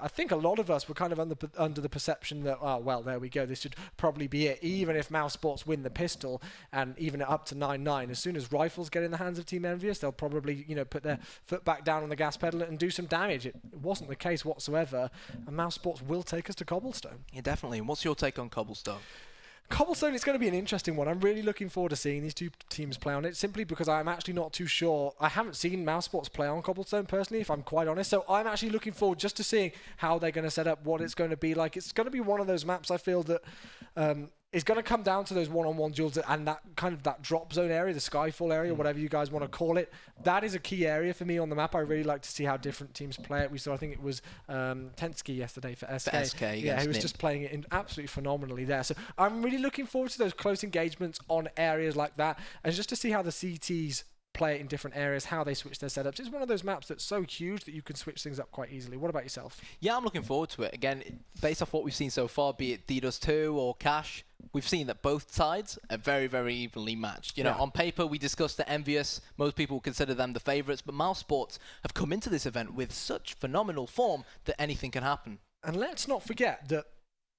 I think a lot of us were kind of under the perception that, oh, well, there we go. This should probably be it. Even if Mousesports win the pistol and even up to 9-9, as soon as rifles get in the hands of Team Envyus, they'll probably, put their foot back down on the gas pedal and do some damage. It wasn't the case whatsoever, and Mousesports will take us to Cobblestone. Yeah, definitely. And what's your take on Cobblestone? Cobblestone is going to be an interesting one. I'm really looking forward to seeing these 2 teams play on it, simply because I'm actually not too sure. I haven't seen Mousesports play on Cobblestone personally, if I'm quite honest. So I'm actually looking forward just to seeing how they're going to set up, what it's going to be like. It's going to be one of those maps I feel that is going to come down to those one-on-one duels and that kind of that drop zone area, the Skyfall area, whatever you guys want to call it. That is a key area for me on the map. I really like to see how different teams play it. We saw, I think it was Tensky yesterday for SK. Yeah, he was just playing it absolutely phenomenally there. So I'm really looking forward to those close engagements on areas like that, and just to see how the CTs play it in different areas, how they switch their setups. It's one of those maps that's so huge that you can switch things up quite easily. What about yourself? Yeah, I'm looking forward to it. Again, based off what we've seen so far, be it DDoS 2 or Cash, we've seen that both sides are very, very evenly matched. You know, on paper, we discussed the Envyus. Most people consider them the favourites, but Mousesports have come into this event with such phenomenal form that anything can happen. And let's not forget that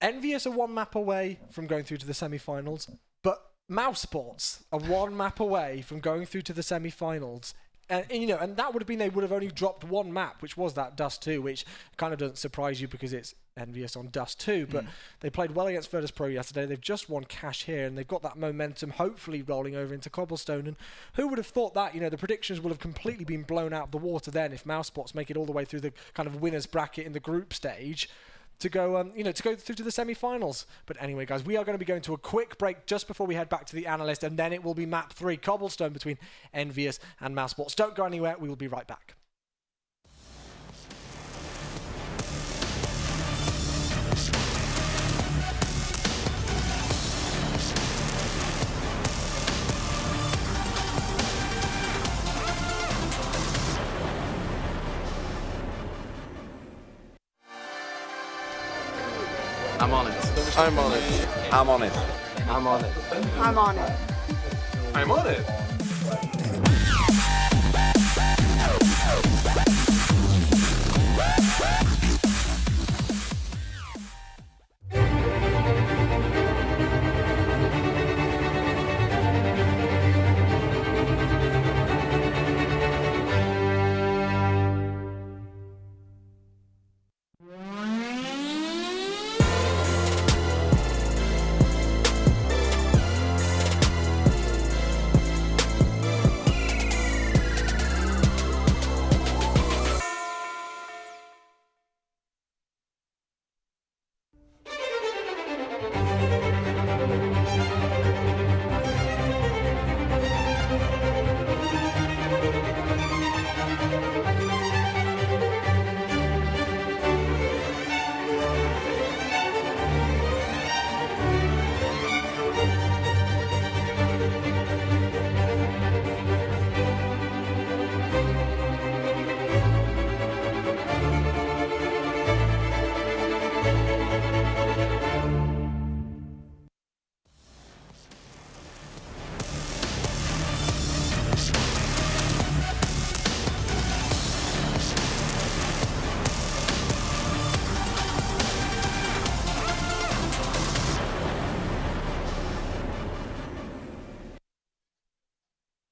Envyus are one map away from going through to the semi-finals, but Mousesports are one map away from going through to the semi-finals. And you know, and that would have been, they would have only dropped one map, which was that Dust 2, which kind of doesn't surprise you because it's Envyus on Dust 2. But they played well against Virtus Pro yesterday. They've just won Cash here, and they've got that momentum hopefully rolling over into Cobblestone. And who would have thought that? You know, the predictions will have completely been blown out of the water then if Mousesports make it all the way through the kind of winners bracket in the group stage to go, to go through to the semi-finals. But anyway, guys, we are going to be going to a quick break just before we head back to the analyst, and then it will be map 3, Cobblestone, between Envyus and Mousesports. Don't go anywhere. We will be right back. I'm on it. I'm on it. I'm on it. I'm on it. I'm on it. I'm on it.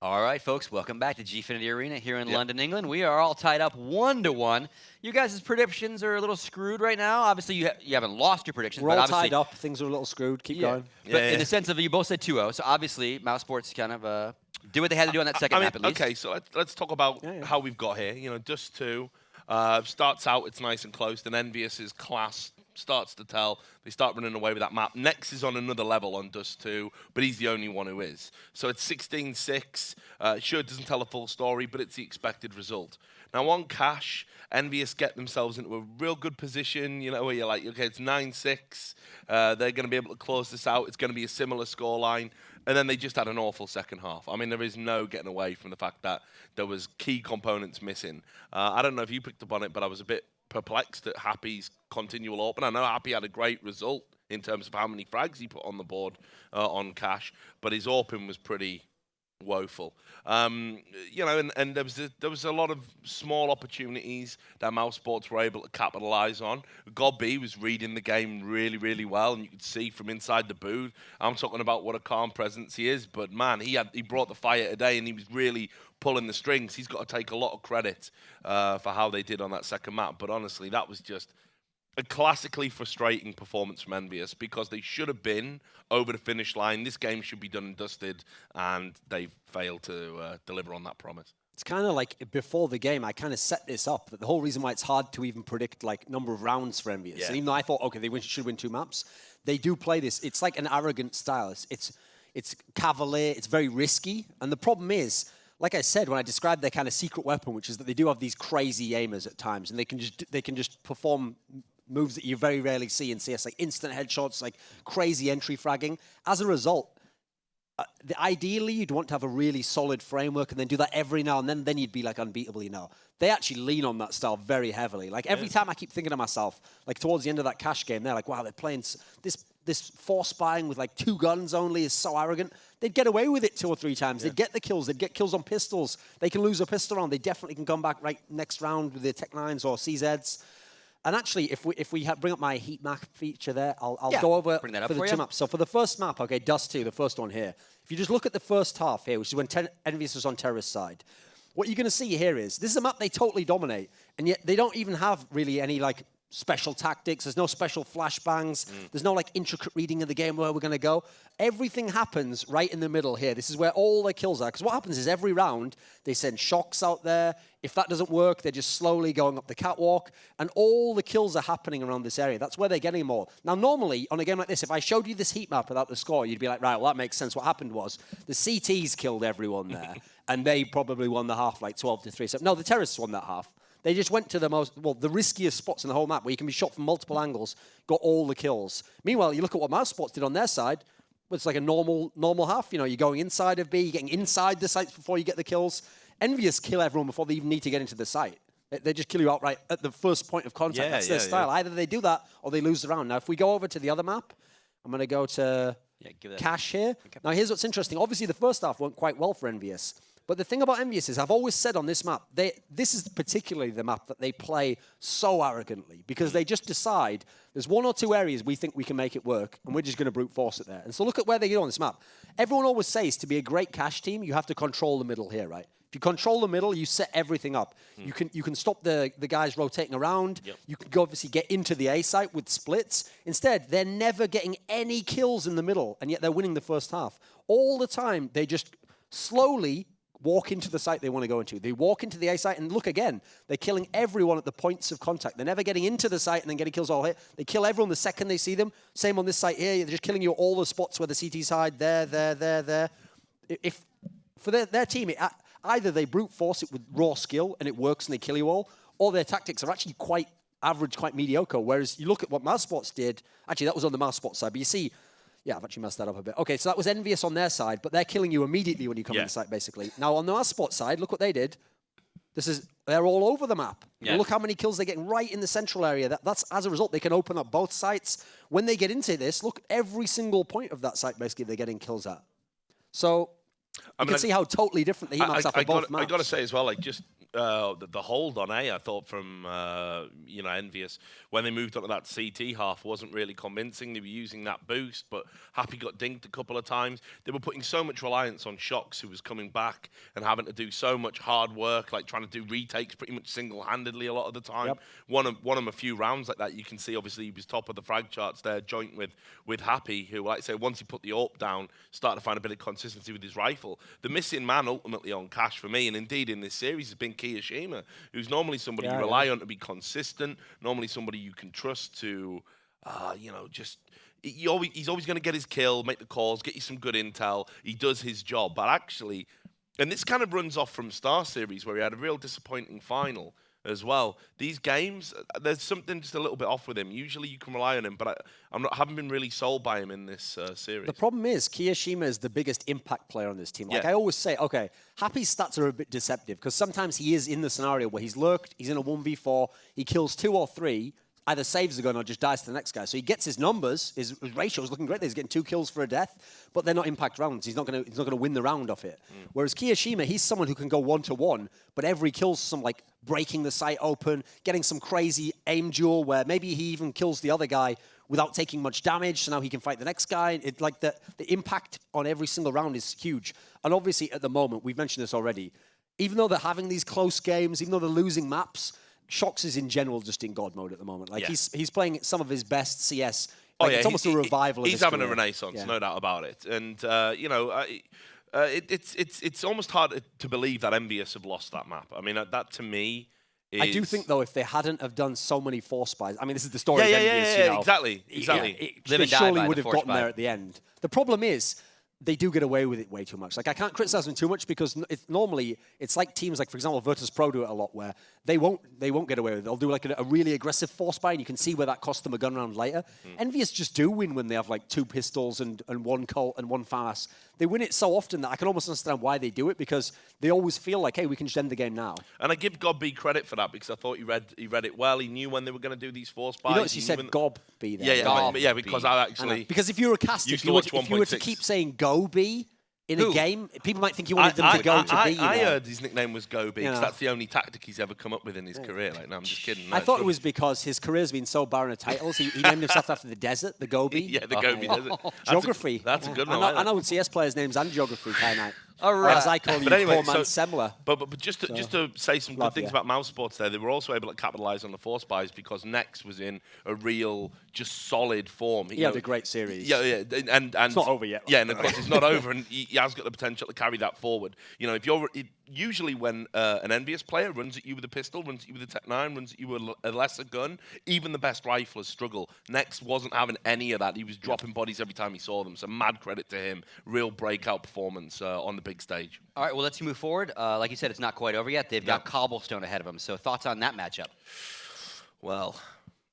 All right, folks, welcome back to Gfinity Arena here in London, England. We are all tied up 1-1. You guys' predictions are a little screwed right now. Obviously, you haven't lost your predictions. We're but all obviously, tied up. Things are a little screwed. Keep going. But in the sense of you both said 2-0, so obviously Mousesports kind of do what they had to do on that second map at least. Okay, so let's talk about how we've got here. You know, Dust 2 starts out, it's nice and close. Then Envyus' class starts to tell. They start running away with that map. Nex is on another level on Dust 2, but he's the only one who is. So it's 16-6. Sure, it doesn't tell a full story, but it's the expected result. Now on Cash, Envyus get themselves into a real good position, you know, where you're like, okay, it's 9-6. They're going to be able to close this out. It's going to be a similar scoreline. And then they just had an awful second half. I mean, there is no getting away from the fact that there was key components missing. I don't know if you picked up on it, but I was a bit perplexed at Happy's continual open. I know Happy had a great result in terms of how many frags he put on the board on Cash, but his open was pretty woeful. You know, and there was a lot of small opportunities that Mousesports were able to capitalize on. Gobby was reading the game really, really well, and you could see from inside the booth. I'm talking about what a calm presence he is, but man, he brought the fire today, and he was really pulling the strings. He's got to take a lot of credit for how they did on that second map. But honestly, that was just a classically frustrating performance from Envyus because they should have been over the finish line. This game should be done and dusted, and they failed to deliver on that promise. It's kind of like before the game, I kind of set this up. That the whole reason why it's hard to even predict like number of rounds for Envyus. Yeah. And even though I thought, okay, they should win 2 maps, they do play this. It's like an arrogant style. It's cavalier. It's very risky. And the problem is, like I said, when I described their kind of secret weapon, which is that they do have these crazy aimers at times, and they can just perform moves that you very rarely see in CS, like instant headshots, like crazy entry fragging. As a result, ideally, you'd want to have a really solid framework and then do that every now and then you'd be like unbeatable, you know. They actually lean on that style very heavily. Like every time I keep thinking to myself, like towards the end of that cash game, they're like, wow, they're playing this force buying with like 2 guns only is so arrogant. They'd get away with it 2 or 3 times. They'd get the kills. They'd get kills on pistols. They can lose a pistol round. They definitely can come back right next round with the Tech 9s or CZs. And actually, if we bring up my heat map feature there, I'll go over bring that up for the for 2 you. maps. So for the first map, okay, Dust 2, the first one here. If you just look at the first half here, which is when Envyus was on Terrorist side, what you're going to see here is this is a map they totally dominate, and yet they don't even have really any like special tactics. There's no special flashbangs. There's no like intricate reading of the game where we're going to go. Everything happens right in the middle here. This is where all the kills are. Because what happens is every round, they send shocks out there. If that doesn't work, they're just slowly going up the catwalk. And all the kills are happening around this area. That's where they're getting them all. Now, normally, on a game like this, if I showed you this heat map without the score, you'd be like, right, well, that makes sense. What happened was the CTs killed everyone there. And they probably won the half, like 12-3. So, no, the terrorists won that half. They just went to the riskiest spots in the whole map where you can be shot from multiple angles, got all the kills. Meanwhile, you look at what Mousesports did on their side. It's like a normal half. You know, you're going inside of B, you're getting inside the sites before you get the kills. Envyus kill everyone before they even need to get into the site. They just kill you outright at the first point of contact. That's their style. Either they do that or they lose the round. Now, if we go over to the other map, I'm going to go to Cash here. Okay. Now, here's what's interesting. Obviously, the first half went quite well for Envyus. But the thing about Envyus is, I've always said on this map, this is particularly the map that they play so arrogantly because they just decide there's 1 or 2 areas we think we can make it work, and we're just going to brute force it there. And so look at where they go on this map. Everyone always says to be a great cash team, you have to control the middle here, right? If you control the middle, you set everything up. You can stop the guys rotating around. Yep. You can obviously get into the A site with splits. Instead, they're never getting any kills in the middle, and yet they're winning the first half. All the time, they just slowly walk into the site they want to go into. They walk into the A site, and look again, they're killing everyone at the points of contact. They're never getting into the site and then getting kills all here. They kill everyone the second they see them. Same on this site here. They're just killing you at all the spots where the CTs hide. There. If for their team, either they brute force it with raw skill and it works and they kill you all, or their tactics are actually quite average, quite mediocre. Whereas you look at what Mousesports did, actually that was on the Mousesports side, but you see, yeah, I've actually messed that up a bit. Okay, so that was Envyus on their side, but they're killing you immediately when you come in the site, basically. Now, on the Mousesports side, look what they did. They're all over the map. Yeah. Look how many kills they're getting right in the central area. That's as a result, they can open up both sites. When they get into this, look, every single point of that site, basically, they're getting kills at. So you can see how totally different the heat maps are for both maps. I got to say as well, like just the hold on A, I thought from Envyus when they moved on to that CT half wasn't really convincing. They were using that boost, but Happy got dinked a couple of times. They were putting so much reliance on Shocks, who was coming back and having to do so much hard work, like trying to do retakes pretty much single-handedly a lot of the time. Yep. Won him a few rounds like that. You can see obviously he was top of the frag charts there, joint with Happy, who, like I say, once he put the AWP down, started to find a bit of consistency with his rifle. The missing man ultimately on Cash for me, and indeed in this series, has been Kiyashima, who's normally somebody you rely on to be consistent, normally somebody you can trust to, he's always going to get his kill, make the calls, get you some good intel. He does his job, but actually, and this kind of runs off from Star Series where he had a real disappointing final as well. These games, there's something just a little bit off with him. Usually you can rely on him, but haven't been really sold by him in this series. The problem is Kiyashima is the biggest impact player on this team. Like I always say, okay, Happy's stats are a bit deceptive because sometimes he is in the scenario where he's lurked, he's in a 1v4, he kills 2 or 3, either saves the gun or just dies to the next guy. So he gets his numbers, his ratio is looking great. He's getting 2 kills for a death, but they're not impact rounds. He's not going to win the round off it. Whereas Kiyashima, he's someone who can go 1-to-1, but every kill's some like breaking the site open, getting some crazy aim duel where maybe he even kills the other guy without taking much damage, so now he can fight the next guy. Like the impact on every single round is huge. And obviously at the moment, we've mentioned this already, even though they're having these close games, even though they're losing maps, Shox is in general just in God mode at the moment. Like he's playing some of his best CS. Like it's almost a revival. He's of his having career. a renaissance, no doubt about it. And It's almost hard to believe that Envyus have lost that map. I mean, that to me is... I do think, though, if they hadn't have done so many force buys, I mean, this is the story of Yeah, Envyus, you know. exactly. Live They and die surely by would the have force gotten buy. there at the end. The problem is, they do get away with it way too much. Like, I can't criticize them too much because normally it's like teams like, for example, Virtus Pro do it a lot where they won't get away with it. They'll do like a really aggressive force buy and you can see where that cost them a gun round later. Envyus just do win when they have like 2 pistols and 1 Colt and 1 FAMAS. They win it so often that I can almost understand why they do it because they always feel like, hey, we can just end the game now. And I give God B credit for that because I thought he read it well. He knew when they were going to do these force buys. You notice you said Gob B there. Yeah, because I actually... Because if you're a caster, if you were to keep saying Go B in a game, people might think you wanted them to go to B. I heard his nickname was Go B because that's the only tactic he's ever come up with in his career. Like, no, I'm just kidding. No, I thought it was because his career's been so barren of titles. He named himself after the desert, the Gobi. Yeah, the Gobi Desert. Geography. That's a good one. I know CS players' names and geography, kind of. All right. As I call you, anyway, poor man Semler. But just to say some good things about Mousesports there, they were also able to capitalize on the force buys because Nex was in a real, just solid form. He had a great series. Yeah, and it's not over yet. Yeah, and of course it's not over, and he has got the potential to carry that forward. You know, if you're usually when an Envyus player runs at you with a pistol, runs at you with a Tech 9, runs at you with a lesser gun, even the best riflers struggle. Nex wasn't having any of that. He was dropping bodies every time he saw them. So mad credit to him. Real breakout performance on the big stage. All right, well, let's move forward. Like you said, it's not quite over yet. They've got Cobblestone ahead of them. So thoughts on that matchup? Well,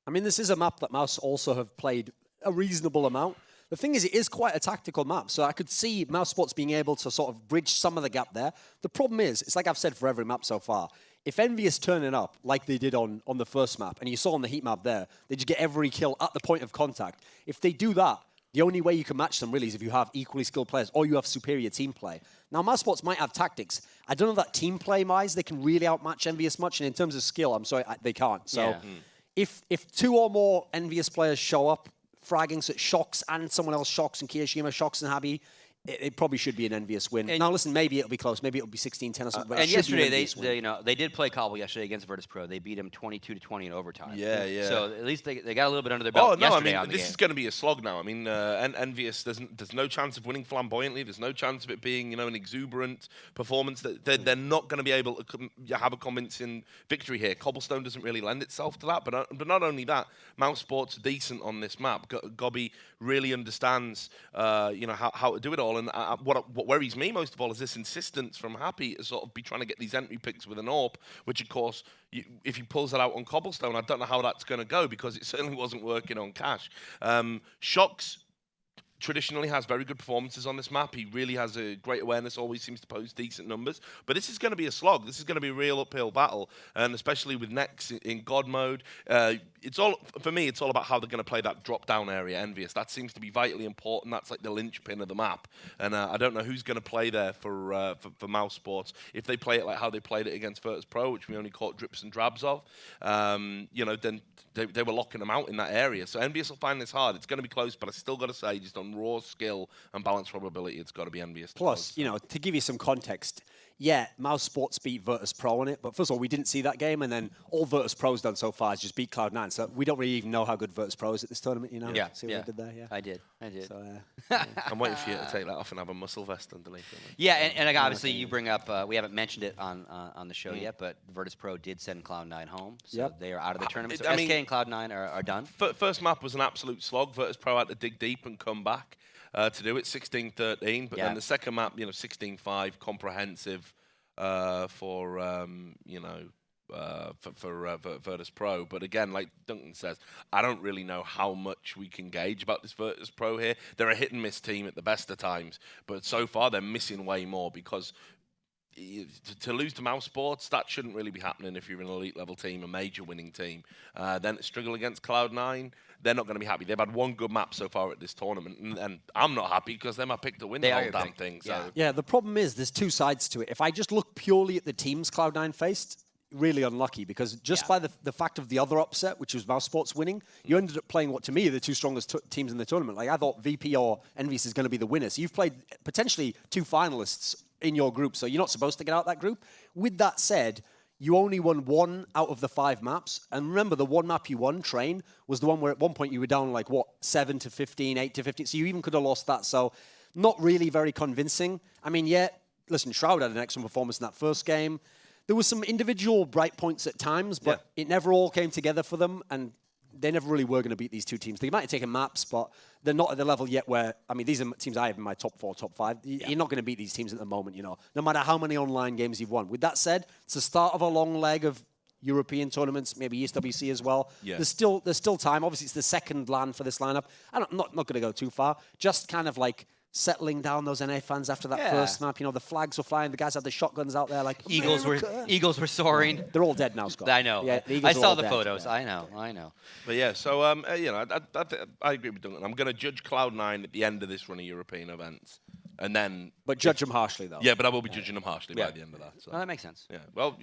I mean, this is a map that Mouse also have played a reasonable amount. The thing is, it is quite a tactical map, so I could see Mousesports being able to sort of bridge some of the gap there. The problem is, it's like I've said for every map so far, if Envyus turn it up like they did on the first map, and you saw on the heat map there, they just get every kill at the point of contact. If they do that, the only way you can match them really is if you have equally skilled players or you have superior team play. Now, Mousesports might have tactics. I don't know that team play-wise they can really outmatch Envyus much, and in terms of skill, I'm sorry, they can't. So if 2 or more Envyus players show up, fragging, so it shocks and someone else shocks and Kirishima shocks and Habi, it probably should be an Envyus win. Now, listen, maybe it'll be close. Maybe it'll be 16-10 or something. But and yesterday, they did play Cobble yesterday against Virtus Pro. They beat him 22-20 in overtime. Yeah. So at least they got a little bit under their belt yesterday on the game. This is going to be a slog now. I mean, Envyus, there's no chance of winning flamboyantly. There's no chance of it being, an exuberant performance. They're not going to be able to have a convincing victory here. Cobblestone doesn't really lend itself to that. But not only that, Mousesports are decent on this map. Gobby really understands, how to do it all. And what worries me most of all is this insistence from Happy to sort of be trying to get these entry picks with an AWP, which of course, if he pulls that out on Cobblestone, I don't know how that's going to go because it certainly wasn't working on Cash. Shocks traditionally has very good performances on this map. He really has a great awareness, always seems to post decent numbers. But this is going to be a slog. This is going to be a real uphill battle. And especially with Nex in God mode, for me, it's all about how they're going to play that drop-down area, Envyus. That seems to be vitally important. That's like the linchpin of the map. And I don't know who's going to play there for Mousesports. If they play it like how they played it against Virtus Pro, which we only caught drips and drabs of, then they were locking them out in that area. So Envyus will find this hard. It's going to be close, but I still got to say, just on raw skill and balance probability, it's got to be Envyus. Plus, to give you some context, Mousesports beat Virtus Pro on it, but first of all, we didn't see that game, and then all Virtus Pro's done so far is just beat Cloud9, so we don't really even know how good Virtus Pro is at this tournament, Yeah. See what they did there? Yeah. I did. So, I'm waiting for you to take that off and have a muscle vest underneath it. Yeah, and obviously you bring up, we haven't mentioned it on the show yet, but Virtus Pro did send Cloud9 home, so they are out of the tournament. So SK and Cloud9 are done. First map was an absolute slog. Virtus Pro had to dig deep and come back to do it, 16-13. But then the second map, 16-5, comprehensive for Virtus Pro. But again, like Duncan says, I don't really know how much we can gauge about this Virtus Pro here. They're a hit and miss team at the best of times, but so far they're missing way more because to lose to Mousesports, that shouldn't really be happening if you're an elite level team, a major winning team. Then to struggle against Cloud9, they're not going to be happy. They've had one good map so far at this tournament, and I'm not happy because they're my pick to win the whole damn thing. So. Yeah, the problem is there's 2 sides to it. If I just look purely at the teams Cloud9 faced, really unlucky because just by the fact of the other upset, which was Mousesports winning, you ended up playing what to me are the 2 strongest teams in the tournament. Like I thought VP or Envyus is going to be the winner. So you've played potentially 2 finalists in your group, so you're not supposed to get out that group. With that said, you only won 1 out of the 5 maps. And remember, the one map you won, Train, was the one where at one point you were down 7-15, 8-15. So you even could have lost that. So not really very convincing. I mean, yeah, listen, Shroud had an excellent performance in that first game. There was some individual bright points at times, but it never all came together for them, and they never really were going to beat these two teams. They might have taken maps, but they're not at the level yet where, I mean, these are teams I have in my top 4, top 5. You're not going to beat these teams at the moment, no matter how many online games you've won. With that said, it's the start of a long leg of European tournaments, maybe ESWC as well. Yeah. There's still time. Obviously, it's the second LAN for this lineup. I'm not going to go too far. Just kind of like settling down those NA fans after that first map. The flags were flying. The guys had the shotguns out there. Like Eagles were soaring. They're all dead now, Scott. I know. Yeah, I saw the photos. Yeah. I know. But yeah, so I agree with Duncan. I'm going to judge Cloud9 at the end of this run of European events, and then. But judge them harshly, though. Yeah, but I will be judging them harshly by the end of that. So. Well, that makes sense. Yeah. Well,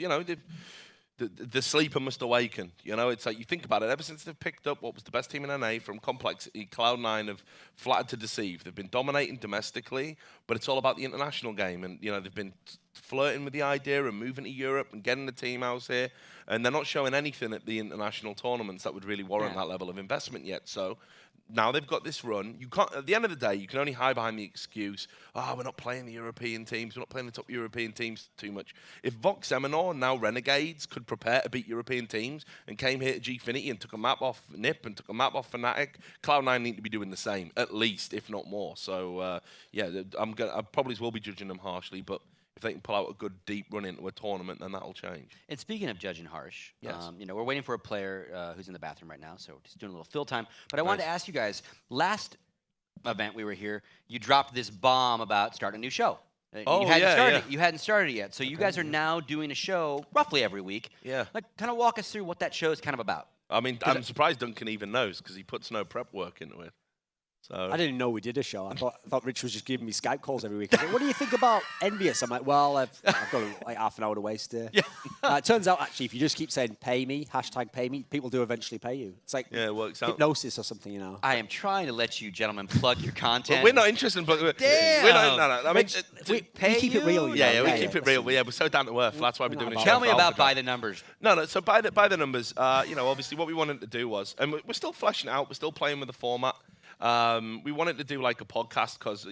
the sleeper must awaken. It's like you think about it. Ever since they've picked up what was the best team in NA from complexity, Cloud9 have flattered to deceive. They've been dominating domestically, but it's all about the international game. And they've been flirting with the idea of moving to Europe and getting the team house here, and they're not showing anything at the international tournaments that would really warrant that level of investment yet. So. Now they've got this run. You can't. At the end of the day, you can only hide behind the excuse, we're not playing the European teams. We're not playing the top European teams too much. If Vox Seminole and now Renegades could prepare to beat European teams and came here to Gfinity and took a map off NIP and took a map off Fnatic, Cloud9 need to be doing the same, at least, if not more. So, I probably will be judging them harshly, but if they can pull out a good deep run into a tournament, then that'll change. And speaking of judging harsh, yes. We're waiting for a player who's in the bathroom right now, so just doing a little fill time. But I wanted to ask you guys, last event we were here, you dropped this bomb about starting a new show. You hadn't started it yet. So you guys are now doing a show roughly every week. Yeah. Like, kind of walk us through what that show is kind of about. I mean, I'm surprised Duncan even knows because he puts no prep work into it. So. I didn't know we did a show. I thought Rich was just giving me Skype calls every week. Like, what do you think about Envyus? I'm like, well, I've got like half an hour to waste here. Yeah. It turns out, actually, if you just keep saying pay me, #pay me, people do eventually pay you. It's like it works out. Hypnosis or something, I am trying to let you gentlemen plug your content. But we're not interested in Damn. We're not. I mean, we keep it real. We keep it real. We're so down to earth. That's why we're doing a show. Tell me about by the numbers. No. So by the numbers, obviously what we wanted to do was, and we're still fleshing it out. We're still playing with the format. We wanted to do like a podcast because,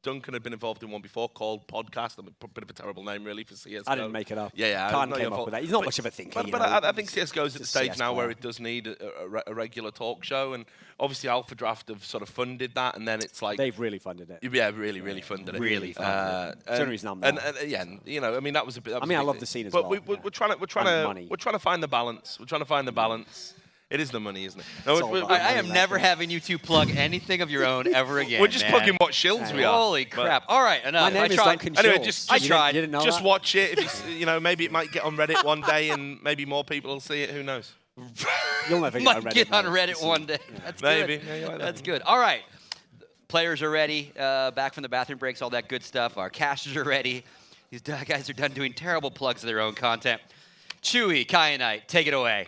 Duncan had been involved in one before called Podcast. A bit of a terrible name, really, for CSGO. I didn't make it up. Yeah. Khan came up with that. He's not much of a thinker. But I think CSGO's at the stage now where it does need a regular talk show. And obviously Alpha Draft have sort of funded that. And then it's like... They've really funded it. Yeah, really funded it. Really funded it. That's the only reason I'm there. I mean, that was a bit... I love the scene as well. But we're trying to find the balance. We're trying to find the balance. It is the money, isn't it? No, I am never having you two plug anything of your own ever again. We're just plugging what shields we are. Holy crap. All right, enough. My name is Duncan Anyway, Schultz. I tried. You didn't know just that? watch it. If it's, maybe it might get on Reddit one day and maybe more people will see it. Who knows? You'll never get on Reddit. Might get on Reddit one day. That's maybe. good. Yeah, that's good. All right. Players are ready. Back from the bathroom breaks, all that good stuff. Our casters are ready. These guys are done doing terrible plugs of their own content. Chewy, Kyanite, take it away.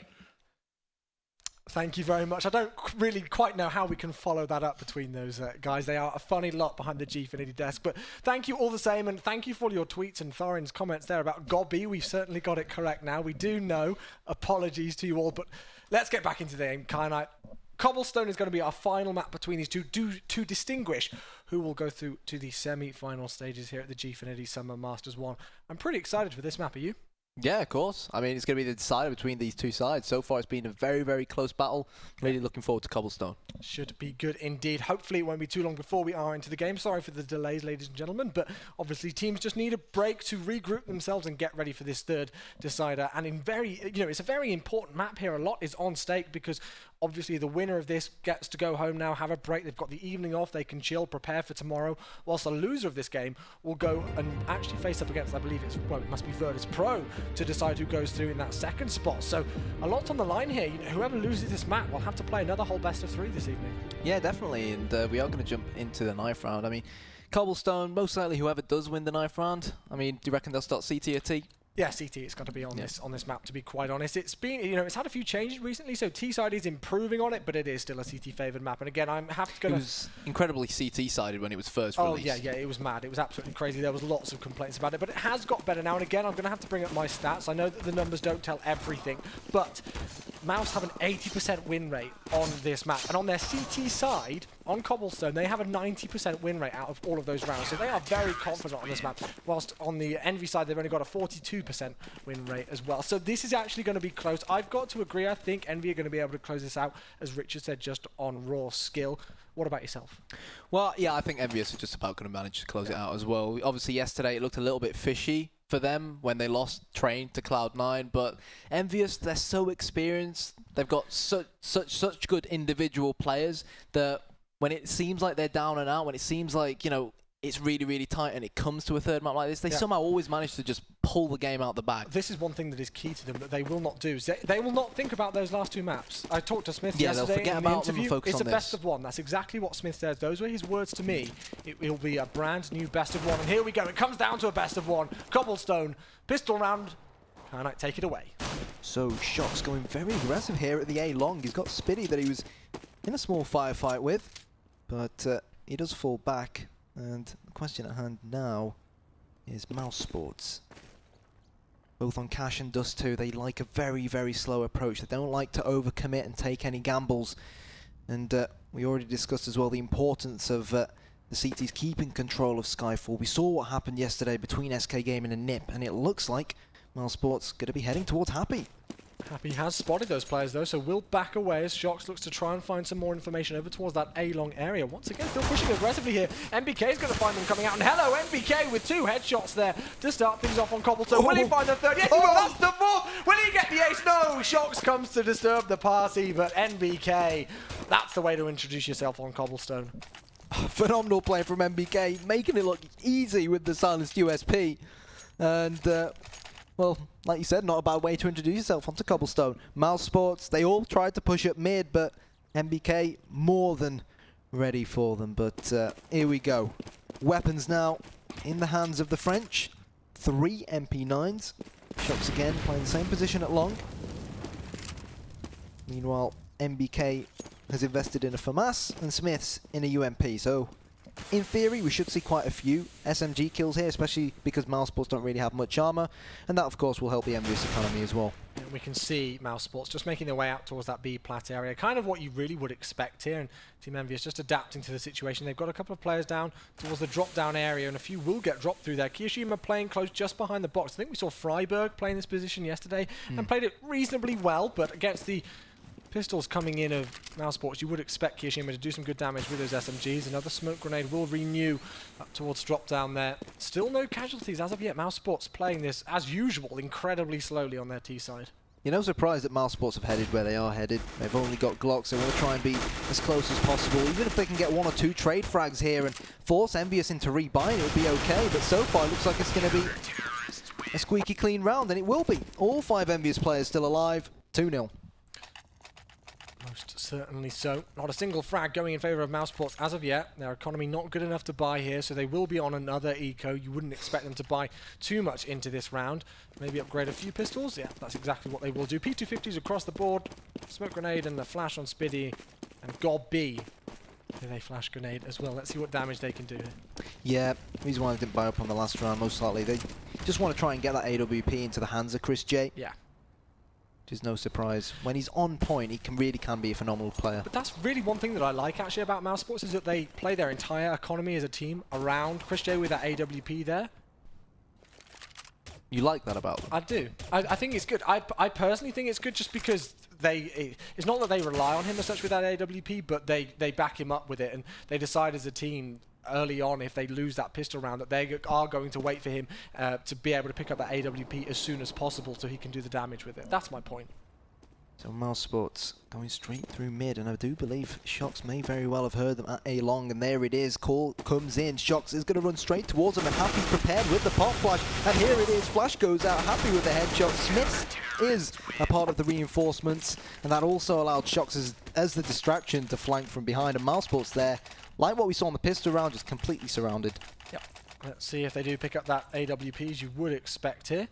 Thank you very much. I don't really quite know how we can follow that up between those guys. They are a funny lot behind the Gfinity desk. But thank you all the same, and thank you for all your tweets and Thorin's comments there about Gobby. We've certainly got it correct now. We do know. Apologies to you all, but let's get back into the game. Kyanite. Cobblestone is going to be our final map between these two to distinguish who will go through to the semi-final stages here at the Gfinity Summer Masters 1. I'm pretty excited for this map. Are you? Yeah, of course. I mean, it's going to be the decider between these two sides. So far, it's been a very, very close battle. Really looking forward to Cobblestone. Should be good indeed. Hopefully, it won't be too long before we are into the game. Sorry for the delays, ladies and gentlemen, but obviously, teams just need a break to regroup themselves and get ready for this third decider. And it's a very important map here. A lot is on stake because obviously the winner of this gets to go home now, have a break. They've got the evening off. They can chill, prepare for tomorrow. Whilst the loser of this game will go and actually face up against, I believe it must be Virtus Pro to decide who goes through in that second spot. So a lot's on the line here. Whoever loses this map will have to play another whole best of 3 this evening. Yeah, definitely. And we are going to jump into the 9th round. I mean, Cobblestone, most likely whoever does win the 9th round. I mean, do you reckon they'll start CT or T? Yeah, CT, it's got to be on this map, to be quite honest. It's been, it's had a few changes recently, so T-side is improving on it, but it is still a CT-favoured map. And again, I'm happy to... It was incredibly CT-sided when it was first released. Oh, yeah, it was mad. It was absolutely crazy. There was lots of complaints about it, but it has got better now. And again, I'm going to have to bring up my stats. I know that the numbers don't tell everything, but Mouse have an 80% win rate on this map. And on their CT side, on Cobblestone, they have a 90% win rate out of all of those rounds. So they are very confident on this map. Whilst on the Envy side, they've only got a 42% win rate as well. So this is actually going to be close. I've got to agree. I think Envy are going to be able to close this out, as Richard said, just on raw skill. What about yourself? Well, yeah, I think Envyus are just about going to manage to close it out as well. Obviously, yesterday it looked a little bit fishy for them when they lost Train to Cloud9, but Envyus, they're so experienced. They've got such good individual players that when it seems like they're down and out, when it seems like, you know, it's really, really tight and it comes to a third map like this, they somehow always manage to just pull the game out the bag. This is one thing that is key to them that they will not do. They will not think about those last two maps. I talked to Smith yesterday in the interview. It's a best of one. That's exactly what Smith says. Those were his words to me. It will be a brand new best of one. And here we go. It comes down to a best of one. Cobblestone, pistol round. Can I take it away? So Shock's going very aggressive here at the A long. He's got Spitty that he was in a small firefight with, but he does fall back. And the question at hand now is Mousesports. Both on Cash and Dust 2, they like a very, very slow approach. They don't like to overcommit and take any gambles. And we already discussed as well the importance of the CTs keeping control of Skyfall. We saw what happened yesterday between SK Gaming and NiP, and it looks like Mousesports going to be heading towards Happy. Happy has spotted those players though, so we'll back away as Shox looks to try and find some more information over towards that A-long area. Once again, still pushing aggressively here. MBK is going to find them coming out, and hello, MBK with 2 headshots there to start things off on Cobblestone. Will he find the third? Yes, he will. That's the fourth. Will he get the ace? No, Shox comes to disturb the party, but MBK, that's the way to introduce yourself on Cobblestone. Phenomenal play from MBK, making it look easy with the silenced USP. And well, like you said, not a bad way to introduce yourself onto Cobblestone. Mousesports, they all tried to push up mid, but MBK more than ready for them. But here we go. Weapons now in the hands of the French. 3 MP9s. Shox again playing the same position at long. Meanwhile, MBK has invested in a FAMAS and Smith's in a UMP. So in theory, we should see quite a few SMG kills here, especially because Mousesports don't really have much armor, and that, of course, will help the Envyus economy as well. And we can see Mousesports just making their way out towards that B plat area, kind of what you really would expect here, and Team Envyus just adapting to the situation. They've got a couple of players down towards the drop-down area, and a few will get dropped through there. Kiyoshima playing close just behind the box. I think we saw Freiburg playing this position yesterday and played it reasonably well, but against the pistols coming in of Mousesports, you would expect Kiyoshima to do some good damage with those SMGs. Another smoke grenade will renew up towards drop down there. Still no casualties as of yet. Mousesports playing this, as usual, incredibly slowly on their T side. You're no surprise that Mousesports have headed where they are headed. They've only got Glocks, so they want to try and be as close as possible. Even if they can get 1 or 2 trade frags here and force Envyus into rebuying, it would be okay. But so far, it looks like it's going to be a squeaky clean round, and it will be. All 5 Envyus players still alive. 2-0. Most certainly so. Not a single frag going in favour of Mousesports as of yet. Their economy not good enough to buy here, so they will be on another eco. You wouldn't expect them to buy too much into this round. Maybe upgrade a few pistols. Yeah, that's exactly what they will do. P250s across the board. Smoke grenade and the flash on Spiddy. And Gob B with a flash grenade as well. Let's see what damage they can do here. Yeah, the reason why they didn't buy up on the last round, most likely. They just want to try and get that AWP into the hands of Chris J. Yeah. Which is no surprise. When he's on point, he really can be a phenomenal player. But that's really one thing that I like actually about Mousesports is that they play their entire economy as a team around Chris J with that AWP there. You like that about them? I do. I think it's good. I personally think it's good just because it's not that they rely on him as such with that AWP, but they back him up with it, and they decide as a team early on, if they lose that pistol round, that they are going to wait for him to be able to pick up that AWP as soon as possible so he can do the damage with it. That's my point. So Mousesports going straight through mid, and I do believe Shox may very well have heard them at A long, and there it is. Call comes in. Shox is going to run straight towards him, and Happy's prepared with the pop flash, and here it is. Flash goes out. Happy with the headshot. Smith is a part of the reinforcements, and that also allowed Shox as the distraction to flank from behind, and Mousesports there, like what we saw on the pistol round, just completely surrounded. Yep. Let's see if they do pick up that AWP as you would expect here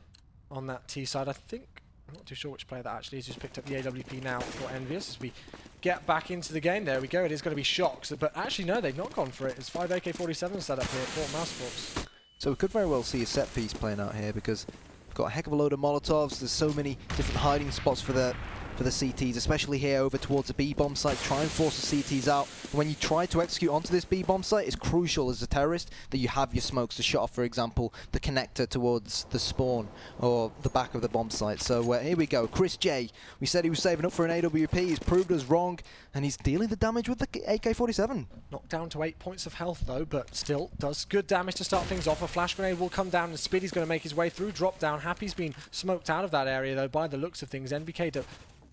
on that T side. I think, I'm not too sure which player that actually has just picked up the AWP now for Envyus as we get back into the game. There we go. It is going to be Shox, but actually no, they've not gone for it. It's 5 AK-47 set up here for Mousesports. So we could very well see a set piece playing out here because we've got a heck of a load of Molotovs. There's so many different hiding spots for the for the CTs, especially here over towards the B-bomb site. Try and force the CTs out. And when you try to execute onto this B-bomb site, it's crucial as a terrorist that you have your smokes to shut off, for example, the connector towards the spawn or the back of the bomb site. So here we go. Chris J. We said he was saving up for an AWP. He's proved us wrong, and he's dealing the damage with the AK-47. Knocked down to 8 points of health though, but still does good damage to start things off. A flash grenade will come down, and Spiddy's going to make his way through. Drop down. Happy's been smoked out of that area though by the looks of things. NBK to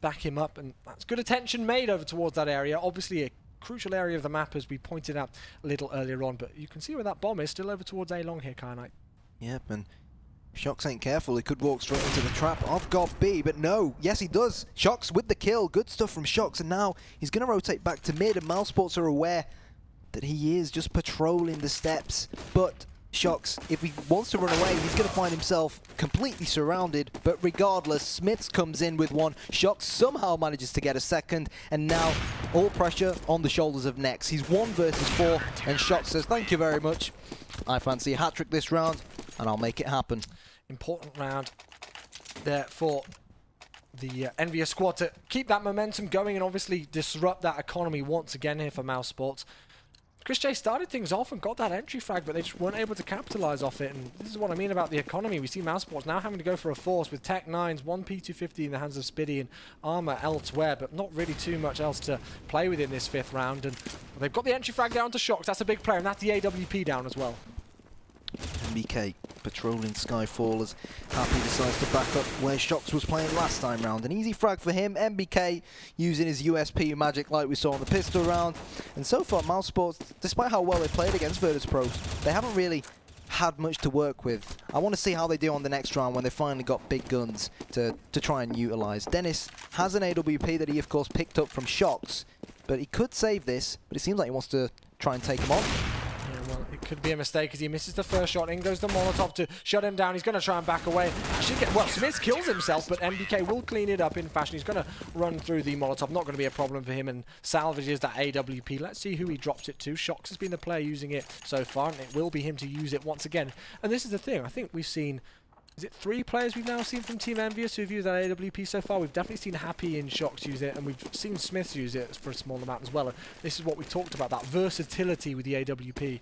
back him up, and that's good attention made over towards that area. Obviously a crucial area of the map, as we pointed out a little earlier on, but you can see where that bomb is, still over towards A long here, Kyanite. Yep, and Shox ain't careful. He could walk straight into the trap of God B, but no. Yes, he does. Shox with the kill. Good stuff from Shox, and now he's going to rotate back to mid, and Mousesports are aware that he is just patrolling the steps. But Shox, if he wants to run away, he's going to find himself completely surrounded. But regardless, Smiths comes in with one. Shox somehow manages to get a second, and now all pressure on the shoulders of Nex. He's 1 versus 4, and Shox says, thank you very much. I fancy a hat-trick this round, and I'll make it happen. Important round there for the Envyus squad to keep that momentum going and obviously disrupt that economy once again here for Mousesports. Chris J started things off and got that entry frag, but they just weren't able to capitalize off it, and this is what I mean about the economy. We see Mousesports now having to go for a force with Tech 9s, 1 P250 in the hands of Spiddy, and armor elsewhere, but not really too much else to play with in this 5th round. And they've got the entry frag down to Shox. That's a big player, and that's the AWP down as well. MBK patrolling Skyfall as Happy decides to back up where Shox was playing last time round. An easy frag for him. MBK using his USP magic like we saw in the pistol round. And so far, Mousesports, despite how well they played against Virtus Pros, they haven't really had much to work with. I want to see how they do on the next round when they finally got big guns to try and utilize. Dennis has an AWP that he, of course, picked up from Shox, but he could save this, but it seems like he wants to try and take him on. Well, it could be a mistake as he misses the first shot. In goes the Molotov to shut him down. He's going to try and back away. Well, Smith kills himself, but MBK will clean it up in fashion. He's going to run through the Molotov. Not going to be a problem for him, and salvages that AWP. Let's see who he drops it to. Shox has been the player using it so far, and it will be him to use it once again. And this is the thing. I think we've seen... Is it 3 players we've now seen from Team Envyus who've used that AWP so far? We've definitely seen Happy and Shox use it, and we've seen Smiths use it for a small amount as well. And this is what we talked about, that versatility with the AWP.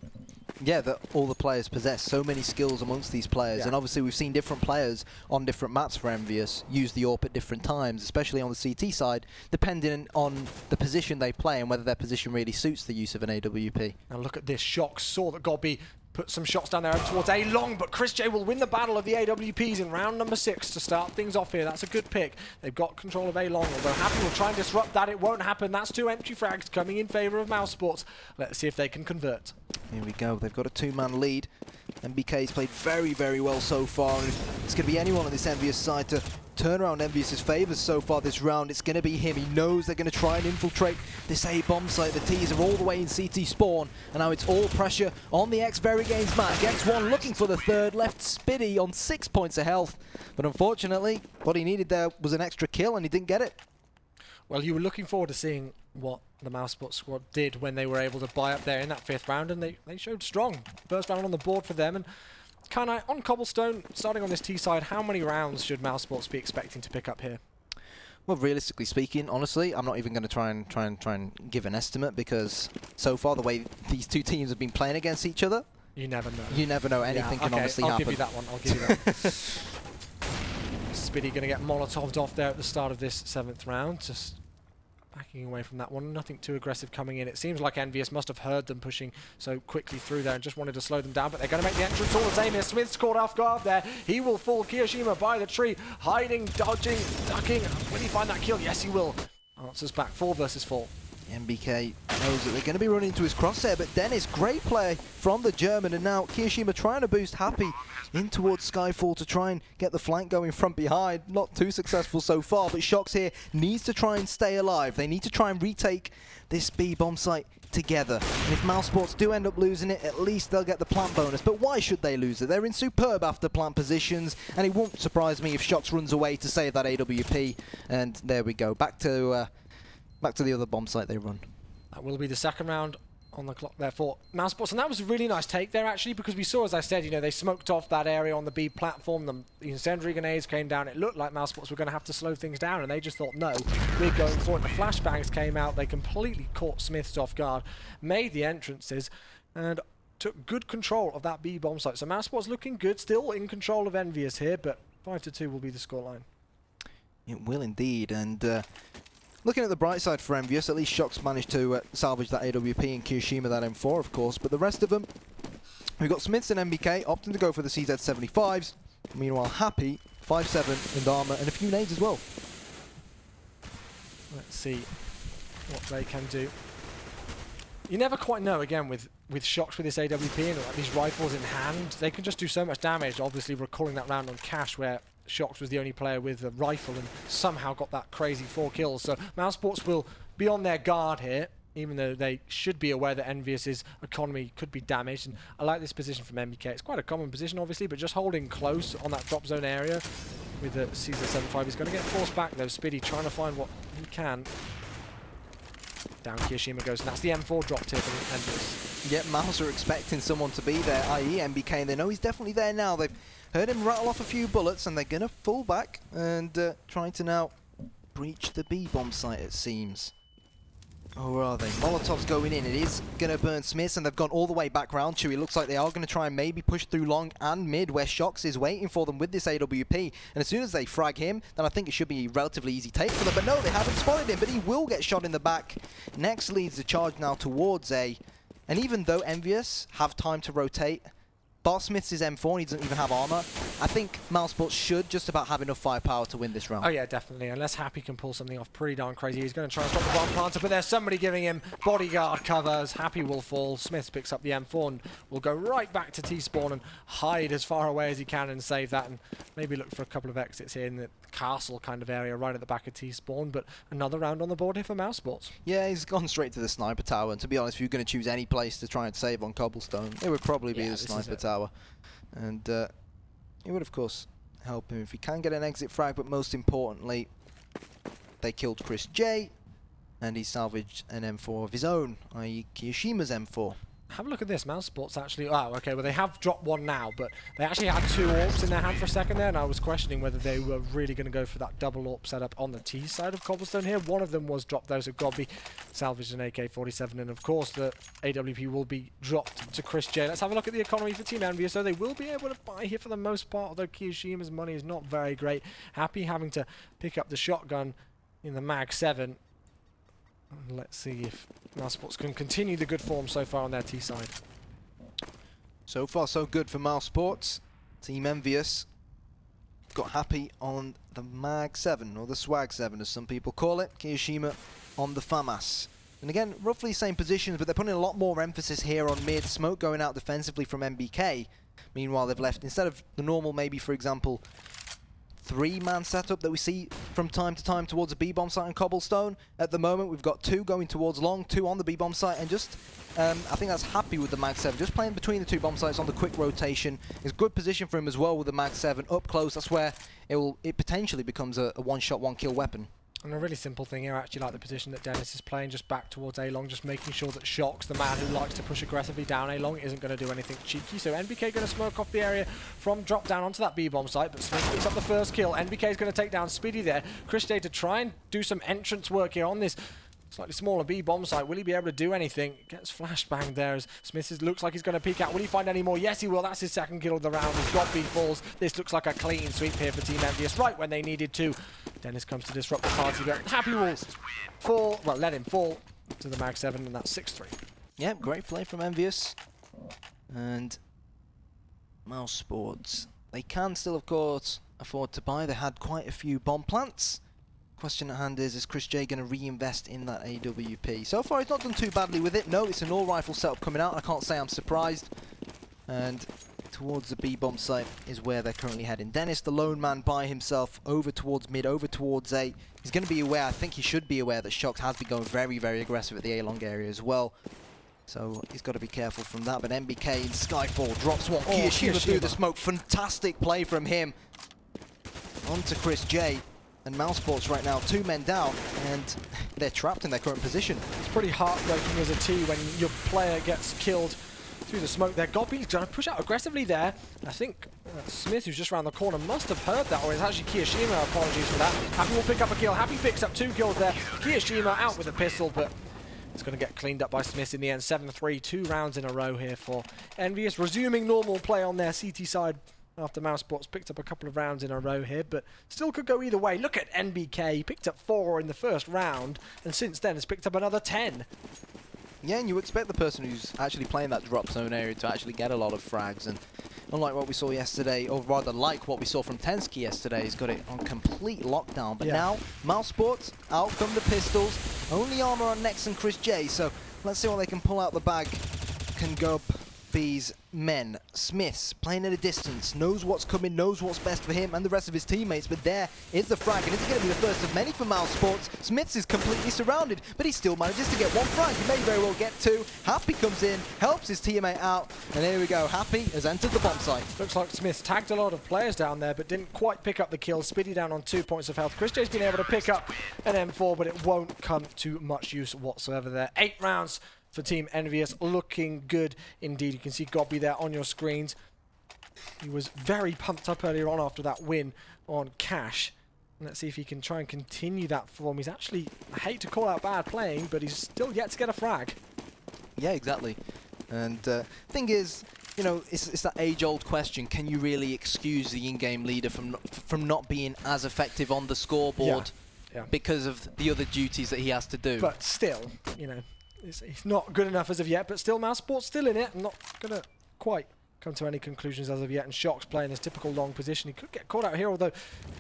Yeah, that all the players possess so many skills amongst these players, and obviously we've seen different players on different maps for Envyus use the AWP at different times, especially on the CT side, depending on the position they play and whether their position really suits the use of an AWP. Now look at this. Shox saw that Gobby put some shots down there over towards A long, but Chris J will win the battle of the AWPs in round number 6 to start things off here. That's a good pick. They've got control of A long, although Happy will try and disrupt that. It won't happen. That's 2 empty frags coming in favor of Mousesports. Let's see if they can convert. Here we go. They've got a 2-man lead. MBK's played very, very well so far, and if it's going to be anyone on this Envyus side to turn around Envyus' favours so far this round, it's going to be him. He knows they're going to try and infiltrate this A-bomb site. The T's are all the way in CT spawn, and now it's all pressure on the X-Very Games Mac. X1 looking for the 3rd, left Spiddy on 6 points of health, but unfortunately, what he needed there was an extra kill, and he didn't get it. Well, you were looking forward to seeing what the Mousesports squad did when they were able to buy up there in that 5th round, and they showed strong. First round on the board for them, and can I, on Cobblestone, starting on this T side, how many rounds should Mousesports be expecting to pick up here? Well, realistically speaking, honestly, I'm not even going to try and give an estimate, because so far the way these 2 teams have been playing against each other, you never know. You never know. Anything can honestly happen. I'll give you that one. I'll give you that. Spiddy going to get Molotoved off there at the start of this 7th round. Just backing away from that one. Nothing too aggressive coming in. It seems like Envyus must have heard them pushing so quickly through there and just wanted to slow them down, but they're going to make the entrance all the same here. Smith's caught off guard there. He will fall. Kiyoshima by the tree, hiding, dodging, ducking. Will he find that kill? Yes, he will. Answers back. 4 versus 4. MBK knows that they're going to be running into his crosshair, but Dennis, great play from the German, and now Kiyoshima trying to boost Happy in towards Skyfall to try and get the flank going from behind. Not too successful so far, but Shox here needs to try and stay alive. They need to try and retake this B-bomb site together, and if Mousesports do end up losing it, at least they'll get the plant bonus. But why should they lose it? They're in superb after plant positions, and it won't surprise me if Shox runs away to save that AWP, and there we go. Back to the other bomb site they run. That will be the 2nd round on the clock there for Mousesports, and that was a really nice take there actually, because we saw, as I said, they smoked off that area on the B platform, the incendiary grenades came down, it looked like Mousesports were going to have to slow things down, and they just thought, no, we're going for it. The flashbangs came out, they completely caught Smiths off guard, made the entrances, and took good control of that B bomb site. So Mousesports looking good, still in control of Envyus here, but 5-2 will be the scoreline. It will indeed, and looking at the bright side for Envyus, at least Shox managed to salvage that AWP and Kiyoshima that M4, of course, but the rest of them, we've got Smiths and MBK opting to go for the CZ75s. Meanwhile, Happy, 5-7 and armor, and a few nades as well. Let's see what they can do. You never quite know, again, with Shox with this AWP and like, these rifles in hand, they can just do so much damage. Obviously, recalling that round on Cash where Shox was the only player with a rifle and somehow got that crazy 4 kills. So Mousesports will be on their guard here, even though they should be aware that Envyus's economy could be damaged. And I like this position from MBK. It's quite a common position, obviously, but just holding close on that drop zone area with the CZ75. He's going to get forced back, though. Spiddy trying to find what he can. Down Kiyoshima goes, and that's the M4 dropped here from Envyus. Yep, Mouse are expecting someone to be there, i.e. MBK, and they know he's definitely there now. They've heard him rattle off a few bullets, and they're going to fall back and try to now breach the B-bomb site, it seems. Or are they? Molotov's going in. It is going to burn Smiths, and they've gone all the way back round to. It looks like they are going to try and maybe push through long and mid, where Shox is waiting for them with this AWP. And as soon as they frag him, then I think it should be a relatively easy take for them. But no, they haven't spotted him, but he will get shot in the back. Next leads the charge now towards A. And even though Envyus have time to rotate, Bar Smith's is M4 and he doesn't even have armor. I think Mousesports should just about have enough firepower to win this round. Oh yeah, definitely. Unless Happy can pull something off pretty darn crazy. He's going to try and stop the bomb planter, but there's somebody giving him bodyguard covers. Happy will fall. Smith picks up the M4 and will go right back to T-spawn and hide as far away as he can and save that, and maybe look for a couple of exits here in the castle kind of area right at the back of T-spawn. But another round on the board here for Mousesports. Yeah, he's gone straight to the sniper tower, and to be honest, if you're going to choose any place to try and save on cobblestone, it would probably be the sniper tower. And it would, of course, help him if he can get an exit frag, but most importantly, they killed Chris J, and he salvaged an M4 of his own, i.e. Kiyoshima's M4. Have a look at this. Mousesports actually... Oh, okay, well, they have dropped one now, but they actually had 2 AWPs in their hand for a second there, and I was questioning whether they were really going to go for that double AWP setup on the T side of Cobblestone here. One of them was dropped, though, so Gobby salvaged an AK-47, and of course, the AWP will be dropped to Chris J. Let's have a look at the economy for Team Envyus. So they will be able to buy here for the most part, although Kiyoshima's money is not very great. Happy having to pick up the shotgun in the Mag 7. Let's see if Mousesports can continue the good form so far on their T side. So far, so good for Mousesports. Team Envyus got Happy on the Mag 7, or the Swag 7 as some people call it. Kiyoshima on the FAMAS. And again, roughly same positions, but they're putting a lot more emphasis here on mid. Smoke going out defensively from MBK. Meanwhile, they've left, instead of the normal, maybe, for example, 3-man setup that we see from time to time towards a B-bomb site on Cobblestone. At the moment, we've got 2 going towards long, 2 on the B-bomb site, and just, I think that's Happy with the Mag 7. Just playing between the 2 bomb sites on the quick rotation is good position for him as well with the Mag 7 up close. That's where it potentially becomes a one-shot, one-kill weapon. And a really simple thing here, I actually like the position that Dennis is playing, just back towards A-long, just making sure that Shox, the man who likes to push aggressively down A-long, isn't going to do anything cheeky. So NBK going to smoke off the area from drop down onto that B-bomb site, but Smith picks up the first kill. NBK is going to take down Speedy there. Chris Day to try and do some entrance work here on this slightly smaller B-bomb site. Will he be able to do anything? Gets flashbanged there as Smith looks like he's going to peek out. Will he find any more? Yes, he will. That's his second kill of the round. He's got B falls. This looks like a clean sweep here for Team Envyus, right when they needed to. Dennis comes to disrupt the party, but Happy will fall, well, let him fall to the Mag 7, and that's 6-3. Yep, great play from Envyus. And Mousesports, they can still, of course, afford to buy. They had quite a few bomb plants. Question at hand is Chris J going to reinvest in that AWP? So far, he's not done too badly with it. No, it's an all-rifle setup coming out. I can't say I'm surprised. And towards the B-bomb site is where they're currently heading. Dennis, the lone man by himself, over towards mid, over towards A. He's going to be aware, I think he should be aware that Shox has been going very, very aggressive at the A-long area as well. So he's got to be careful from that. But MBK in Skyfall drops one. Kiyoshima through the smoke. Fantastic play from him. On to Chris J. And Mousesports right now, 2 men down, and they're trapped in their current position. It's pretty heartbreaking as a T when your player gets killed through the smoke there. Gobby's going to push out aggressively there. I think Smith, who's just around the corner, must have heard that, or it's actually Kiyoshima, apologies for that. Happy will pick up a kill. Happy picks up 2 kills there. Kiyoshima out with a pistol, but it's going to get cleaned up by Smith in the end. 7-3, 2 rounds in a row here for Envyus, resuming normal play on their CT side after Mousesports picked up a couple of rounds in a row here, but still could go either way. Look at NBK, he picked up 4 in the first round, and since then has picked up another 10. Yeah, and you expect the person who's actually playing that drop zone area to actually get a lot of frags, and unlike what we saw yesterday, or rather like what we saw from Tensky yesterday, he's got it on complete lockdown. But now, Mousesports, out come the pistols, only armor on Nex and Chris J, so let's see what they can pull out the bag. Can go these men. Smith's playing at a distance, knows what's coming, knows what's best for him and the rest of his teammates, but there is the frag, and it's going to be the first of many for Mousesports. Smith's is completely surrounded, but he still manages to get 1 frag. He may very well get 2. Happy comes in, helps his teammate out, and here we go. Happy has entered the bomb site. Looks like Smith tagged a lot of players down there, but didn't quite pick up the kill. Spiddy down on 2 points of health. Chris J's been able to pick up an M4, but it won't come to much use whatsoever there. 8 rounds for Team Envyus, looking good indeed. You can see Gobby there on your screens. He was very pumped up earlier on after that win on Cash. Let's see if he can try and continue that form. He's actually, I hate to call out bad playing, but he's still yet to get a frag. Yeah, exactly. And thing is, you know, it's that age-old question: can you really excuse the in-game leader from not being as effective on the scoreboard because of the other duties that he has to do? But still, you know, he's not good enough as of yet, but still Mousesports still in it. I'm not going to quite come to any conclusions as of yet, and Shock's playing his typical long position. He could get caught out here, although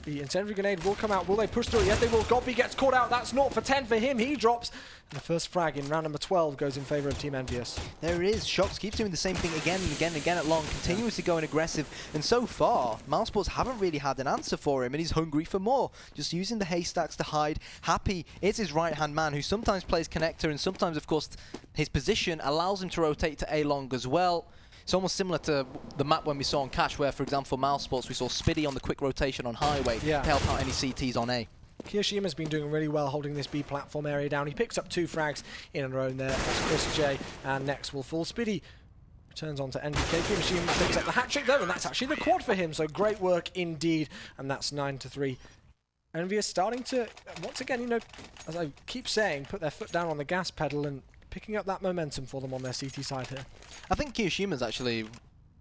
the incendiary grenade will come out. Will they push through it? Yes, they will. Gobby gets caught out. That's 0 for 10 for him. He drops. And the first frag in round number 12 goes in favour of Team Envyus. There it is. Shocks keeps doing the same thing again and again and again at long, continuously going aggressive. And so far, Mousesports haven't really had an answer for him, and he's hungry for more. Just using the haystacks to hide. Happy is his right-hand man, who sometimes plays connector, and sometimes, of course, his position allows him to rotate to A-long as well. It's almost similar to the map when we saw on Cash, where, for example, for Mousesports, we saw Spiddy on the quick rotation on Highway to help out any CTs on A. Kiyoshima's been doing really well holding this B platform area down. He picks up 2 frags in a row there. That's Chris J, and next will fall. Spiddy returns on to NBK. Kiyoshima picks up the hat trick there, and that's actually the quad for him. So great work indeed, and that's 9-3. Envyus starting to, once again, you know, as I keep saying, put their foot down on the gas pedal and picking up that momentum for them on their CT side here. I think Kiyoshima's actually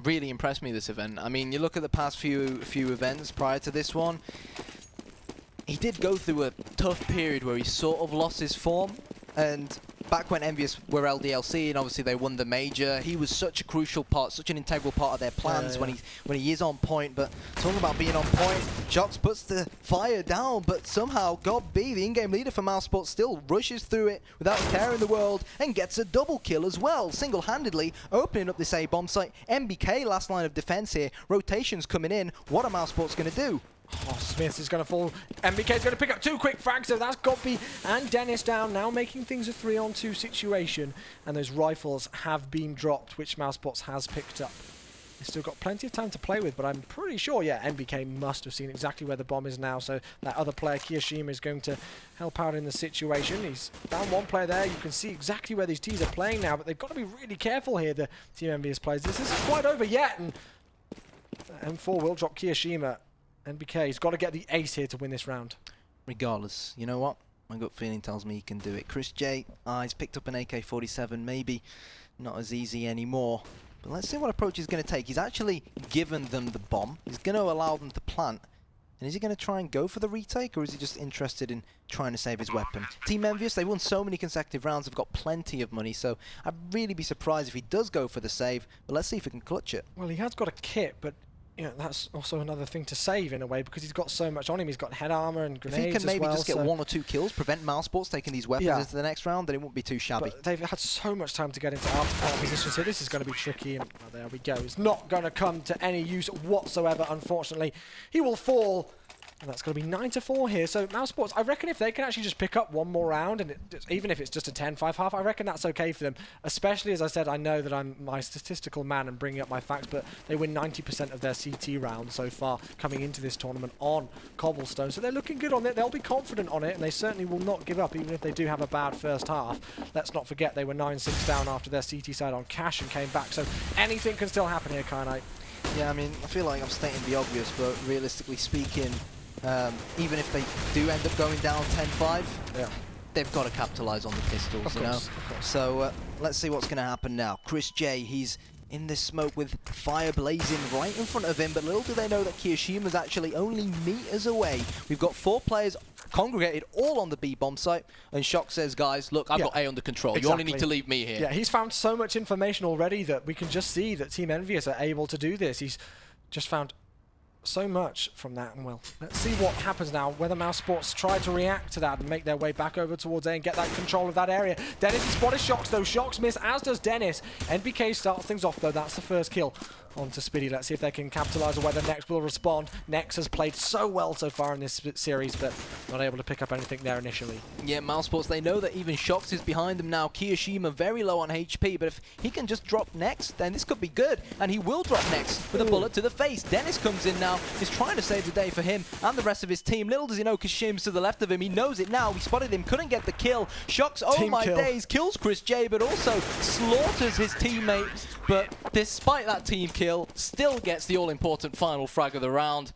really impressed me this event. I mean, you look at the past few events prior to this one, he did go through a tough period where he sort of lost his form, and back when Envyus were LDLC and obviously they won the major, he was such a crucial part, such an integral part of their plans when he is on point. But talking about being on point, Shox puts the fire down, but somehow Gobby, the in-game leader for Mousesports, still rushes through it without a care in the world and gets a double kill as well, single-handedly opening up this A-bomb site. NBK last line of defense here, rotations coming in. What are Mousesports going to do? Oh, Smith is going to fall. NBK is going to pick up 2 quick frags, so that's Gobby and Dennis down, now making things a 3-on-2 situation. And those rifles have been dropped, which Mousesports has picked up. They've still got plenty of time to play with, but I'm pretty sure, NBK must have seen exactly where the bomb is now, so that other player, Kiyoshima, is going to help out in the situation. He's down 1 player there. You can see exactly where these teams are playing now, but they've got to be really careful here, the Team Envyus players. This isn't quite over yet, and M4 will drop Kiyoshima. NBK's got to get the ace here to win this round. Regardless, you know what? My gut feeling tells me he can do it. Chris J, he's picked up an AK-47, maybe not as easy anymore. But let's see what approach he's going to take. He's actually given them the bomb. He's going to allow them to plant. And is he going to try and go for the retake, or is he just interested in trying to save his weapon? Team Envyus, they've won so many consecutive rounds, they've got plenty of money, so I'd really be surprised if he does go for the save. But let's see if he can clutch it. Well, he has got a kit, but you know, that's also another thing to save in a way, because he's got so much on him. He's got head armor and grenades as well. If he can maybe just get 1 or 2 kills, prevent Mousesports taking these weapons into the next round, then it won't be too shabby. But they've had so much time to get into after position, so this is going to be tricky. And there we go. It's not going to come to any use whatsoever, unfortunately. He will fall And that's going to be 9-4 here. So Mousesports, I reckon if they can actually just pick up one more round, and even if it's just a 10-5 half, I reckon that's okay for them. Especially, as I said, I know that I'm my statistical man and bringing up my facts, but they win 90% of their CT rounds so far coming into this tournament on Cobblestone. So they're looking good on it. They'll be confident on it, and they certainly will not give up, even if they do have a bad first half. Let's not forget they were 9-6 down after their CT side on Cash and came back. So anything can still happen here, Knight. Yeah, I mean, I feel like I'm stating the obvious, but realistically speaking, even if they do end up going down 10-5, they've got to capitalise on the pistols, you know? So let's see what's going to happen now. Chris J, he's in this smoke with fire blazing right in front of him, but little do they know that Kiyoshima's actually only meters away. We've got 4 players congregated all on the B-bomb site, and Shock says, guys, look, I've got A under control. Exactly. You only need to leave me here. Yeah, he's found so much information already that we can just see that Team Envyus are able to do this. He's just found so much from that, and well, let's see what happens now, whether Mousesports try to react to that and make their way back over towards A and get that control of that area. Dennis has spotted Shocks though. Shocks miss, as does Dennis. NBK starts things off though. That's the first kill onto Spiddy. Let's see if they can capitalize or whether Nex will respond. Nex has played so well so far in this series, but not able to pick up anything there initially. Yeah, Mousesports, they know that even Shocks is behind them now. Kiyoshima very low on HP, but if he can just drop Nex, then this could be good. And he will drop Nex with a bullet to the face. Dennis comes in now. He's trying to save the day for him and the rest of his team. Little does he know, Kashima's to the left of him. He knows it now. He spotted him, couldn't get the kill. Shocks, oh my days, kills Chris J, but also slaughters his teammate. But despite that team kill, still gets the all-important final frag of the round.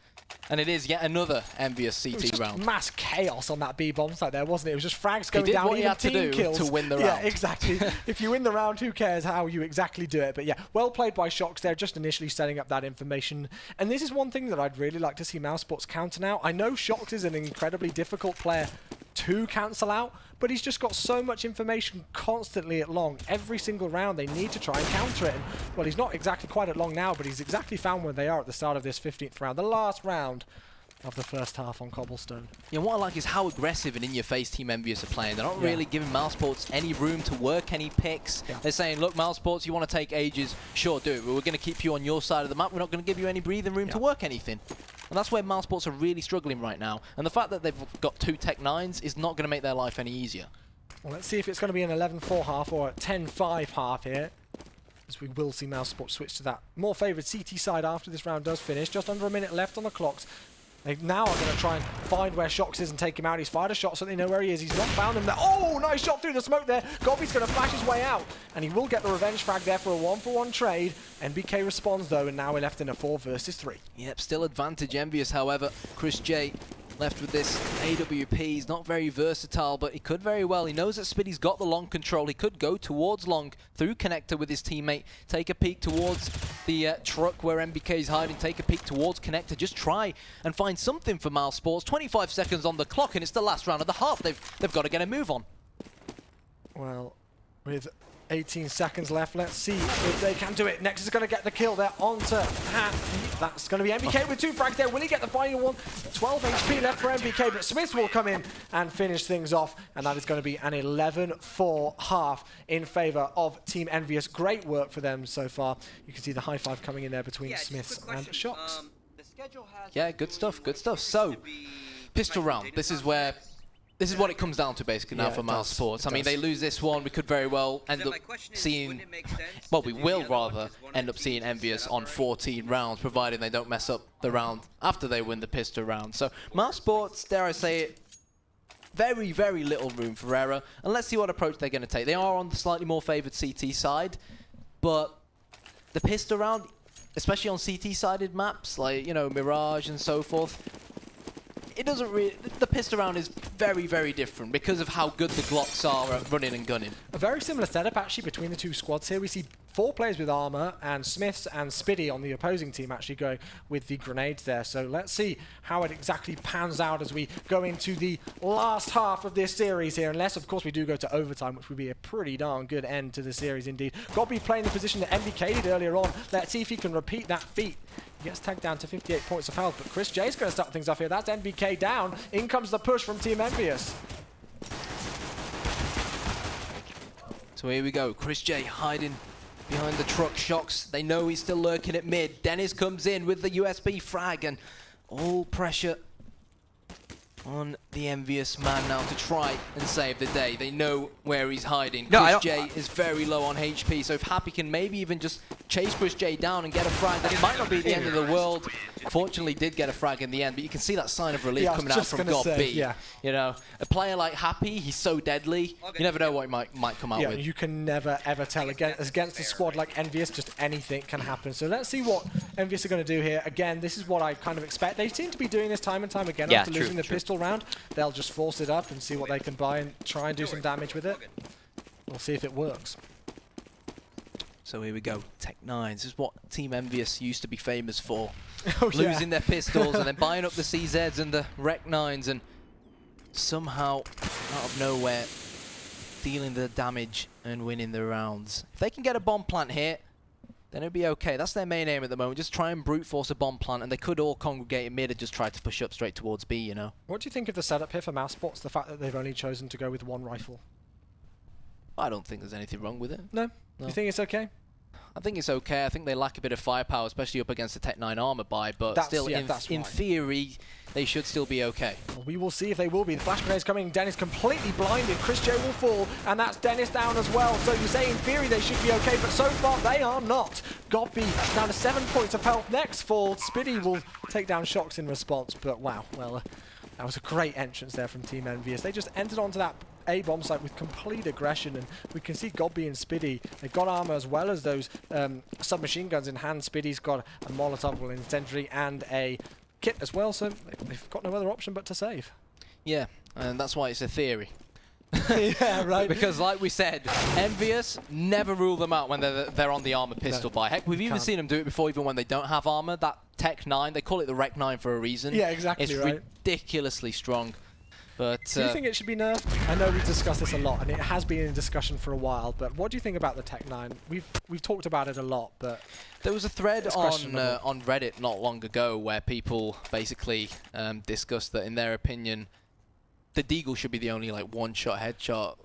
And it is yet another Envyus CT round. Mass chaos on that B-bomb site there, wasn't it? It was just frags going he did down, what he had to do kills. to win the round. Yeah, exactly. If you win the round, who cares how you exactly do it? But yeah, well played by Shocks there, just initially setting up that information. And this is one thing that I'd really like to see Mousesports counter now. I know Shocks is an incredibly difficult player to cancel out, but he's just got so much information constantly at long. Every single round they need to try and counter it. And, well, he's not exactly quite at long now, but he's exactly found where they are at the start of this 15th round, the last round of the first half on Cobblestone. Yeah, what I like is how aggressive and in-your-face Team Envyus are playing. They're not really giving Mousesports any room to work any picks. They're saying, look, Mousesports, you want to take ages? Sure, do it. But we're going to keep you on your side of the map. We're not going to give you any breathing room to work anything. And that's where Mousesports are really struggling right now. And the fact that they've got 2 Tech 9s is not going to make their life any easier. Well, let's see if it's going to be an 11-4 half or a 10-5 half here, as we will see Mousesports switch to that more favoured CT side after this round does finish. Just under a minute left on the clocks. They now are going to try and find where Shocks is and take him out. He's fired a shot so they know where he is. He's not found him there. Oh, nice shot through the smoke there. Gobby's going to flash his way out. And he will get the revenge frag there for a 1-for-1 trade. NBK responds though, and now we're left in a 4 versus 3. Yep, still advantage Envyus, however. Chris J left with this AWP. He's not very versatile, but he could very well. He knows that Spiddy's got the long control. He could go towards long through connector with his teammate. Take a peek towards the truck where NBK's hiding. Take a peek towards connector. Just try and find something for Mousesports. 25 seconds on the clock, and it's the last round of the half. They've got to get a move on. Well, with 18 seconds left, let's see if they can do it. Nex is going to get the kill there onto Hat. That's going to be NBK with 2 frags there. Will he get the final one? 12 HP left for NBK, but Smith will come in and finish things off, and that is going to be an 11-4 half in favour of Team Envyus. Great work for them so far. You can see the high five coming in there between Smiths and Shocks. Yeah, good stuff, good stuff. So, pistol round. This is what it comes down to basically now for Mousesports. I mean, they lose this one, we could very well end up seeing, well, we will rather end up seeing Envyus on 14 rounds, provided they don't mess up the round after they win the pistol round. So Mousesports, dare I say it, very, very little room for error. And let's see what approach they're going to take. They are on the slightly more favoured CT side, but the pistol round, especially on CT-sided maps, like, you know, Mirage and so forth, it doesn't really, the pistol round is very, very different because of how good the Glocks are at running and gunning. A very similar setup actually between the 2 squads here. We see 4 players with armor and Smiths and Spiddy on the opposing team actually going with the grenades there. So let's see how it exactly pans out as we go into the last half of this series here. Unless, of course, we do go to overtime, which would be a pretty darn good end to the series indeed. Gobby playing the position that MBK did earlier on. Let's see if he can repeat that feat. He gets tagged down to 58 points of health, but Chris J's going to start things off here. That's NBK down. In comes the push from Team Envyus. So here we go. Chris J hiding behind the truck. Shocks, they know he's still lurking at mid. Dennis comes in with the USB frag, and all pressure on the Envious man now to try and save the day. They know where he's hiding. No, Chris J is very low on HP, so if Happy can maybe even just chase Chris J down and get a frag, then it might not be the end of the world. Fortunately, did get a frag in the end, but you can see that sign of relief coming out from God B. Yeah. You know, a player like Happy, he's so deadly. You never know what he might come out with. You can never ever tell. Against a squad like Envious, just anything can happen. So let's see what Envious are going to do here. Again, this is what I kind of expect. They seem to be doing this time and time again after losing the pistol round. They'll just force it up and see what they can buy and try and do some damage with it. We'll see if it works. So here we go, Tech9. This is what Team Envyus used to be famous for. Oh, losing their pistols and then buying up the CZs and the Rec 9s and somehow, out of nowhere, dealing the damage and winning the rounds. If they can get a bomb plant here, then it'll be okay. That's their main aim at the moment. Just try and brute force a bomb plant, and they could all congregate in mid and just try to push up straight towards B, you know. What do you think of the setup here for Mousesports, the fact that they've only chosen to go with one rifle? I don't think there's anything wrong with it. No? You think it's okay? I think it's okay. I think they lack a bit of firepower, especially up against the Tech9 armor buy, but still, in theory, they should still be okay. Well, we will see if they will be. The flash grenade's coming. Dennis completely blinded. Chris J will fall, and that's Dennis down as well. So you say in theory they should be okay, but so far they are not. Godby down to 7 points of health. Next fall, Spiddy will take down Shocks in response, but wow, well, that was a great entrance there from Team Envyus. They just entered onto that A bomb site with complete aggression, and we can see Godby and Spiddy, they've got armor as well as those submachine guns in hand. Spiddy's got a Molotov, an incendiary, and a kit as well, so they've got no other option but to save. Yeah, and that's why it's a theory. Yeah, right. Because like we said, Envyus never rule them out when they're on the armor pistol buy. Heck, we've even seen them do it before, even when they don't have armor. That Tech 9, they call it the Rec 9 for a reason. Yeah, exactly. It's ridiculously strong. But do you think it should be nerfed? I know we've discussed this a lot, and it has been in discussion for a while, but what do you think about the Tech 9? We've talked about it a lot, but there was a thread on Reddit not long ago where people basically discussed that, in their opinion, the Deagle should be the only like one-shot headshot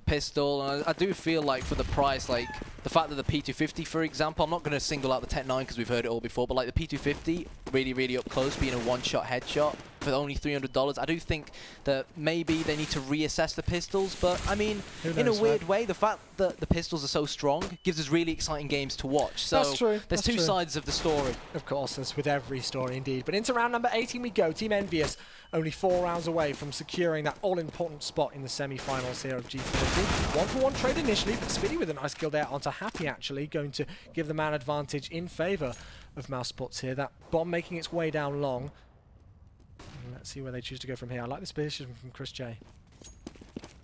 pistol. And I do feel like for the price, like the fact that the P250, for example, I'm not going to single out the Tech 9 because we've heard it all before, but like the P250, really up close, being a one-shot headshot for only $300, I do think that maybe they need to reassess the pistols. But I mean, in a weird way, the fact that the pistols are so strong gives us really exciting games to watch. So that's true. There's two sides of the story. Of course, as with every story indeed. But into round number 18 we go. Team Envyus only 4 rounds away from securing that all-important spot in the semi-finals here of Gfinity. 1-for-1 trade initially, but Spiddy with a nice kill there onto Happy, actually, going to give the man advantage in favour of Mousesports here. That bomb making its way down long. And let's see where they choose to go from here. I like this position from Chris J.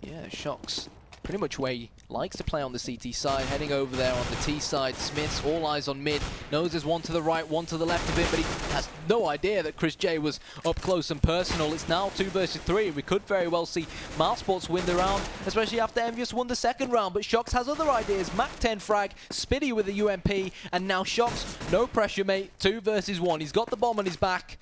Yeah, Shocks pretty much where he likes to play on the CT side, heading over there on the T side. Smith's all eyes on mid, knows there's one to the right, one to the left of it, but he has no idea that Chris J was up close and personal. It's now 2 versus 3. We could very well see Mousesports win the round, especially after Envyus won the second round, but Shocks has other ideas. Mac 10 frag, Spiddy with the UMP, and now Shocks, no pressure, mate, 2 versus 1. He's got the bomb on his back.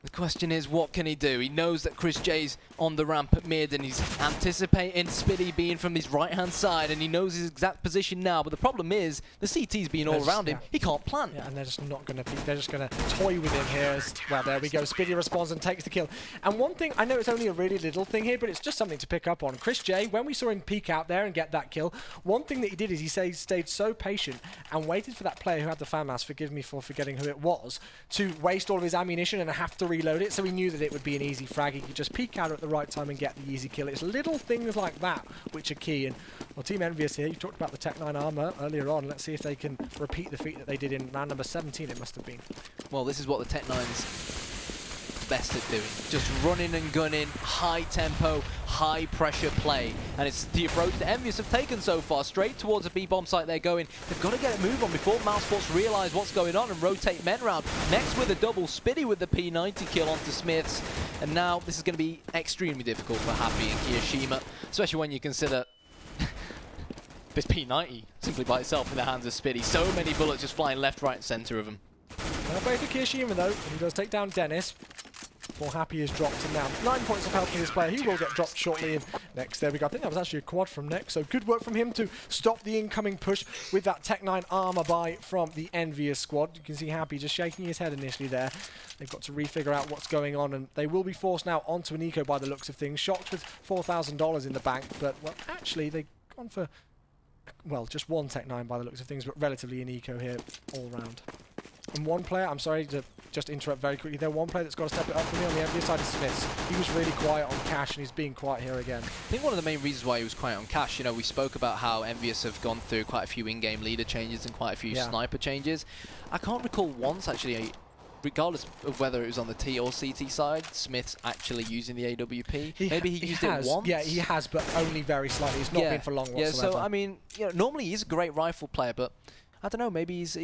The question is, what can he do? He knows that Chris J's on the ramp at mid, and he's anticipating Spiddy being from his right-hand side, and he knows his exact position now. But the problem is, the CT's being all around him. He can't plant. Yeah, and they're just not going to. They're just going to toy with him here. Well, there we go. Spiddy responds and takes the kill. And one thing, I know it's only a really little thing here, but it's just something to pick up on. Chris J, when we saw him peek out there and get that kill, one thing that he did is he stayed so patient and waited for that player who had the fan mask, forgive me for forgetting who it was, to waste all of his ammunition and have to reload it. So he knew that it would be an easy frag. He could just peek out at the right time and get the easy kill. It's little things like that which are key. And well, Team Envyus here, you talked about the Tech 9 armor earlier on. Let's see if they can repeat the feat that they did in round number 17, it must have been. Well, this is what the Tech 9's best at doing. Just running and gunning, high tempo, high pressure play. And it's the approach that Envyus have taken so far. Straight towards a B-bomb site they're going. They've got to get a move on before Mousesports realise what's going on and rotate men round. Next with a double, Spiddy with the P90 kill onto Smiths. And now this is going to be extremely difficult for Happy and Kiyoshima, especially when you consider this P90 simply by itself in the hands of Spiddy. So many bullets just flying left, right and centre of him. Well played for Kiyoshima though. He does take down Dennis. before Happy is dropped, and now 9 points of health for this player. He will get dropped shortly. And next, there we go. I think that was actually a quad from Next, so good work from him to stop the incoming push with that Tech 9 armor buy from the Envyus squad. You can see Happy just shaking his head initially there. They've got to refigure out what's going on, and they will be forced now onto an eco by the looks of things. Shocked with $4,000 in the bank, but well, actually they've gone for, well, just one Tech 9 by the looks of things, but relatively an eco here all round. And one player, I'm sorry to just interrupt very quickly there, one player that's got to step it up for me on the Envyus side is Smiths. He was really quiet on Cash, and he's being quiet here again. I think one of the main reasons why he was quiet on Cash, you know, we spoke about how Envyus have gone through quite a few in-game leader changes and quite a few sniper changes. I can't recall once, actually, regardless of whether it was on the T or CT side, Smith's actually using the AWP. Maybe he used it once. Yeah, he has, but only very slightly. He's not been for long whatsoever. Yeah, so I mean, you know, normally he's a great rifle player, but I don't know, maybe he's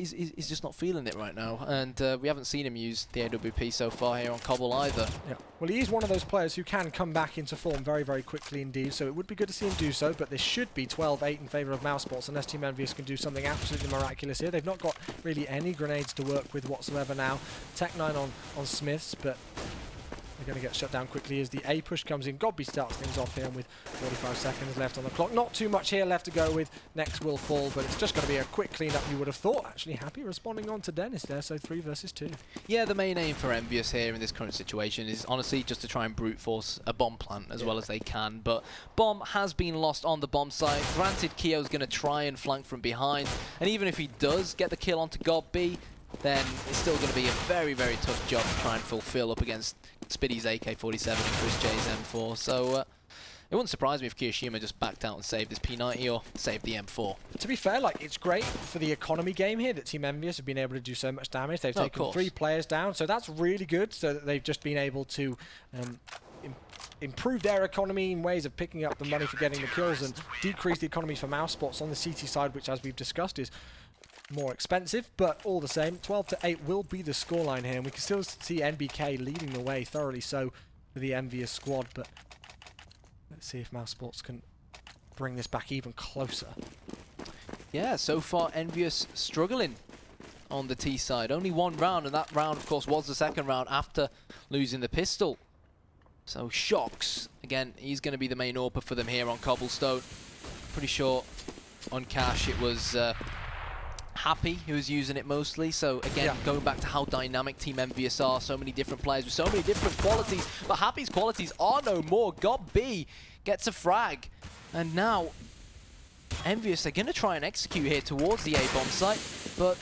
just not feeling it right now, and we haven't seen him use the AWP so far here on Cobble either. Yeah. Well, he is one of those players who can come back into form very, very quickly indeed, so it would be good to see him do so, but this should be 12-8 in favour of Mousesports unless Team Envyus can do something absolutely miraculous here. They've not got really any grenades to work with whatsoever now. Tech 9 on Smiths, but they're going to get shut down quickly as the A push comes in. Godby starts things off here with 45 seconds left on the clock. Not too much here left to go with. Next will fall, but it's just going to be a quick cleanup, you would have thought. Actually, Happy responding on to Dennis there, so 3 versus 2. Yeah, the main aim for Envyus here in this current situation is honestly just to try and brute force a bomb plant as well as they can, but bomb has been lost on the bomb site. Granted, Keo's going to try and flank from behind, and even if he does get the kill onto Godby, then it's still going to be a very, very tough job to try and fulfill up against Spiddy's AK-47 and Chris J's M4. So it wouldn't surprise me if Kiyoshima just backed out and saved his P90 or saved the M4. To be fair, like, it's great for the economy game here that Team Envyus have been able to do so much damage. They've taken 3 players down, so that's really good, so that they've just been able to improve their economy in ways of picking up the money for getting the kills and decrease the economy for Mousesports on the CT side, which, as we've discussed, is more expensive, but all the same, 12-8 will be the scoreline here, and we can still see NBK leading the way thoroughly so for the Envyus squad, but let's see if Mousesports can bring this back even closer. Yeah, so far Envyus struggling on the T side. Only 1 round, and that round, of course, was the second round after losing the pistol. So Shocks, again, he's going to be the main AWPer for them here on Cobblestone. Pretty sure on Cash it was Happy who was using it mostly. So again, going back to how dynamic Team Envyus are, so many different players with so many different qualities, but Happy's qualities are no more. Godby gets a frag, and now Envyus are going to try and execute here towards the A-bomb site, but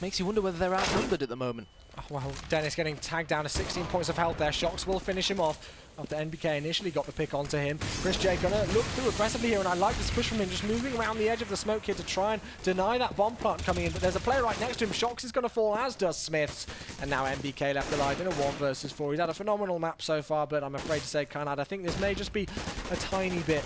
makes you wonder whether they're outnumbered at the moment. Oh, well, Dennis getting tagged down to 16 points of health there. Shocks will finish him off after NBK initially got the pick onto him. Chris J gonna look through aggressively here, and I like this push from him, just moving around the edge of the smoke here to try and deny that bomb plant coming in. But there's a player right next to him. Shocks is going to fall, as does Smiths. And now NBK left alive in a 1 versus 4. He's had a phenomenal map so far, but I'm afraid to say, Kanad, I think this may just be a tiny bit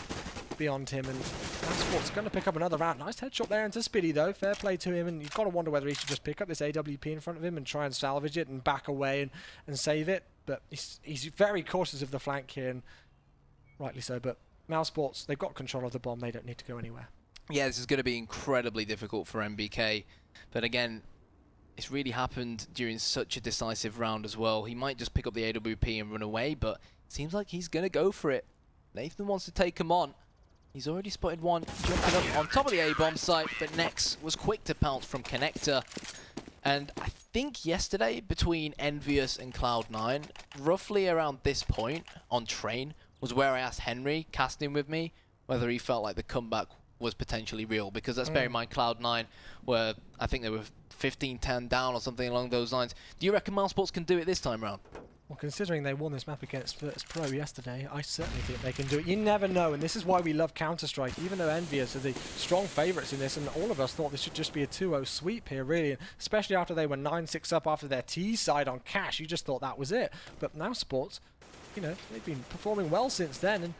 beyond him, and Mousesports going to pick up another round. Nice headshot there into Spiddy though, fair play to him, and you've got to wonder whether he should just pick up this AWP in front of him and try and salvage it and back away and save it, but he's very cautious of the flank here, and rightly so. But Mousesports, they've got control of the bomb, they don't need to go anywhere. Yeah, this is going to be incredibly difficult for MBK, but again, it's really happened during such a decisive round as well. He might just pick up the AWP and run away, but it seems like he's going to go for it. Nathan wants to take him on. He's already spotted one jumping up on top of the A-bomb site, but Nex was quick to pounce from Connector. And I think yesterday, between Envyus and Cloud9, roughly around this point on Train, was where I asked Henry, casting with me, whether he felt like the comeback was potentially real. Because let's bear in mind, Cloud9 were, I think they were 15-10 down or something along those lines. Do you reckon Mousesports can do it this time round? Well, considering they won this map against Virtus Pro yesterday, I certainly think they can do it. You never know, and this is why we love Counter-Strike, even though Envyus are the strong favourites in this, and all of us thought this should just be a 2-0 sweep here, really, and especially after they were 9-6 up after their T side on Cash. You just thought that was it. But now Sports, you know, they've been performing well since then, and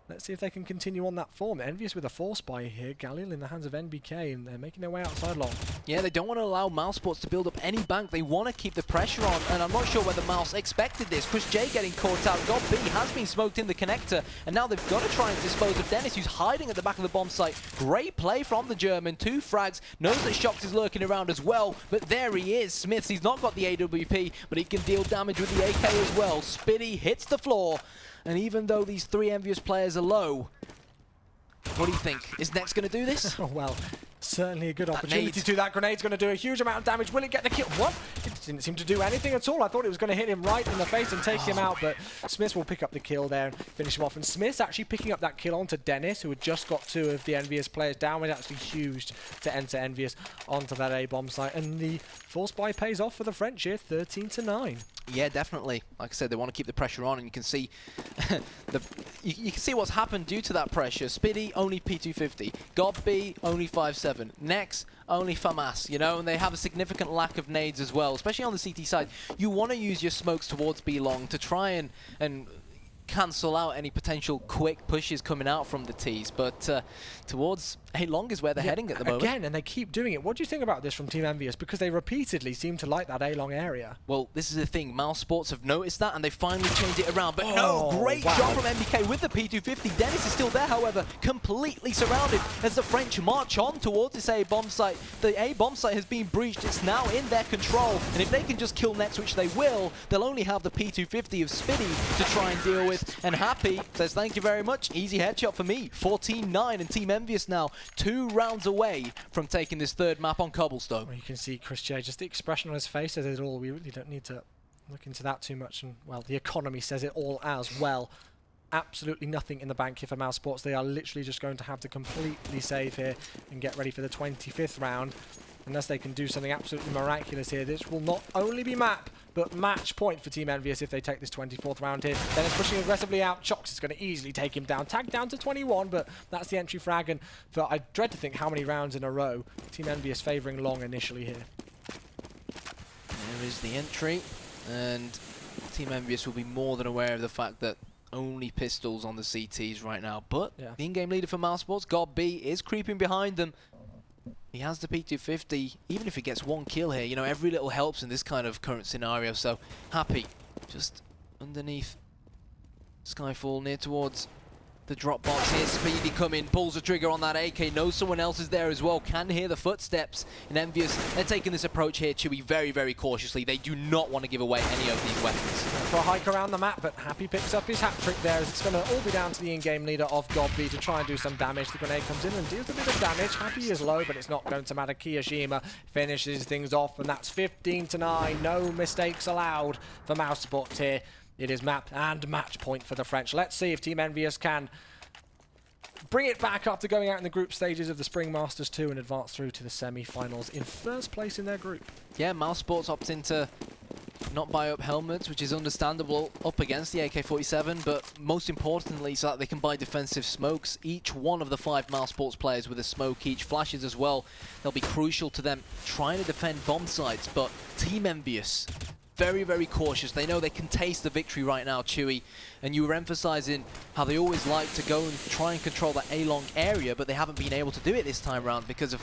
Let's see if they can continue on that form. Envyus with a force buy here. Galil in the hands of NBK, and they're making their way outside long. Yeah, they don't want to allow Mousesports to build up any bank. They want to keep the pressure on, and I'm not sure whether Mouse expected this. Chris J getting caught out. God B has been smoked in the connector, and now they've got to try and dispose of Dennis, who's hiding at the back of the bomb site. Great play from the German. 2 frags. Knows that Shox is lurking around as well, but there he is. Smiths, he's not got the AWP, but he can deal damage with the AK as well. Spitty hits the floor, and even though these 3 Envyus players are low, what do you think? Is Next going to do this? Oh, well, certainly a good opportunity to. That grenade's going to do a huge amount of damage. Will it get the kill? What? It didn't seem to do anything at all. I thought it was going to hit him right in the face and take him out, but Smiths will pick up the kill there and finish him off. And Smiths actually picking up that kill onto Dennis, who had just got 2 of the Envyus players down, was actually huge to enter Envyus onto that A bomb site. And the force buy pays off for the French here, 13-9. Yeah, definitely. Like I said, they want to keep the pressure on, and you can see you can see what's happened due to that pressure. Spitty only P250, God B only 5-7, Nex only FAMAS, you know, and they have a significant lack of nades as well, especially on the CT side. You want to use your smokes towards B long to try and cancel out any potential quick pushes coming out from the T's, but towards A long is where they're heading at the moment. Again, and they keep doing it. What do you think about this from Team Envyus? Because they repeatedly seem to like that A long area. Well, this is the thing. Mousesports have noticed that, and they finally changed it around. But no, great job from MBK with the P250. Dennis is still there, however, completely surrounded as the French march on towards this A bomb site. The A bomb site has been breached. It's now in their control, and if they can just kill Next, which they will, they'll only have the P250 of Spitty to try and deal with. And Happy says, thank you very much. Easy headshot for me. 14-9, and Team Envyus now 2 rounds away from taking this 3rd map on Cobblestone. Well, you can see Chris J, just the expression on his face says it all. We really don't need to look into that too much. And, well, the economy says it all as well. Absolutely nothing in the bank here for Mousesports. They are literally just going to have to completely save here and get ready for the 25th round. Unless they can do something absolutely miraculous here. This will not only be map, but match point for Team Envyus if they take this 24th round here. Then it's pushing aggressively out. Shox is going to easily take him down. Tagged down to 21, but that's the entry frag. And I dread to think how many rounds in a row Team Envyus favouring long initially here. There is the entry, and Team Envyus will be more than aware of the fact that only pistols on the CTs right now. But the in-game leader for Mousesports, God B, is creeping behind them. He has the P250. Even if he gets 1 kill here, you know, every little helps in this kind of current scenario. So Happy just underneath Skyfall, near towards the drop box here. Speedy coming, pulls the trigger on that AK, knows someone else is there as well, can hear the footsteps. And Envyus, they're taking this approach here, Chewy, very, very cautiously. They do not want to give away any of these weapons. For a hike around the map, but Happy picks up his hat trick there. It's going to all be down to the in-game leader of God B to try and do some damage. The grenade comes in and deals a bit of damage. Happy is low, but it's not going to matter. Kiyoshima finishes things off, and that's 15-9. No mistakes allowed for Mousesports here. It is map and match point for the French. Let's see if Team Envyus can bring it back after going out in the group stages of the Spring Masters 2 and advance through to the semi-finals in 1st place in their group. Yeah, Mousesports opts into not buy up helmets, which is understandable up against the AK-47, but most importantly so that they can buy defensive smokes. Each one of the 5 Mousesports players with a smoke each. Flashes as well. They'll be crucial to them trying to defend bomb sites, but Team Envyus, very, very cautious. They know they can taste the victory right now, Chewy. And you were emphasizing how they always like to go and try and control that A-long area, but they haven't been able to do it this time around because of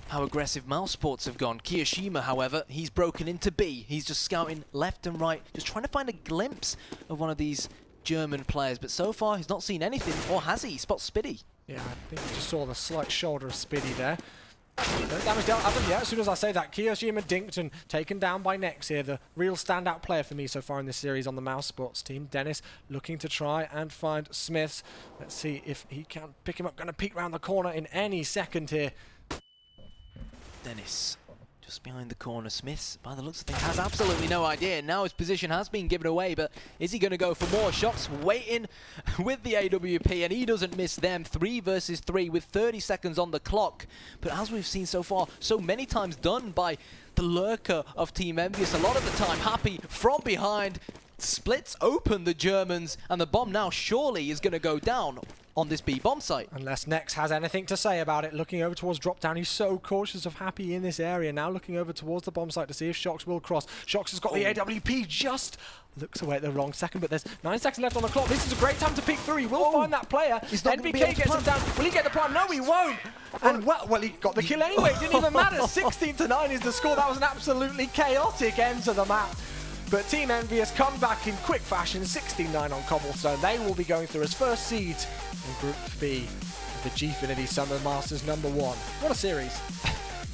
how aggressive Mousesports have gone. Kiyoshima, however, he's broken into B. He's just scouting left and right, just trying to find a glimpse of one of these German players. But so far, he's not seen anything, or has he? He spots Spitty. Yeah, I think you just saw the slight shoulder of Spitty there. No damage dealt. As soon as I say that, Kiyoshima dinked and taken down by Nex here, the real standout player for me so far in this series on the Mousesports team. Dennis looking to try and find Smiths. Let's see if he can pick him up. Going to peek round the corner in any second here. Dennis just behind the corner. Smiths, by the looks of things, has absolutely no idea. Now his position has been given away, but is he going to go for more shots? Waiting with the AWP, and he doesn't miss them. 3 versus 3 with 30 seconds on the clock. But as we've seen so far, so many times done by the lurker of Team Envyus, a lot of the time Happy from behind, splits open the Germans, and the bomb now surely is going to go down. on this B bomb site. Unless Nex has anything to say about it. Looking over towards drop down, he's so cautious of Happy in this area. Now looking over towards the bomb site to see if Shox will cross. Shox has got the AWP, just looks away at the wrong second, but there's 9 seconds left on the clock. This is a great time to pick through. He will find that player. NBK gets him down. Will he get the plan? No, he won't. And well, he got the kill anyway. It didn't even matter. 16-9 is the score. That was an absolutely chaotic end to the map. But Team Envyus come back in quick fashion, 16-9 on Cobblestone. They will be going through as first seed in Group B of the Gfinity Summer Masters #1. What a series.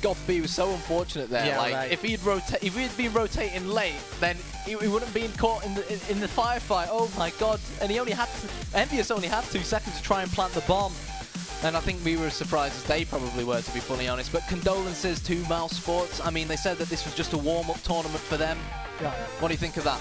God, B was so unfortunate there. Yeah, like right. if he'd been rotating late, then he wouldn't be caught in the firefight. Oh my God! And he only had Envyus only had 2 seconds to try and plant the bomb. And I think we were as surprised as they probably were, to be fully honest. But condolences to Mousesports. I mean, they said that this was just a warm-up tournament for them. Yeah. What do you think of that?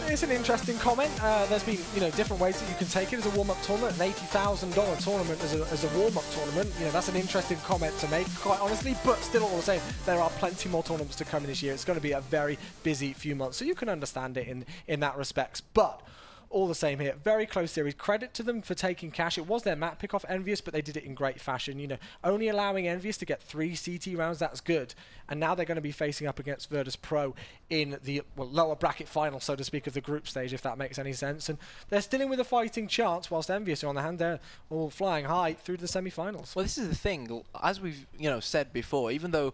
It's an interesting comment. There's been, different ways that you can take it as a warm-up tournament. An $80,000 tournament as a warm-up tournament. That's an interesting comment to make, quite honestly. But still, all the same, there are plenty more tournaments to come in this year. It's going to be a very busy few months, so you can understand it in that respect. But all the same here, very close series. Credit to them for taking cash. It was their map pick off Envyus, but they did it in great fashion. Only allowing Envyus to get 3 CT rounds, that's good. And now they're going to be facing up against Virtus Pro in the lower bracket final, so to speak, of the group stage, if that makes any sense. And they're still in with a fighting chance, whilst Envyus are on the hand, they're all flying high through to the semi-finals. Well, this is the thing. As we've said before, even though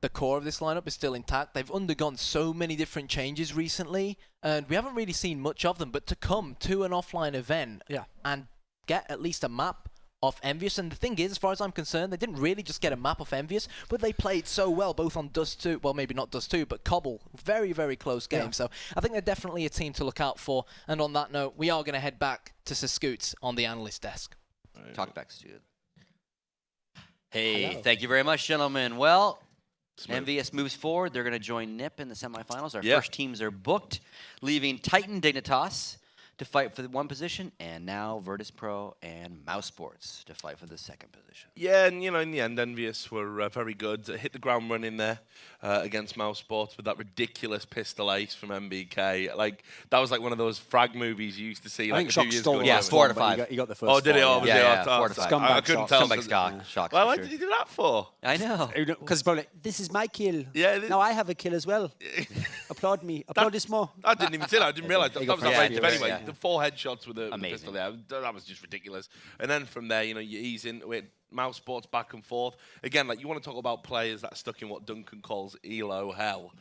the core of this lineup is still intact, they've undergone so many different changes recently, and we haven't really seen much of them. But to come to an offline event and get at least a map of Envyus, and the thing is, as far as I'm concerned, they didn't really just get a map of Envyus, but they played so well, both on Dust 2, well, maybe not Dust 2, but Cobble. Very, very close game. So I think they're definitely a team to look out for. And on that note, we are going to head back to Scoots on the analyst desk. Talk back, Stu. Hey, thank you very much, gentlemen. Well, Envyus moves forward. They're going to join NIP in the semifinals. Our first teams are booked, leaving Titan Dignitas to fight for the 1 position, and now Virtus Pro and Mousesports to fight for the 2nd position. Yeah, and in the end, Envyus were very good. Hit the ground running there against Mousesports with that ridiculous pistol ace from MBK. That was one of those frag movies you used to see. I think a few Shox years stole ago. the Yeah, last 4 one, out of but 5. He got the first. Oh, did he? four, Oh, was he? Yeah, Oh, 4 to 5. I couldn't tell. Scumbag Shox. Well, for what sure. did he do that for? I know. Because probably, this is my kill. Yeah, Now I have a kill as well. Applaud me. Applaud this more. I didn't even see that. I didn't realise that. He That got was first outrageous. kills, Anyway, yeah. the 4 headshots with the Amazing. pistol there, that was just ridiculous. And then from there, you ease into it. Mousesports back and forth. Again, you want to talk about players that are stuck in what Duncan calls ELO hell.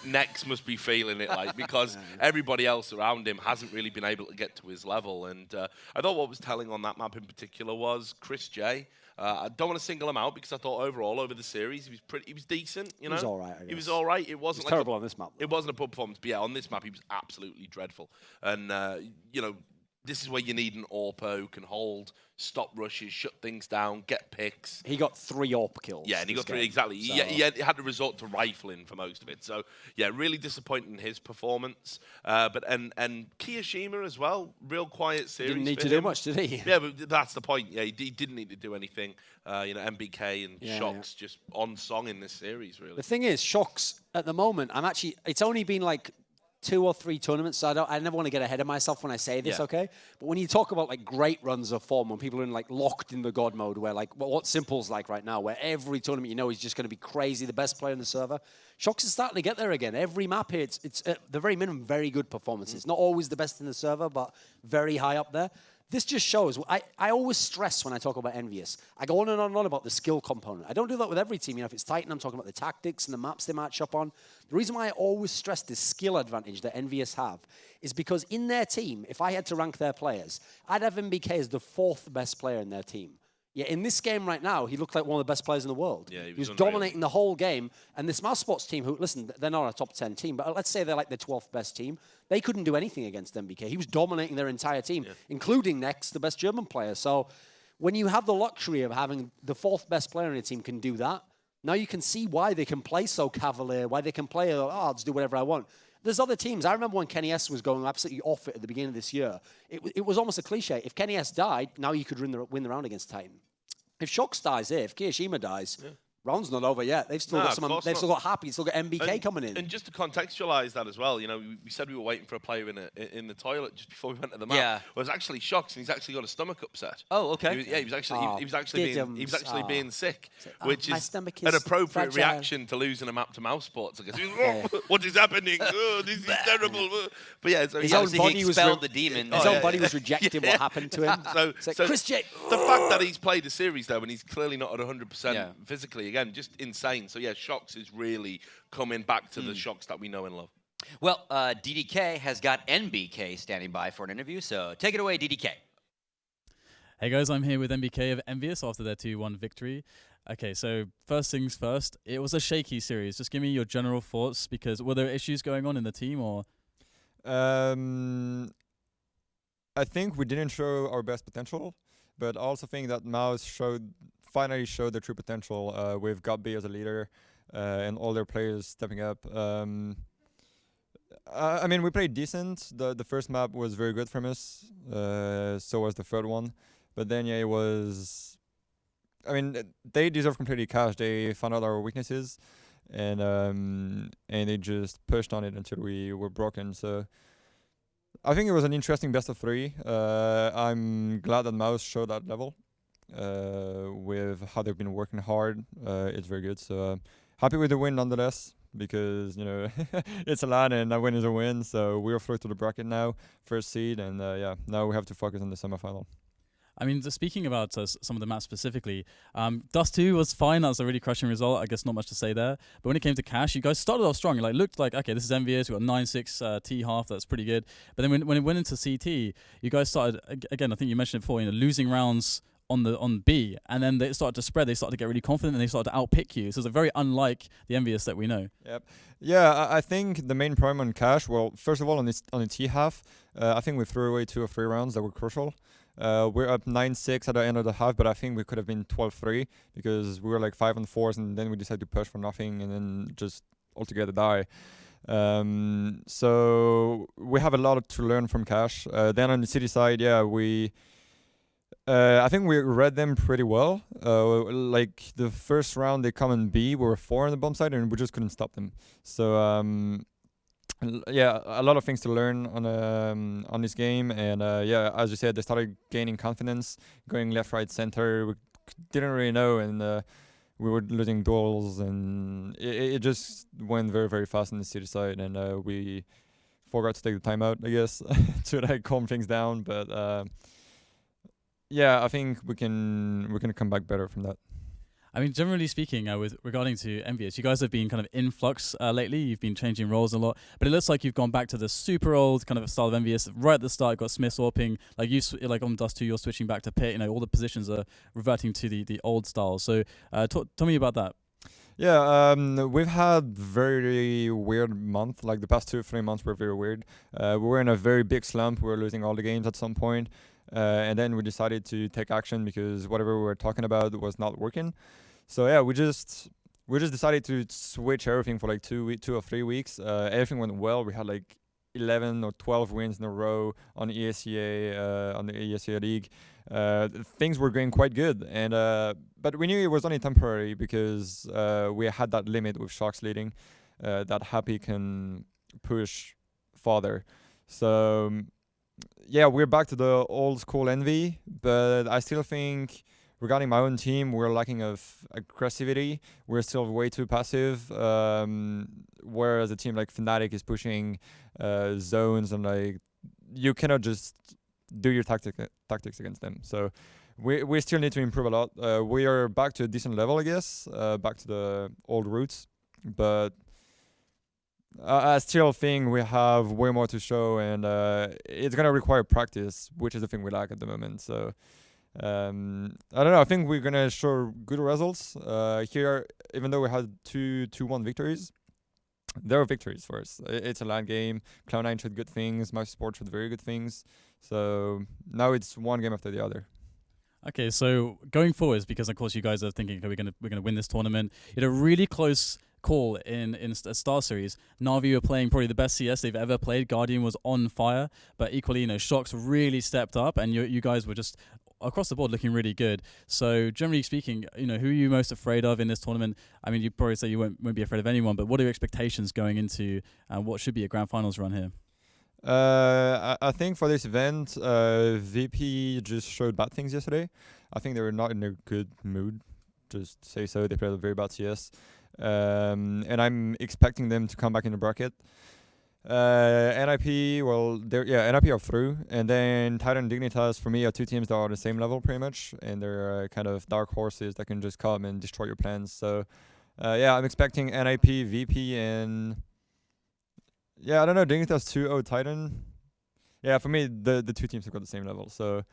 Nex must be feeling it, because everybody else around him hasn't really been able to get to his level. And I thought what was telling on that map in particular was Chris J. I don't want to single him out because I thought overall over the series he was decent. He was all right, I He was guess. all right. It wasn't terrible on this map, though. It wasn't a poor performance, but yeah, on this map he was absolutely dreadful. And this is where you need an AWP who can hold, stop rushes, shut things down, get picks. He got 3 AWP kills. Yeah, and he this got 3 game, exactly. so- He had to resort to rifling for most of it. So yeah, really disappointing in his performance. But Kiyoshima as well, real quiet series. Didn't need for to do him. much, did he? Yeah, but that's the point. Yeah, he didn't need to do anything. MBK and Yeah, Shox just on song in this series, really. The thing is, Shox at the moment, it's only been 2 or 3 tournaments, so I never want to get ahead of myself when I say this, okay? But when you talk about great runs of form, when people are in locked in the god mode, where what Simple's right now, where every tournament is just going to be crazy, the best player in the server, Shox is starting to get there again. Every map here, it's at the very minimum very good performances. Not always the best in the server, but very high up there. This just shows, I always stress when I talk about Envyus. I go on and on and on about the skill component. I don't do that with every team. If it's Titan, I'm talking about the tactics and the maps they match up on. The reason why I always stress this skill advantage that Envyus have is because in their team, if I had to rank their players, I'd have MBK as the 4th best player in their team. Yeah, in this game right now, he looked like one of the best players in the world. Yeah, he was unreal. dominating the whole game. And this Mousesports team, who, listen, they're not a top 10 team, but let's say they're the 12th best team. They couldn't do anything against MBK. He was dominating their entire team, including Nex, the best German player. So when you have the luxury of having the 4th best player in a team can do that, now you can see why they can play so cavalier, why they can play, I'll just do whatever I want. There's other teams. I remember when Kenny S was going absolutely off it at the beginning of this year. It was almost a cliche. If Kenny S died, now you could win the round against Titan. If Shox dies here, if Kiyoshima dies, round's not over yet. They've still No, got of some. course They've not. still got Happy. Still got MBK coming in. And just to contextualize that as well, you know, we said we were waiting for a player in the toilet just before we went to the map. Yeah. Well, it was actually Shocks, and he's actually got a stomach upset. Oh, okay. He was actually being sick, Oh, which my is stomach an is appropriate fragile. reaction to losing a map to Mousesports. I guess what is happening? Oh, this is terrible. But yeah, so His he own Obviously, body he was expelled the demon. His Oh, own yeah, body yeah. was rejecting what happened to him. So, It's like, so Chris J. the fact that he's played a series though, and he's clearly not at 100% Yeah. physically, again, just insane. So yeah, Shocks is really coming back to the Shocks that we know and love. Well, DDK has got NBK standing by for an interview, so take it away, DDK. Hey guys, I'm here with NBK of Envyus after their 2-1 victory. Okay, so first things first, it was a shaky series. Just give me your general thoughts, because were there issues going on in the team, or? I think we didn't show our best potential, but I also think that Mouse finally showed their true potential with Gobby as a leader and all their players stepping up. I mean, we played decent. The first map was very good from us. So was the third one. But then, yeah, it was... I mean, they deserve completely cash. They found out our weaknesses, and they just pushed on it until we were broken. So I think it was an interesting best of 3. I'm glad that Mouse showed that level with how they've been working hard. It's very good. So happy with the win nonetheless, because, you know, it's a lot and a win is a win. So we're through to the bracket now, first seed, and yeah, now we have to focus on the semifinal. I mean, speaking about some of the maps specifically, Dust 2 was fine. That was a really crushing result. I guess not much to say there. But when it came to cash, you guys started off strong. It looked like, okay, this is Envyus. We got 9-6 T half. That's pretty good. But then when it went into CT, you guys started, again, I think you mentioned it before, losing rounds on B, and then they started to spread. They started to get really confident, and they started to outpick you. So it's very unlike the Envyus that we know. Yep. Yeah, I think the main problem on cash, well, first of all, on the T half, I think we threw away 2 or 3 rounds that were crucial. We're up 9-6 at the end of the half, but I think we could have been 12-3 because we were like 5 on 4s, and then we decided to push for nothing and then just altogether die. So we have a lot to learn from cash. Then on the city side, yeah, I think we read them pretty well. Like the first round, they come in B, we were 4 on the bomb side, and we just couldn't stop them. So yeah, a lot of things to learn on this game, and yeah, as you said, they started gaining confidence, going left, right, center. We didn't really know, and we were losing duels, and it just went very, very fast on the city side, and we forgot to take the timeout, I guess, to like calm things down. But yeah, I think we can come back better from that. I mean, generally speaking, regarding to Envyus, you guys have been kind of in flux lately. You've been changing roles a lot, but it looks like you've gone back to the super old kind of style of Envyus. Right at the start, you've got Smith swapping, like on Dust 2, you're switching back to Pit. All the positions are reverting to the old style. So, tell me about that. Yeah, we've had very weird month. Like the past 2 or 3 months were very weird. We were in a very big slump. We were losing all the games at some point, and then we decided to take action because whatever we were talking about was not working. So yeah, we just decided to switch everything for like 2 or 3 weeks. Everything went well. We had like 11 or 12 wins in a row on ESEA, on the ESEA league. Things were going quite good, and but we knew it was only temporary because we had that limit with Sharks leading, that Happy can push farther. So yeah, we're back to the old school Envy, but I still think regarding my own team, we're lacking of aggressivity. We're still way too passive. Whereas a team like Fnatic is pushing zones, and like you cannot just do your tactics against them. So we still need to improve a lot. We are back to a decent level, I guess, back to the old roots, but I still think we have way more to show, and it's gonna require practice, which is the thing we lack at the moment. So I don't know. I think we're gonna show good results here, even though we had 2-1 victories. There are victories for us. It's a LAN game. Cloud9 showed good things. Mousesports showed very good things. So now it's one game after the other. Okay, so going forwards, because of course you guys are thinking, okay, we're gonna win this tournament. You had a really close call in a Star Series. Na'Vi were playing probably the best CS they've ever played. Guardian was on fire, but equally, Shocks really stepped up, and you guys were just across the board looking really good. So generally speaking, who are you most afraid of in this tournament? I mean, you'd probably say you won't be afraid of anyone, but what are your expectations going into what should be a grand finals run here? I think for this event, VP just showed bad things yesterday. I think they were not in a good mood. Just say so. They played a very bad CS. And I'm expecting them to come back in the bracket. NIP, NIP are through. And then Titan and Dignitas, for me, are two teams that are on the same level pretty much. And they're kind of dark horses that can just come and destroy your plans. So, I'm expecting NIP, VP, and... Yeah, I don't know. Dignitas 2-0 Titan. Yeah, for me, the two teams have got the same level. So,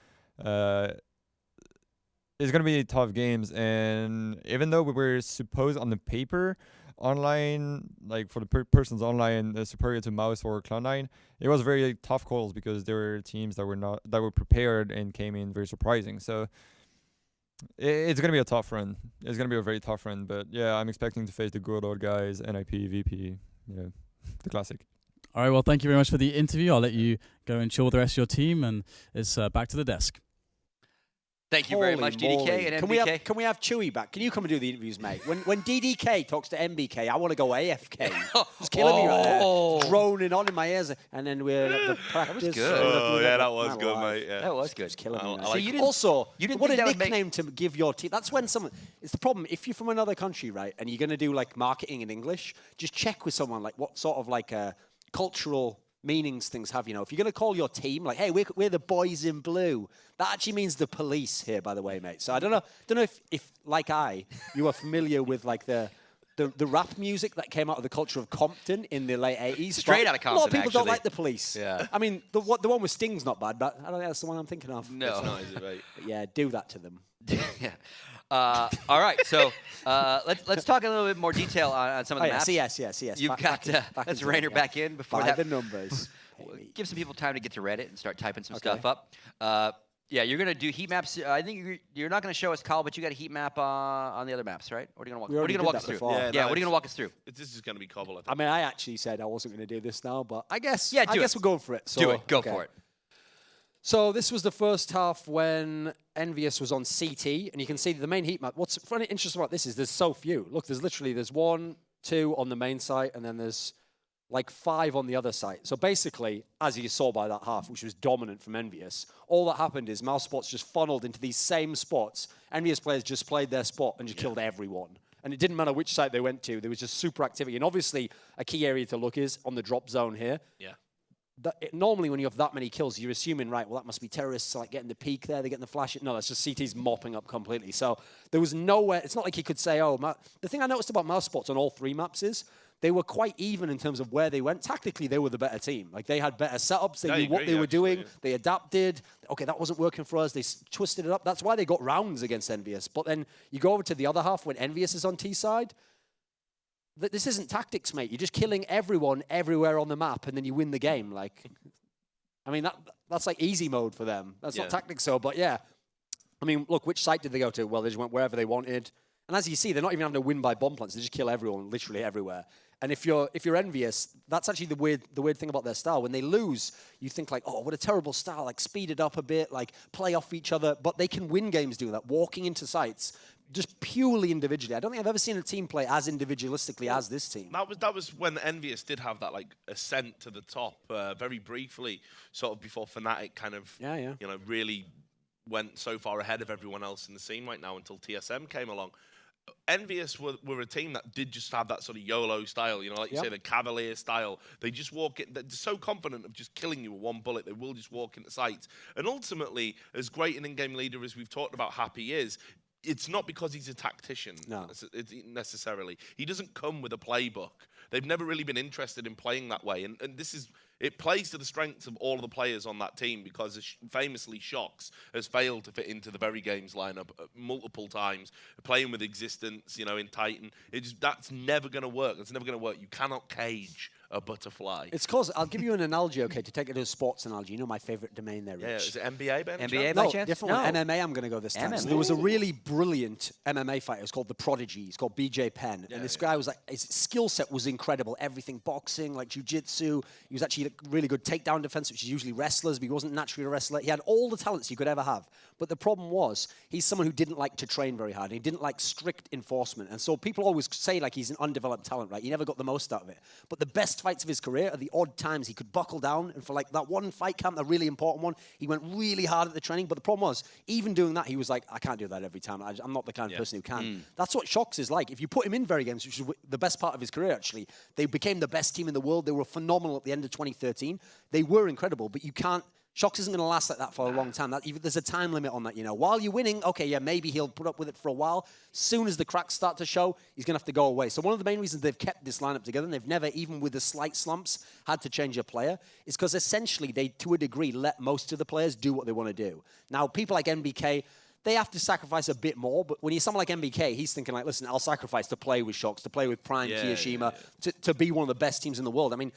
it's going to be tough games. And even though we were supposed on the paper, online, like for the person's online, superior to Mouse or Cloud9, it was very tough calls because there were teams that were prepared and came in very surprising. So, it's going to be a tough run. It's going to be a very tough run. But yeah, I'm expecting to face the good old guys, NIP, VP, the classic. All right, well, thank you very much for the interview. I'll let you go and chill with the rest of your team, and it's back to the desk. Thank you very much, DDK and MBK. Can we have Chewy back? Can you come and do the interviews, mate? When DDK talks to MBK, I want to go AFK. It's killing me right there. It's droning on in my ears. And then we're at the practice. That was good. Oh, yeah, that was good, mate. Yeah. That was good. It's killing me. So you didn't, also, you didn't what think a that nickname to give your team. That's when someone... It's the problem. If you're from another country, right, and you're going to do like marketing in English, just check with someone like what sort of like cultural... meanings things have, if you're going to call your team like, hey, we're the boys in blue, that actually means the police here, by the way, mate. So I don't know if like you are familiar with like the rap music that came out of the culture of Compton in the late 80s. Straight out of Compton, a lot of people don't actually. like the police. Yeah. I mean, the one with Sting's not bad, but I don't think that's the one I'm thinking of. No. It's not, is it, mate? But yeah, do that to them. Yeah. All right, so let's talk in a little bit more detail on some of the maps. Yes. You've got let's Rainer back in before By that. the numbers. Give some people time to get to Reddit and start typing some stuff up. You're gonna do heat maps. I think you're not gonna show us, Kyle, but you got a heat map on the other maps, right? What are you gonna walk us through? Before. What are you gonna walk us through? This is gonna be Cobble, I think. I mean, I actually said I wasn't going to do this now, but I guess we're going for it. So, do it. Go for it. So this was the first half when Envyus was on CT, and you can see the main heat map. What's funny, interesting about this is there's so few. Look, there's 1, 2 on the main site, and then there's like 5 on the other site. So basically, as you saw by that half, which was dominant from Envyus, all that happened is Mousesports just funneled into these same spots. Envyus players just played their spot and just killed everyone. And it didn't matter which site they went to. There was just super activity. And obviously, a key area to look is on the drop zone here. Yeah. Normally, when you have that many kills, you're assuming, right, well, that must be terrorists like getting the peak there, they're getting the flash. No, that's just CT's mopping up completely. So there was nowhere, it's not like he could say, the thing I noticed about Mousesports on all 3 maps is they were quite even in terms of where they went. Tactically, they were the better team. Like, they had better setups, they knew what they were doing, they adapted. Okay, that wasn't working for us, they twisted it up. That's why they got rounds against Envyus. But then you go over to the other half when Envyus is on T side. This isn't tactics, mate. You're just killing everyone everywhere on the map, and then you win the game. Like, I mean, that's like easy mode for them. That's not tactics, so. But yeah, I mean, look, which site did they go to? Well, they just went wherever they wanted. And as you see, they're not even having to win by bomb plants. They just kill everyone, literally everywhere. And if you're Envyus, that's actually the weird thing about their style. When they lose, you think like, oh, what a terrible style. Like, speed it up a bit, like play off each other. But they can win games doing that, walking into sites. Just purely individually. I don't think I've ever seen a team play as individualistically as this team. That was when Envyus did have that like ascent to the top very briefly, sort of before Fnatic kind of really went so far ahead of everyone else in the scene right now until TSM came along. Envyus were a team that did just have that sort of YOLO style, like you say, the Cavalier style. They just walk in, they're so confident of just killing you with one bullet, they will just walk into sights. And ultimately, as great an in-game leader as we've talked about Happy is, it's not because he's a tactician necessarily. He doesn't come with a playbook. They've never really been interested in playing that way. And it plays to the strengths of all of the players on that team because famously Shox has failed to fit into the very games lineup multiple times, playing with Existence, in Titan. That's never going to work. That's never going to work. You cannot cage a butterfly. It's cause I'll give you an analogy, okay, to take it to a sports analogy. You know my favorite domain there, Rich. Yeah, is it NBA, Ben? NBA by No, chance? different one. MMA I'm going to go this time. So there was a really brilliant MMA fighter. It's called The Prodigy. He's called BJ Penn. And this guy was like, his skill set was incredible. Everything boxing, like jiu-jitsu. He was actually like really good takedown defense, which is usually wrestlers, but he wasn't naturally a wrestler. He had all the talents you could ever have. But the problem was, he's someone who didn't like to train very hard. He didn't like strict enforcement. And so people always say like he's an undeveloped talent, right? He never got the most out of it. But the best fights of his career are the odd times he could buckle down. And for like that one fight camp, a really important one, he went really hard at the training. But the problem was, even doing that, he was like, I can't do that every time. I'm not the kind of person who can. That's what Shox is like. If you put him in very games, which is the best part of his career, actually, they became the best team in the world. They were phenomenal at the end of 2013. They were incredible, but you can't. Shox isn't going to last like that for a long time. There's a time limit on that, you know. While you're winning, okay, yeah, maybe he'll put up with it for a while. Soon as the cracks start to show, he's going to have to go away. So one of the main reasons they've kept this lineup together, and they've never, even with the slight slumps, had to change a player, is because essentially they, to a degree, let most of the players do what they want to do. Now, people like MBK, they have to sacrifice a bit more, but when you're someone like MBK, he's thinking like, listen, I'll sacrifice to play with Shox, to play with Prime, Kiyashima, to be one of the best teams in the world. I mean,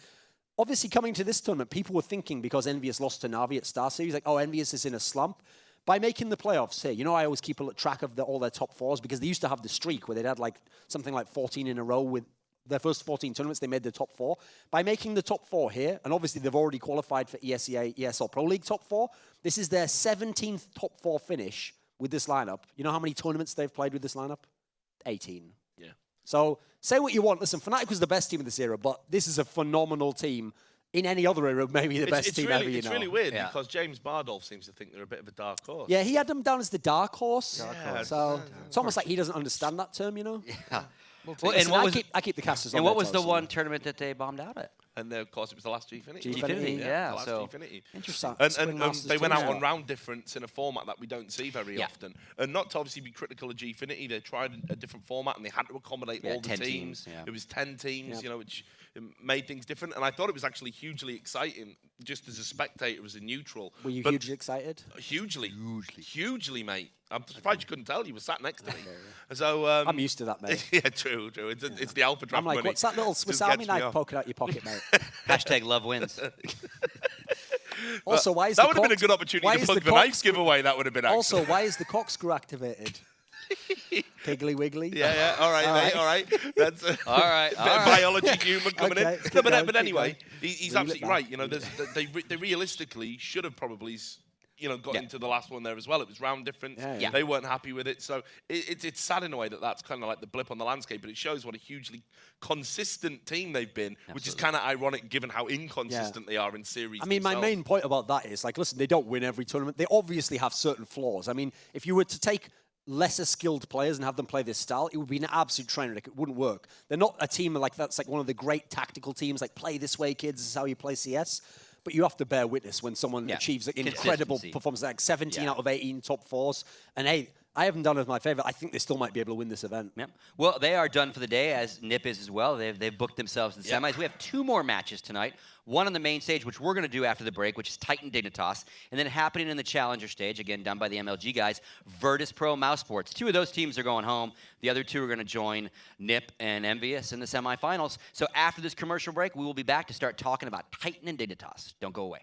obviously, coming to this tournament, people were thinking because Envyus lost to Na'Vi at Star Series, like, oh, Envyus is in a slump. By making the playoffs here, you know, I always keep a track of all their top fours because they used to have the streak where they'd had like something like 14 in a row with their first 14 tournaments, they made the top 4. By making the top 4 here, and obviously they've already qualified for ESEA, ESL Pro League top 4, this is their 17th top 4 finish with this lineup. You know how many tournaments they've played with this lineup? 18. Yeah. So say what you want. Listen, Fnatic was the best team of this era, but this is a phenomenal team. In any other era, maybe the best team really, ever, you know. It's really weird because James Bardolph seems to think they're a bit of a dark horse. Yeah, he had them down as the dark horse. So it's almost like he doesn't understand that term, you know? Yeah. Well, and I keep the casters on. And what was the one tournament that they bombed out at? And of course, it was the last Gfinity. Gfinity, yeah. The last So Gfinity. Interesting. And they went out on round difference in a format that we don't see very often. And not to obviously be critical of Gfinity, they tried a different format and they had to accommodate all the 10 teams. teams, It was 10 teams, you know, which made things different. And I thought it was actually hugely exciting, just as a spectator, as a neutral. Were you hugely excited? Hugely, mate. I'm surprised you couldn't tell. You were sat next to me. So I'm used to that, mate. Yeah, true. It's the Alpha Draft I'm like, money. what's that little Swiss Army knife poking out your pocket, mate? Hashtag love wins. Also, why is that would have been a good opportunity to plug the knife giveaway. That would have been also, why is the corkscrew activated? Piggly wiggly. Yeah. All right, mate. All right. That's all right. Biology human coming in. No, but anyway, going. he's absolutely right. You know, they realistically should have probably, you know, got into the last one there as well. It was round difference. Yeah. They weren't happy with it. So it's sad in a way that's kind of like the blip on the landscape, but it shows what a hugely consistent team they've been, which is kind of ironic given how inconsistent they are in series. I mean, my main point about that is, like, listen, they don't win every tournament. They obviously have certain flaws. I mean, if you were to take lesser skilled players and have them play this style, it would be an absolute train wreck. It wouldn't work. They're not a team like that's like one of the great tactical teams, like play this way, kids, this is how you play CS. But you have to bear witness when someone achieves an incredible performance, like 17 out of 18 top 4s. And hey, I haven't done it as my favorite. I think they still might be able to win this event. Yep. Well, they are done for the day, as Nip is as well. They've booked themselves in the semis. We have 2 more matches tonight. One on the main stage, which we're going to do after the break, which is Titan Dignitas. And then happening in the Challenger stage, again, done by the MLG guys, Virtus Pro Mousesports. 2 of those teams are going home. The other 2 are going to join Nip and Envyus in the semifinals. So after this commercial break, we will be back to start talking about Titan and Dignitas. Don't go away.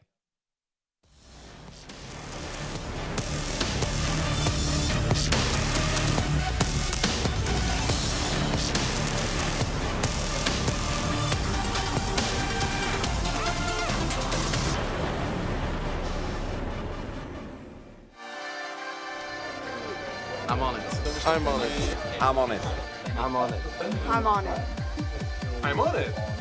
I'm on it. I'm on it. I'm on it. I'm on it. I'm on it. I'm on it.